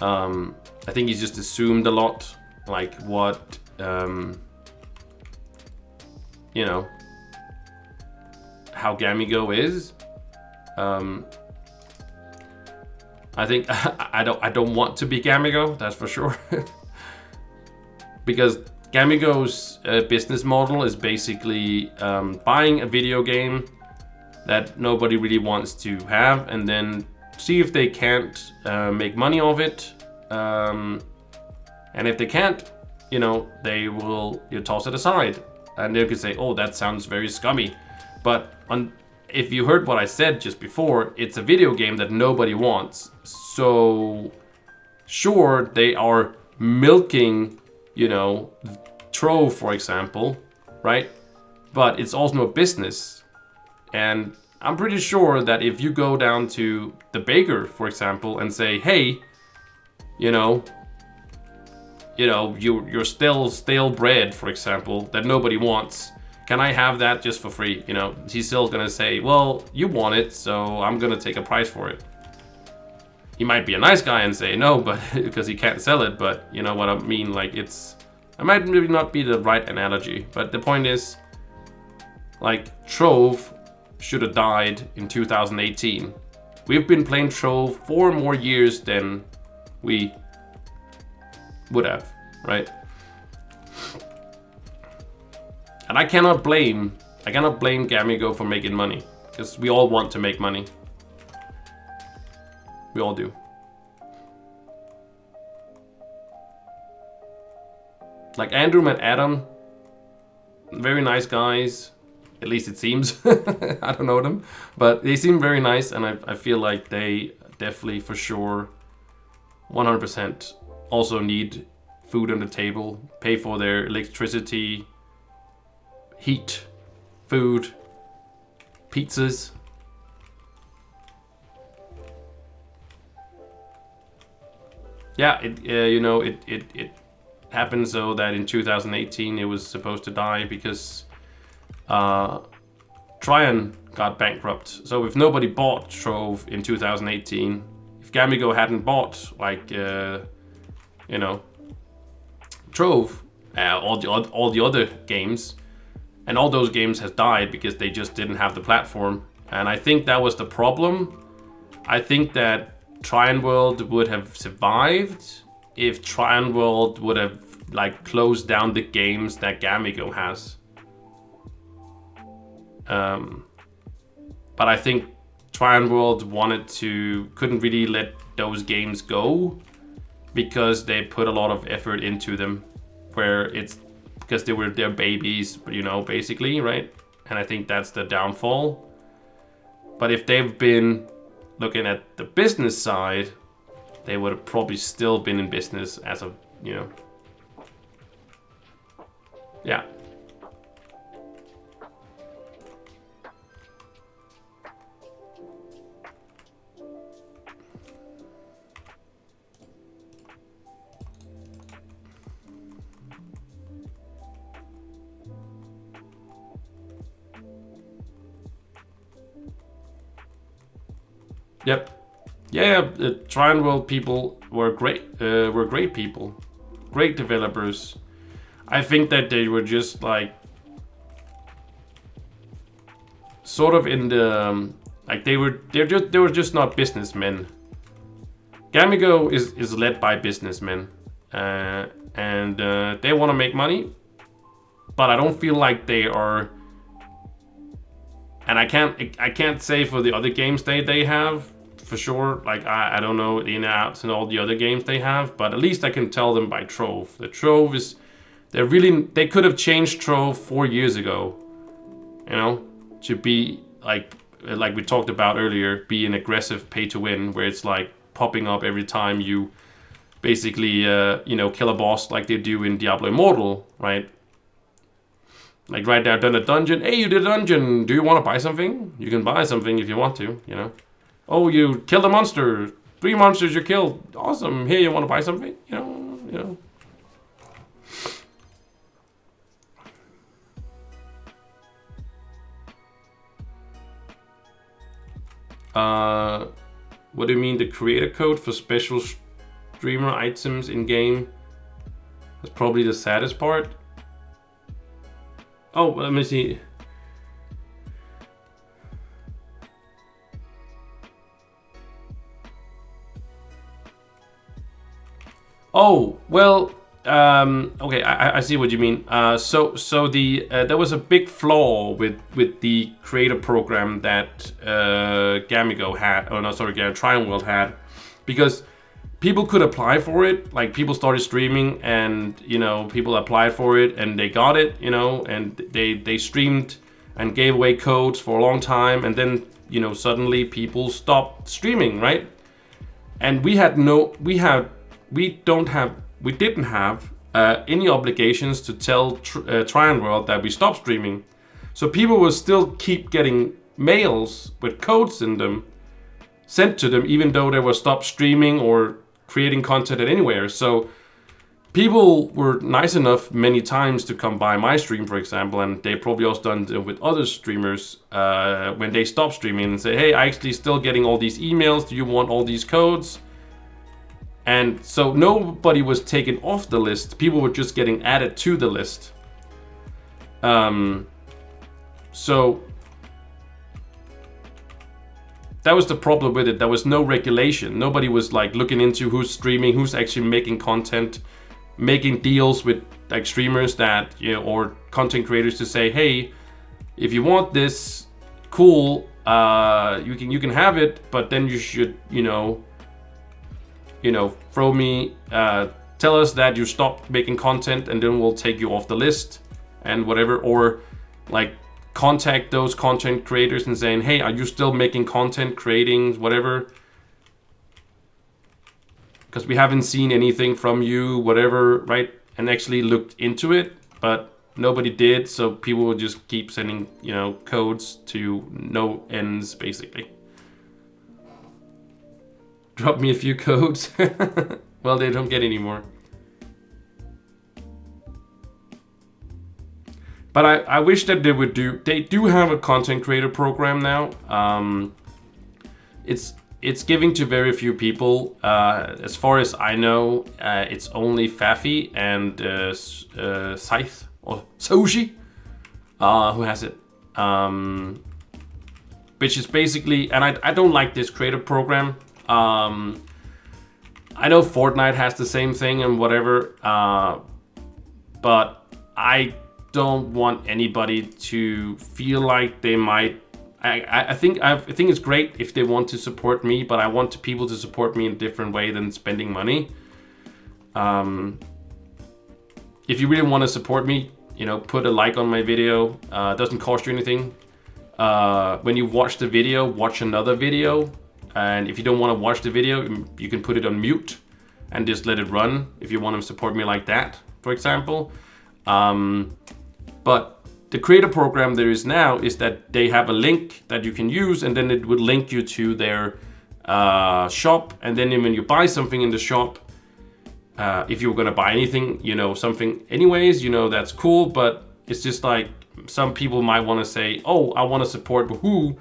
I think he's just assumed a lot, like what you know, how Gamigo is. I think I don't want to be Gamigo, that's for sure. Because Gamigo's business model is basically buying a video game that nobody really wants to have, and then see if they can't make money off it. And if they can't, you know, they will toss it aside, and they could say, "Oh, that sounds very scummy." But if you heard what I said just before, it's a video game that nobody wants. So sure, they are milking, you know, Trove, for example, right? But it's also a business. And I'm pretty sure that if you go down to the baker, for example, and say, "Hey, you know, you're still stale bread, for example, that nobody wants. Can I have that just for free?" You know, he's still gonna say, "Well, you want it, so I'm gonna take a price for it." He might be a nice guy and say no, but because he can't sell it. But you know what I mean? Like, it might maybe not be the right analogy, but the point is, like, Trove should have died in 2018. We've been playing Trove 4 more years than we would have, right? And I cannot blame Gamigo for making money, because we all want to make money. We all do. Like Andrew and Adam, very nice guys. At least it seems. I don't know them, but they seem very nice, and I feel like they definitely, for sure, 100% also need food on the table, pay for their electricity, heat, food, pizzas. Yeah, it happened so that in 2018 it was supposed to die because Tryon got bankrupt. So if nobody bought Trove in 2018, if Gamigo hadn't bought, like, Trove, all the other games, and all those games has died because they just didn't have the platform. And I think that was the problem. I think that Tryon World would have survived if Tryon World would have, like, closed down the games that Gamigo has. But I think Tryon World couldn't really let those games go because they put a lot of effort into them, where it's because they were their babies, you know, basically, right? And I think that's the downfall. But if they've been looking at the business side, they would have probably still been in business as a, you know. Yeah. Yep. Yeah, the Tryon World people were great. Were great people, great developers. I think that they were just like sort of in the like they were just not businessmen. Gamigo is led by businessmen, and they want to make money, but I don't feel like they are. And I can't say for the other games they have for sure. Like I don't know the in and outs and all the other games they have, but at least I can tell them by Trove. The Trove is they could have changed Trove 4 years ago, you know, to be like we talked about earlier, be an aggressive pay to win where it's like popping up every time you basically you know, kill a boss like they do in Diablo Immortal, right? Like right there, done a dungeon. Hey, you did a dungeon. Do you want to buy something? You can buy something if you want to, you know. Oh, you killed a monster. 3 monsters you killed. Awesome. Here, you want to buy something? You know. What do you mean the creator code for special streamer items in game? That's probably the saddest part. Oh, let me see. Oh, well, okay, I see what you mean. So the there was a big flaw with the creator program that Gamigo had, oh no, sorry, Joinworld had, because people could apply for it. Like people started streaming, and you know, people applied for it, and they got it, you know, and they streamed and gave away codes for a long time, and then you know, suddenly people stopped streaming, right? And we didn't have any obligations to tell Joinworld that we stopped streaming. So people will still keep getting mails with codes in them sent to them, even though they were stopped streaming or creating content at anywhere. So people were nice enough many times to come by my stream, for example, and they probably also done it with other streamers when they stop streaming and say, hey, I actually still getting all these emails. Do you want all these codes? And so nobody was taken off the list. People were just getting added to the list. So that was the problem with it. There was no regulation. Nobody was like looking into who's streaming, who's actually making content, making deals with like streamers that, you know, or content creators to say, hey, if you want this, cool, you can have it, but then you should, you know, throw me, tell us that you stopped making content, and then we'll take you off the list and whatever, or like contact those content creators and saying, hey, are you still making content, creating whatever, because we haven't seen anything from you, whatever, right? And actually looked into it, but nobody did. So people would just keep sending, you know, codes to no ends, basically. Drop me a few codes. Well, they don't get any more. But I wish that they would do. They do have a content creator program now. It's giving to very few people. As far as I know, it's only Fafi and Scythe or Soji who has it. Which is basically, and I don't like this creator program. I know Fortnite has the same thing and whatever, but I don't want anybody to feel like they might. I think it's great if they want to support me, but I want people to support me in a different way than spending money. If you really want to support me, you know, put a like on my video. It doesn't cost you anything. When you watch the video, watch another video. And if you don't want to watch the video, you can put it on mute and just let it run if you want to support me like that, for example. But the creator program there is now is that they have a link that you can use, and then it would link you to their shop. And then when you buy something in the shop, if you're going to buy anything, you know, something anyways, you know, that's cool. But it's just like some people might want to say, oh, I want to support Wahoo.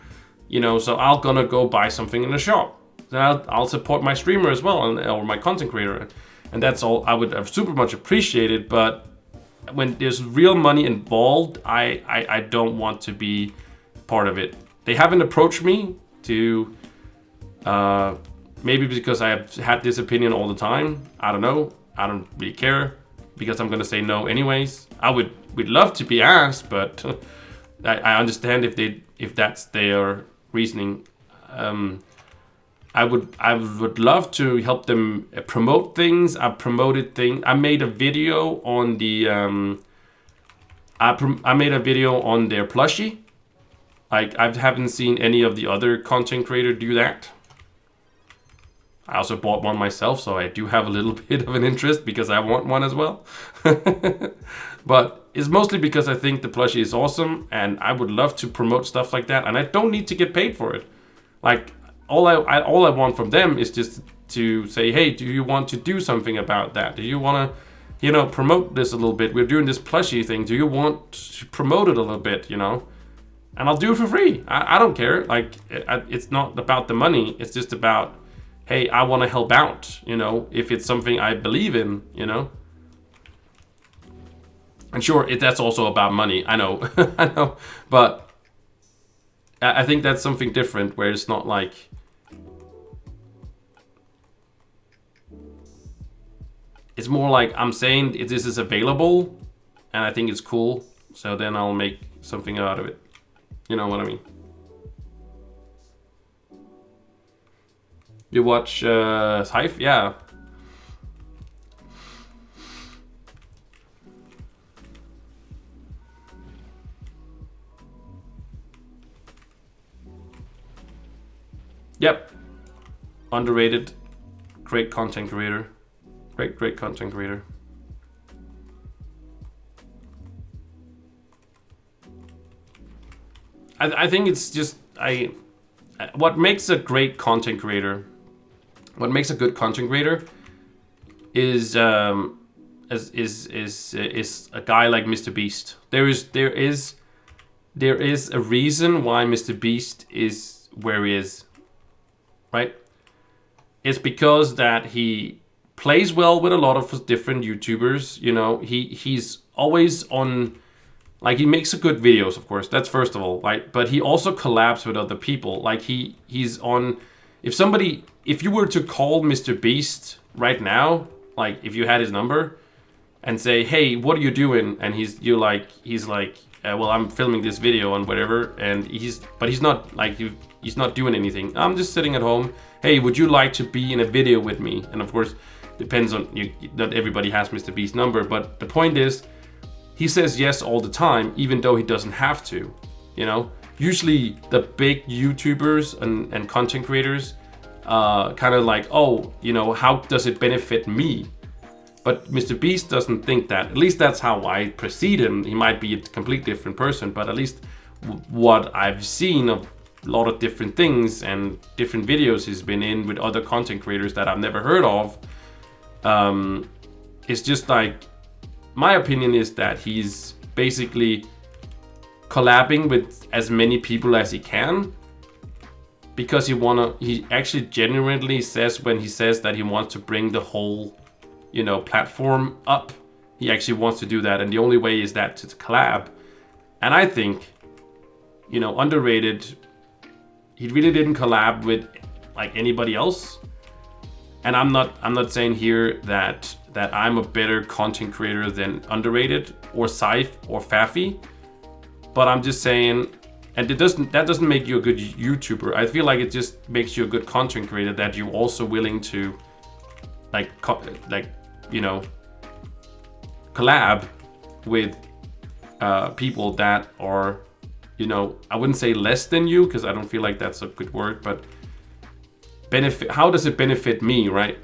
You know, so I'm gonna go buy something in the shop. Then I'll support my streamer as well, or my content creator, and that's all. I would have super much appreciated, but when there's real money involved, I don't want to be part of it. They haven't approached me to, maybe because I have had this opinion all the time. I don't know. I don't really care because I'm gonna say no anyways. We'd love to be asked, but I understand if that's their reasoning. I would love to help them promote things. I promoted things. I made a video on the I made a video on their plushie. Like, I haven't seen any of the other content creators do that. I also bought one myself, so I do have a little bit of an interest because I want one as well. But it's mostly because I think the plushie is awesome and I would love to promote stuff like that, and I don't need to get paid for it. Like, all I want from them is just to say, hey, do you want to do something about that? Do you want to, promote this a little bit? We're doing this plushie thing. Do you want to promote it a little bit, And I'll do it for free. I don't care. Like, it's not about the money. It's just about, hey, I want to help out, if it's something I believe in, And sure, that's also about money. I know, I know. But I think that's something different where it's not like, it's more like I'm saying this is available and I think it's cool. So then I'll make something out of it. You know what I mean? You watch Hive? Yeah. Yep. Underrated. Great content creator. Great content creator. I think it's just what makes a great content creator, what makes a good content creator is a guy like Mr. Beast. There is a reason why Mr. Beast is where he is, right? It's because that he plays well with a lot of different YouTubers. He's always on. Like, he makes good videos, of course. That's first of all, right? But he also collabs with other people. Like, he's on. If you were to call Mr. Beast right now, like if you had his number, and say, hey, what are you doing? And he's like, well, I'm filming this video and whatever. And he's not like he's not doing anything. I'm just sitting at home. Hey, would you like to be in a video with me? And of course, depends on you. Not everybody has Mr. Beast's number, but the point is, he says yes all the time, even though he doesn't have to, Usually the big YouTubers and content creators kind of like, oh, how does it benefit me? But Mr. Beast doesn't think that. At least that's how I perceive him. He might be a completely different person, but at least what I've seen of a lot of different things and different videos he's been in with other content creators that I've never heard of, it's just like, my opinion is that he's basically collabing with as many people as he can because he actually genuinely says, when he says that he wants to bring the whole, platform up, he actually wants to do that. And the only way is that to collab. And I think, underrated, he really didn't collab with like anybody else. And I'm not saying here that I'm a better content creator than Underrated or Scythe or Faffy, but I'm just saying, and that doesn't make you a good YouTuber. I feel like it just makes you a good content creator that you're also willing to collab with people that are, I wouldn't say less than you, because I don't feel like that's a good word, but benefit. How does it benefit me, right?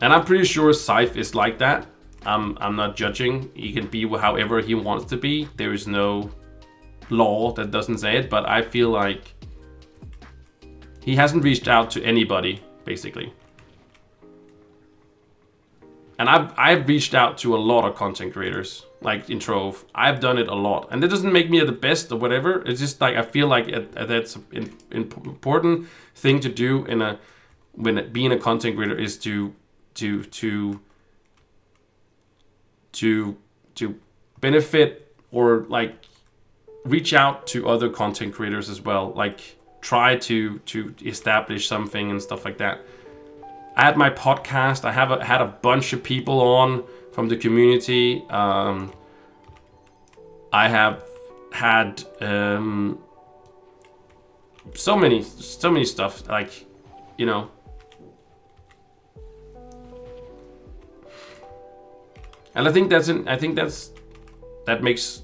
And I'm pretty sure Scythe is like that. I'm not judging. He can be however he wants to be. There is no law that doesn't say it, but I feel like he hasn't reached out to anybody, basically. And I've reached out to a lot of content creators, like in Trove. I've done it a lot. And that doesn't make me the best or whatever. It's just like, I feel like that's an important thing to do when being a content creator, is to to benefit or like reach out to other content creators as well. Like try to establish something and stuff like that. I had my podcast. I had a bunch of people on from the community. I have had so many stuff, like, you know. And I think that makes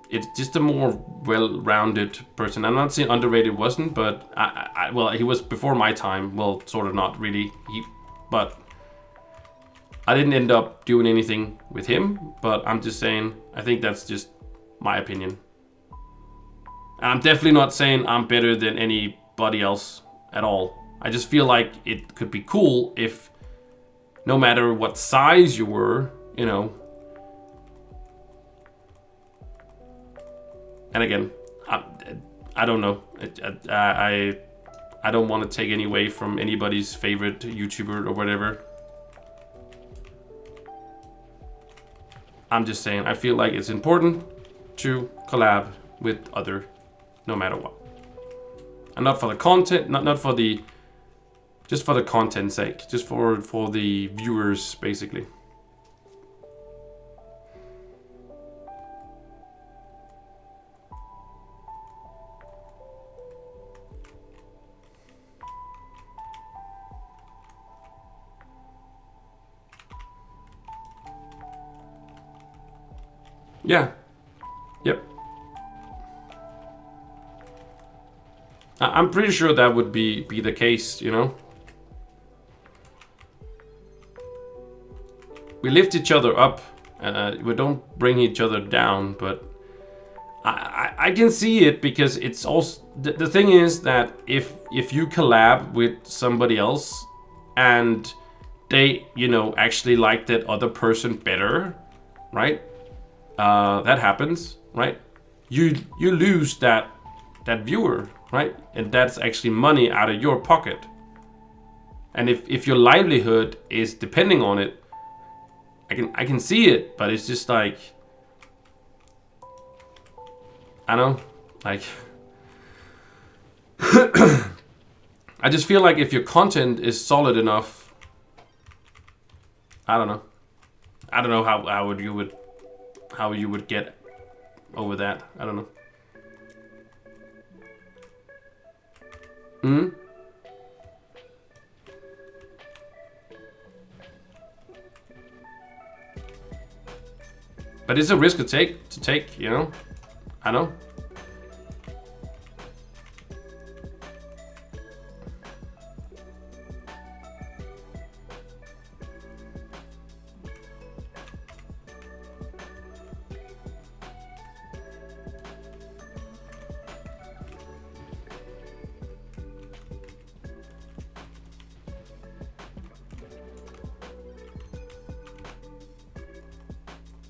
it just a more well-rounded person. I'm not saying underrated wasn't, but well, he was before my time. Well, sort of not really. But I didn't end up doing anything with him. But I'm just saying, I think that's just my opinion. And I'm definitely not saying I'm better than anybody else at all. I just feel like it could be cool if, no matter what size you were, you know. And again, I don't know. I don't want to take any away from anybody's favorite YouTuber or whatever. I'm just saying, I feel like it's important to collab with other, no matter what. And not for the content, not for the, just for the content's sake, just for the viewers, basically. Yeah. Yep. I'm pretty sure that would be the case, you know. We lift each other up. We don't bring each other down, but I can see it, because it's also the thing is that if you collab with somebody else and they, you know, actually like that other person better, right? That happens, right? You lose that viewer, right? And that's actually money out of your pocket. And if your livelihood is depending on it, I can see it, but it's just like, I don't know, like I just feel like if your content is solid enough, I don't know how you would get over that. I don't know. Hmm? But it's a risk to take, you know? I know.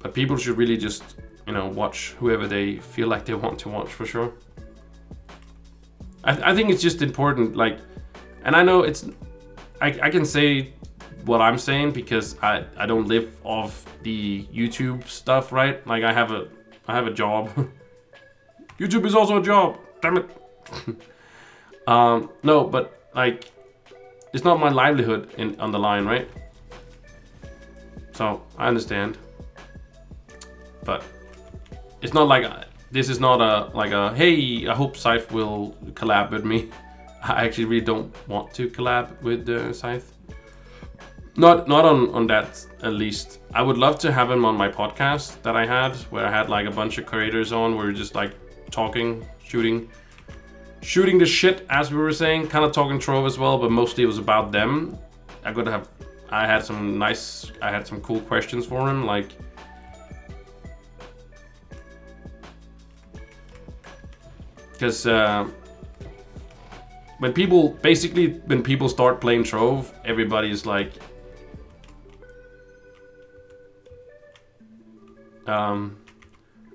But people should really just, you know, watch whoever they feel like they want to watch, for sure. I think it's just important, like, and I know it's, I can say what I'm saying because I don't live off the YouTube stuff, right? Like I have a job. YouTube is also a job, damn it. No, but like, it's not my livelihood on the line, right? So I understand. But it's not like, this is not a hey, I hope Scythe will collab with me. I actually really don't want to collab with Scythe. Not on that, at least. I would love to have him on my podcast that I had, where I had like a bunch of creators on, where we were just like talking, shooting the shit, as we were saying, kind of talking Trove as well, but mostly it was about them. I had some cool questions for him, like, because when people start playing Trove, everybody's like,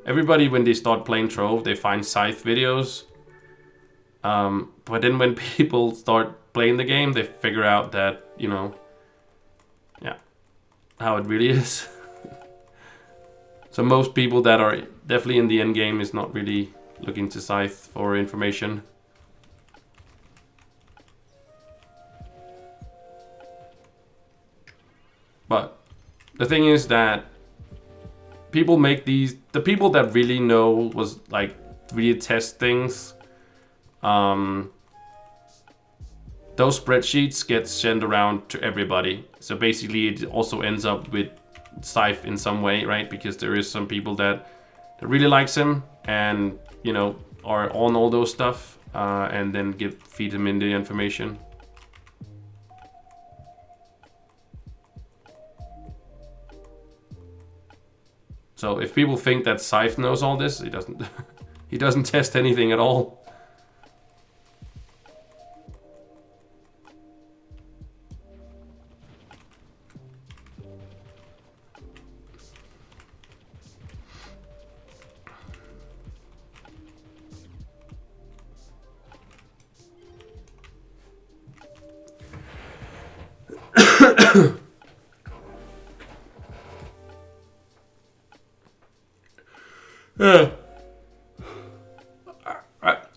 everybody when they start playing Trove, they find Scythe videos. But then when people start playing the game, they figure out that, you know, how it really is. So most people that are definitely in the end game is not really looking to Scythe for information. But the thing is that people make these, the people that really know was like really test things, those spreadsheets get sent around to everybody. So basically it also ends up with Scythe in some way, right? Because there is some people that really likes him and, you know, are on all those stuff, and then feed him in the information. So if people think that Scythe knows all this, he doesn't. He doesn't test anything at all.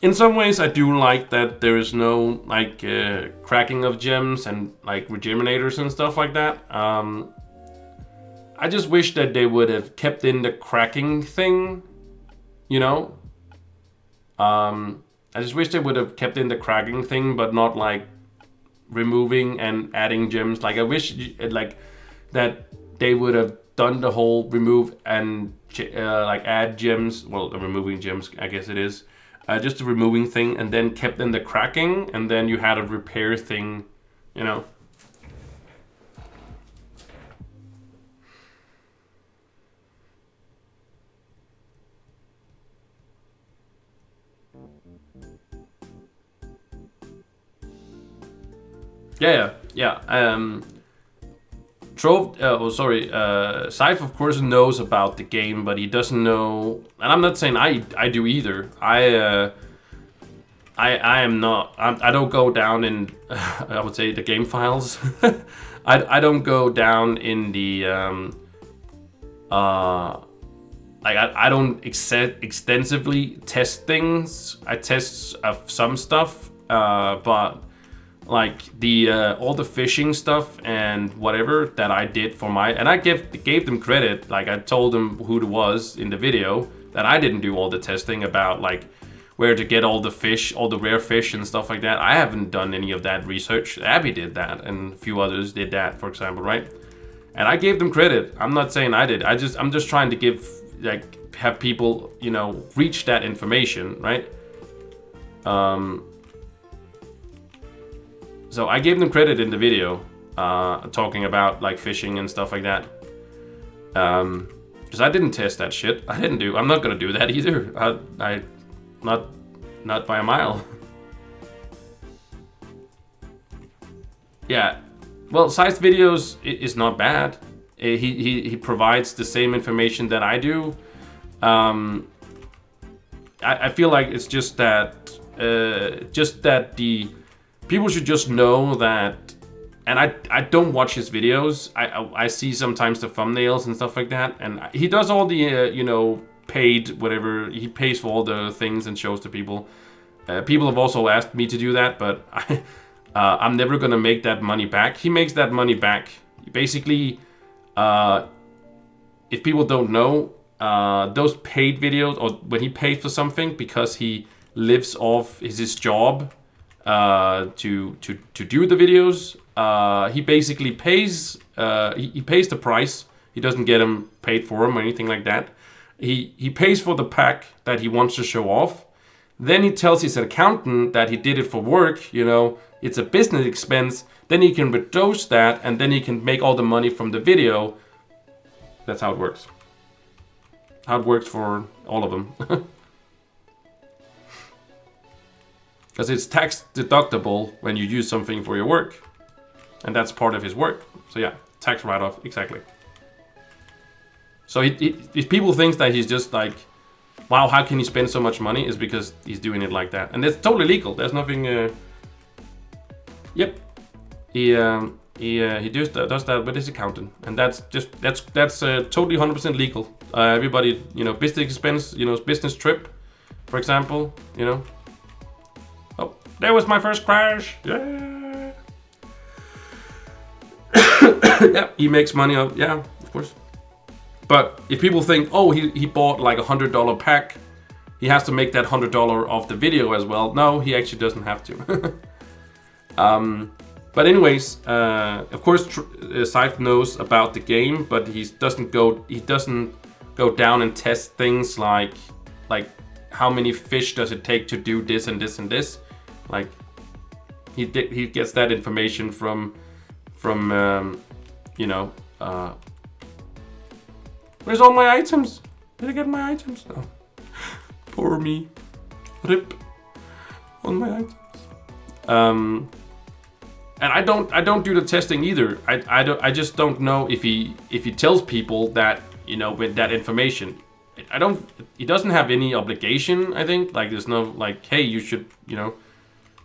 In some ways, I do like that there is no like cracking of gems and like regenerators and stuff like that. I just wish that they would have kept in the cracking thing, you know. I just wish they would have kept in the cracking thing, but not like removing and adding gems. Like I wish like that they would have done the whole remove and like add gems. Well, the removing gems, I guess it is. Just the removing thing, and then kept in the cracking, and then you had a repair thing, you know. Yeah. Trove, Scythe of course knows about the game, but he doesn't know, and I'm not saying I do either. I am not, I don't go down in, I would say, the game files. I don't go down in the, like I don't extensively test things. I test some stuff, but like the all the fishing stuff and whatever that I did for my, and I gave them credit. Like I told them who it was in the video, that I didn't do all the testing about like where to get all the fish, all the rare fish and stuff like that. I haven't done any of that research. Abby did that, and a few others did that, for example, right? And I gave them credit. I'm not saying I did. I'm just trying to give, like, have people, you know, reach that information, right? So I gave them credit in the video, talking about like fishing and stuff like that. Because I didn't test that shit. I'm not gonna do that either. Not by a mile. Yeah, well, Scythe videos is not bad. He provides the same information that I do. I feel like it's just that the people should just know that. And I don't watch his videos. I see sometimes the thumbnails and stuff like that, and he does all the you know, paid whatever. He pays for all the things and shows to people. People have also asked me to do that, but I'm never gonna make that money back. He makes that money back. Basically, if people don't know, those paid videos, or when he pays for something because he lives off his job to do the videos, he basically pays he pays the price. He doesn't get him paid for him or anything like that. He pays for the pack that he wants to show off. Then he tells his accountant that he did it for work, you know, it's a business expense. Then he can reduce that, and then he can make all the money from the video. That's how it works. How it works for all of them. Because it's tax deductible when you use something for your work. And that's part of his work. So yeah, tax write-off, exactly. So if people think that he's just like, wow, how can he spend so much money, is because he's doing it like that. And it's totally legal. There's nothing... Yep. He does that with his accountant, and that's totally 100% legal. Everybody, you know, business expense, you know, business trip, for example, you know. Oh, there was my first crash. Yeah. Yeah, he makes money off. Yeah, of course. But if people think, oh, he bought like $100 pack, he has to make that $100 off the video as well. No, he actually doesn't have to. But anyways, of course, Scythe knows about the game, but he doesn't go down and test things like how many fish does it take to do this and this and this. Like he gets that information from you know, where's all my items? Did I get my items? Oh, poor me. Rip on my items. And I don't do the testing either. I just don't know if he tells people that, you know, with that information. He doesn't have any obligation, I think. Like there's no like, hey, you should, you know.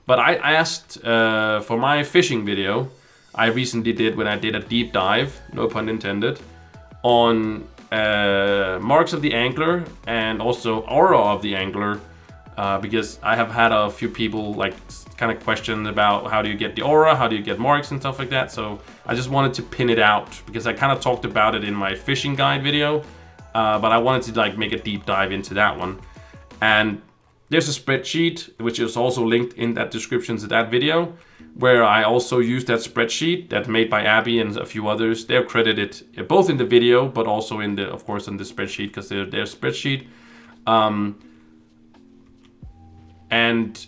But I asked for my fishing video I recently did when I did a deep dive, no pun intended, on marks of the angler and also aura of the angler, because I have had a few people like kind of question about how do you get the aura, how do you get marks and stuff like that. So I just wanted to pin it out because I kind of talked about it in my fishing guide video, but I wanted to like make a deep dive into that one. And there's a spreadsheet which is also linked in that description to that video, where I also used that spreadsheet that's made by Abby and a few others. They're credited both in the video, but also in the, of course, in the spreadsheet because they're their spreadsheet. And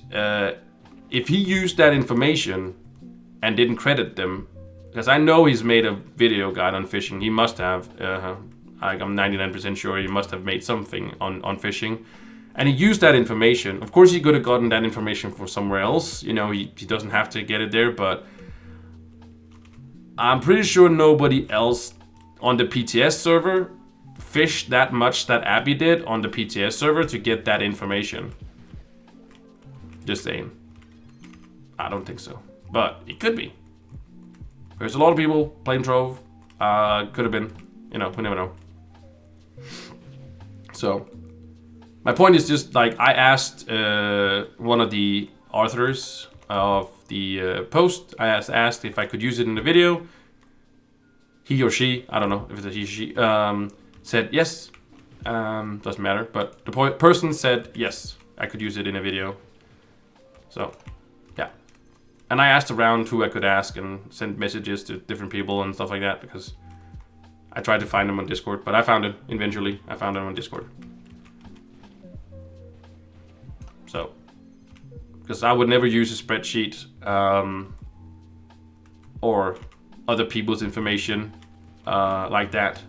if he used that information and didn't credit them, because I know he's made a video guide on fishing, he must have. I'm 99% sure he must have made something on fishing. And he used that information. Of course, he could have gotten that information from somewhere else. You know, he doesn't have to get it there, but I'm pretty sure nobody else on the PTS server fished that much that Abby did on the PTS server to get that information. Just saying. I don't think so. But it could be. There's a lot of people playing Trove. Could have been. You know, we never know. So my point is just like I asked one of the authors of the post. I asked if I could use it in the video. He or she, I don't know if it's a he or she, said yes. Doesn't matter. But the person said yes, I could use it in a video. So yeah. And I asked around who I could ask and sent messages to different people and stuff like that because I tried to find them on Discord, but I found it eventually. I found them on Discord. So, because I would never use a spreadsheet or other people's information like that.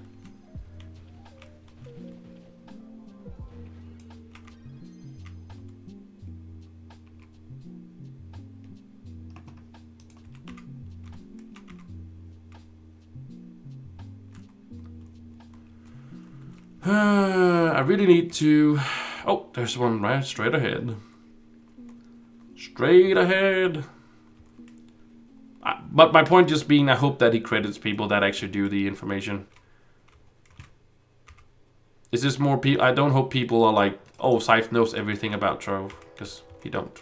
I really need to... Oh, there's one right straight ahead. Straight ahead. But my point just being, I hope that he credits people that actually do the information. Is this more people? I don't hope people are like, oh, Scythe knows everything about Trove, because he don't.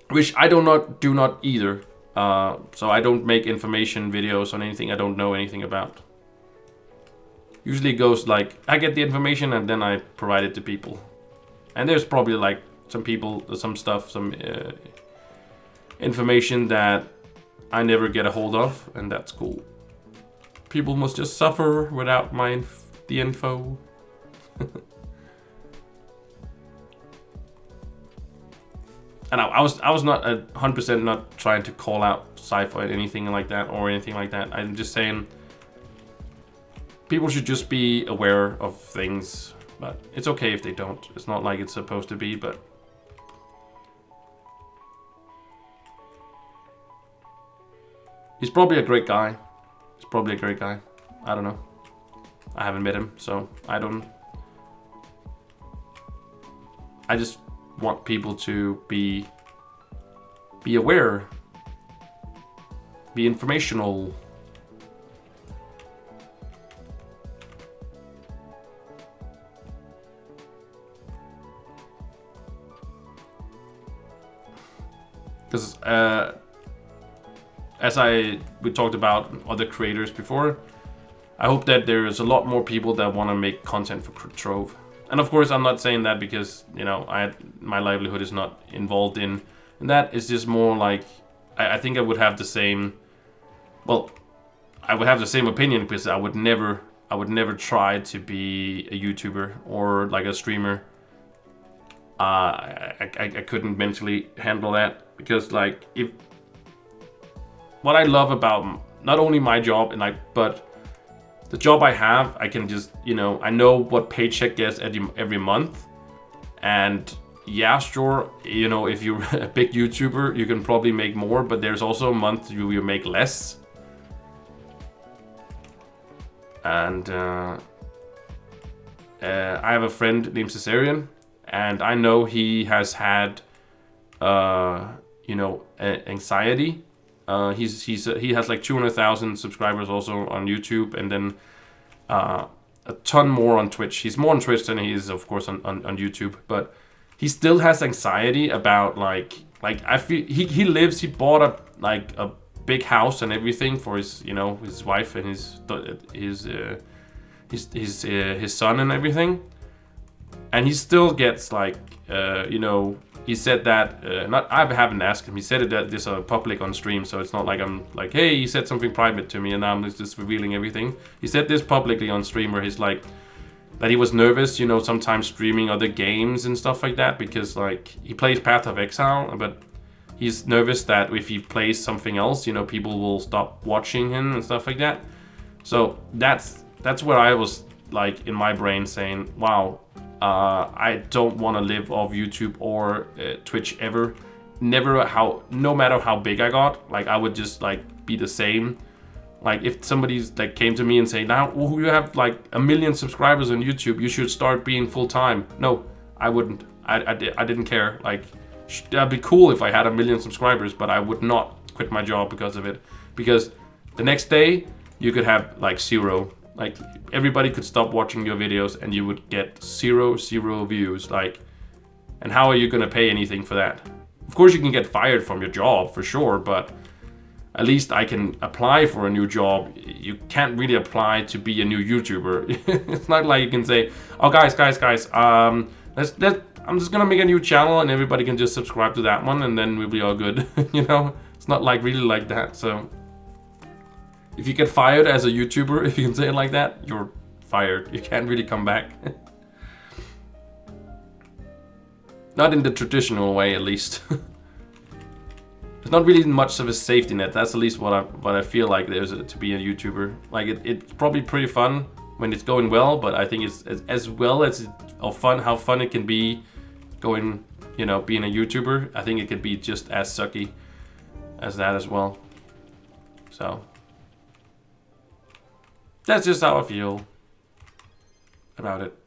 Which I do not either. So I don't make information videos on anything I don't know anything about. Usually it goes like, I get the information and then I provide it to people. And there's probably like some people, some stuff, some information that I never get a hold of, and that's cool. People must just suffer without the info. And I was not 100% not trying to call out Scythe or anything like that I'm just saying people should just be aware of things, but it's okay if they don't. It's not like it's supposed to be, but he's probably a great guy. I don't know. I haven't met him, so I just want people to be be aware, be informational. Because as we talked about other creators before, I hope that there's a lot more people that want to make content for Trove. And of course, I'm not saying that because, you know, my livelihood is not involved in that. It's just more like I think I would have the same. Well, I would have the same opinion because I would never try to be a YouTuber or like a streamer. I couldn't mentally handle that because, like, if what I love about not only my job and but the job I have, I can just, you know, I know what paycheck gets every month, and yeah, sure, you know, if you're a big YouTuber, you can probably make more, but there's also a month you make less. And I have a friend named Caesarian, and I know he has had, you know, anxiety. He has like 200,000 subscribers also on YouTube, and then a ton more on Twitch. He's more on Twitch than he is, of course, on YouTube. But he still has anxiety about like I feel he bought a big house and everything for his, you know, his wife and his son and everything, and he still gets like, you know, he said that I haven't asked him. He said it that this public on stream, so it's not like I'm like, hey, he said something private to me and now I'm just revealing everything. He said this publicly on stream where he's like that he was nervous, you know, sometimes streaming other games and stuff like that because like he plays Path of Exile, but he's nervous that if he plays something else, you know, people will stop watching him and stuff like that. So that's where I was like in my brain saying, wow, I don't want to live off YouTube or Twitch ever. No matter how big I got, like I would just like be the same. Like if somebody's like came to me and say, now you have like 1 million subscribers on YouTube, you should start being full time. No, I wouldn't. I didn't care. Like that'd be cool if I had 1 million subscribers, but I would not quit my job because of it. Because the next day you could have like 0. Like everybody could stop watching your videos and you would get 0 views. Like, and how are you gonna pay anything for that? Of course you can get fired from your job for sure, but at least I can apply for a new job. You can't really apply to be a new YouTuber. It's not like you can say, oh guys, I'm just gonna make a new channel and everybody can just subscribe to that one and then we'll be all good. You know, it's not like really like that. So if you get fired as a YouTuber, if you can say it like that, you're fired. You can't really come back. Not in the traditional way, at least. There's not really much of a safety net. That's at least what I feel like there's to be a YouTuber. Like it's probably pretty fun when it's going well, but I think it's as well as how fun it can be going, you know, being a YouTuber. I think it could be just as sucky as that as well. So that's just how I feel about it.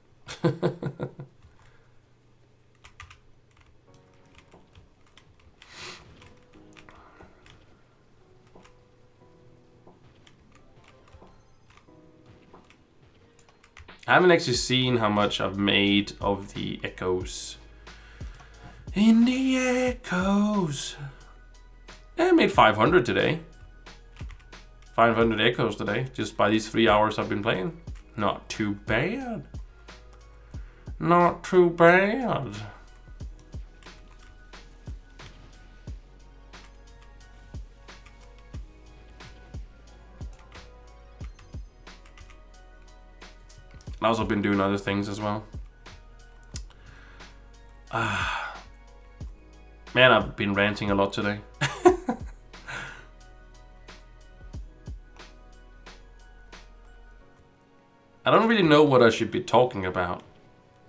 I haven't actually seen how much I've made of the echoes. In the echoes. I made 500 today. 500 echoes today, just by these 3 hours I've been playing. Not too bad. Not too bad. I've also been doing other things as well. Man, I've been ranting a lot today. I don't really know what I should be talking about.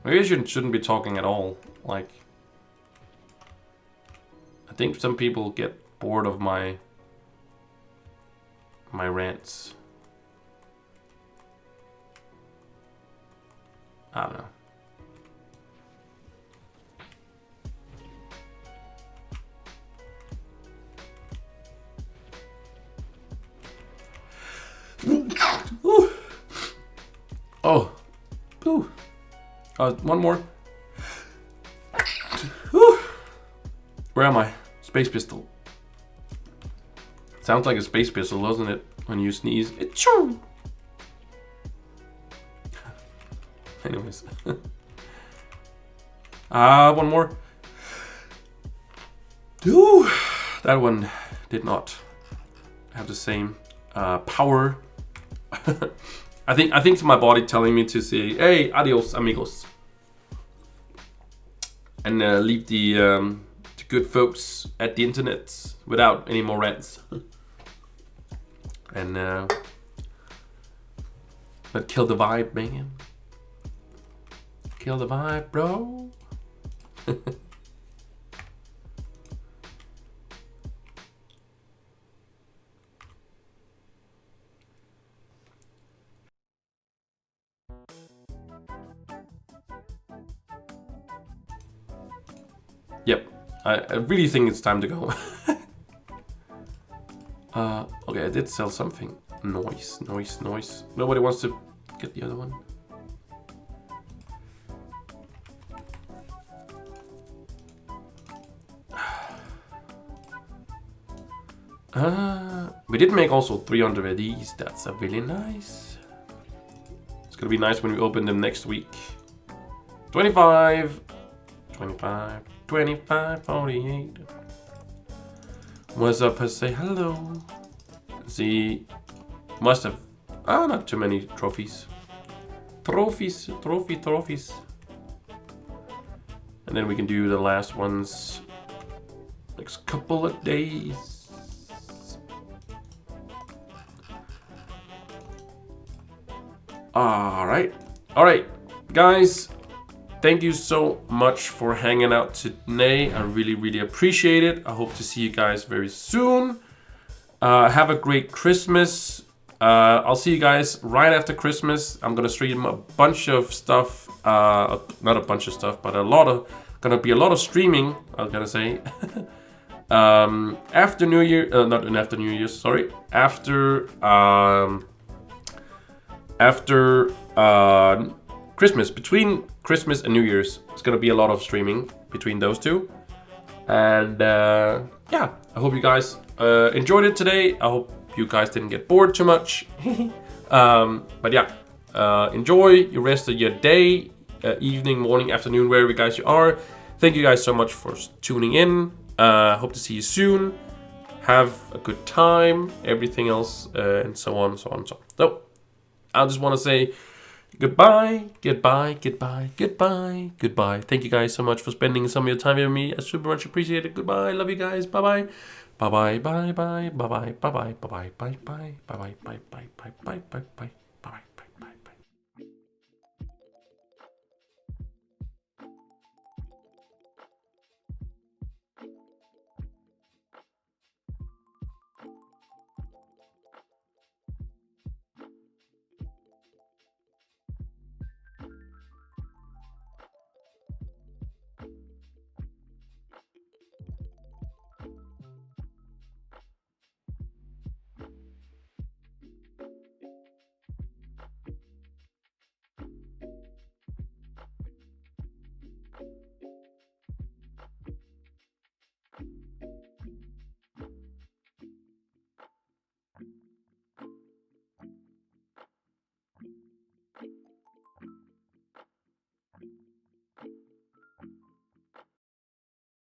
Maybe I shouldn't be talking at all. Like, I think some people get bored of my rants. I don't know. Oh. Ooh. One more. Whew. Where am I? Space pistol. Sounds like a space pistol, doesn't it? When you sneeze. Achoo! Anyways. One more. Ooh. That one did not have the same power. I think it's my body telling me to say, hey, adios, amigos. And leave the good folks at the internet without any more rants. And but kill the vibe, man. Kill the vibe, bro. Yep, I really think it's time to go. Okay, I did sell something. Noise. Nobody wants to get the other one. We did make also 300 of these. That's a really nice. It's gonna be nice when we open them next week. 25, 25, 25, 48. What's up? I say hello. See, must have not too many trophies. Trophies. And then we can do the last ones next couple of days. All right, guys. Thank you so much for hanging out today. I really appreciate it. I hope to see you guys very soon. Have a great Christmas. I'll see you guys right after Christmas. I'm gonna stream a bunch of stuff. Not a bunch of stuff, but gonna be a lot of streaming. I was gonna say. After New Year, not after New Year's. Sorry, after Christmas, between Christmas and New Year's, it's gonna be a lot of streaming between those two. And yeah, I hope you guys enjoyed it today. I hope you guys didn't get bored too much. But yeah, enjoy your rest of your day, evening, morning, afternoon, wherever you guys you are. Thank you guys so much for tuning in. Hope to see you soon. Have a good time, everything else, and so on. So I just want to say goodbye. Thank you guys so much for spending some of your time with me. I super much appreciate it. Goodbye. Love you guys. Bye. Bye.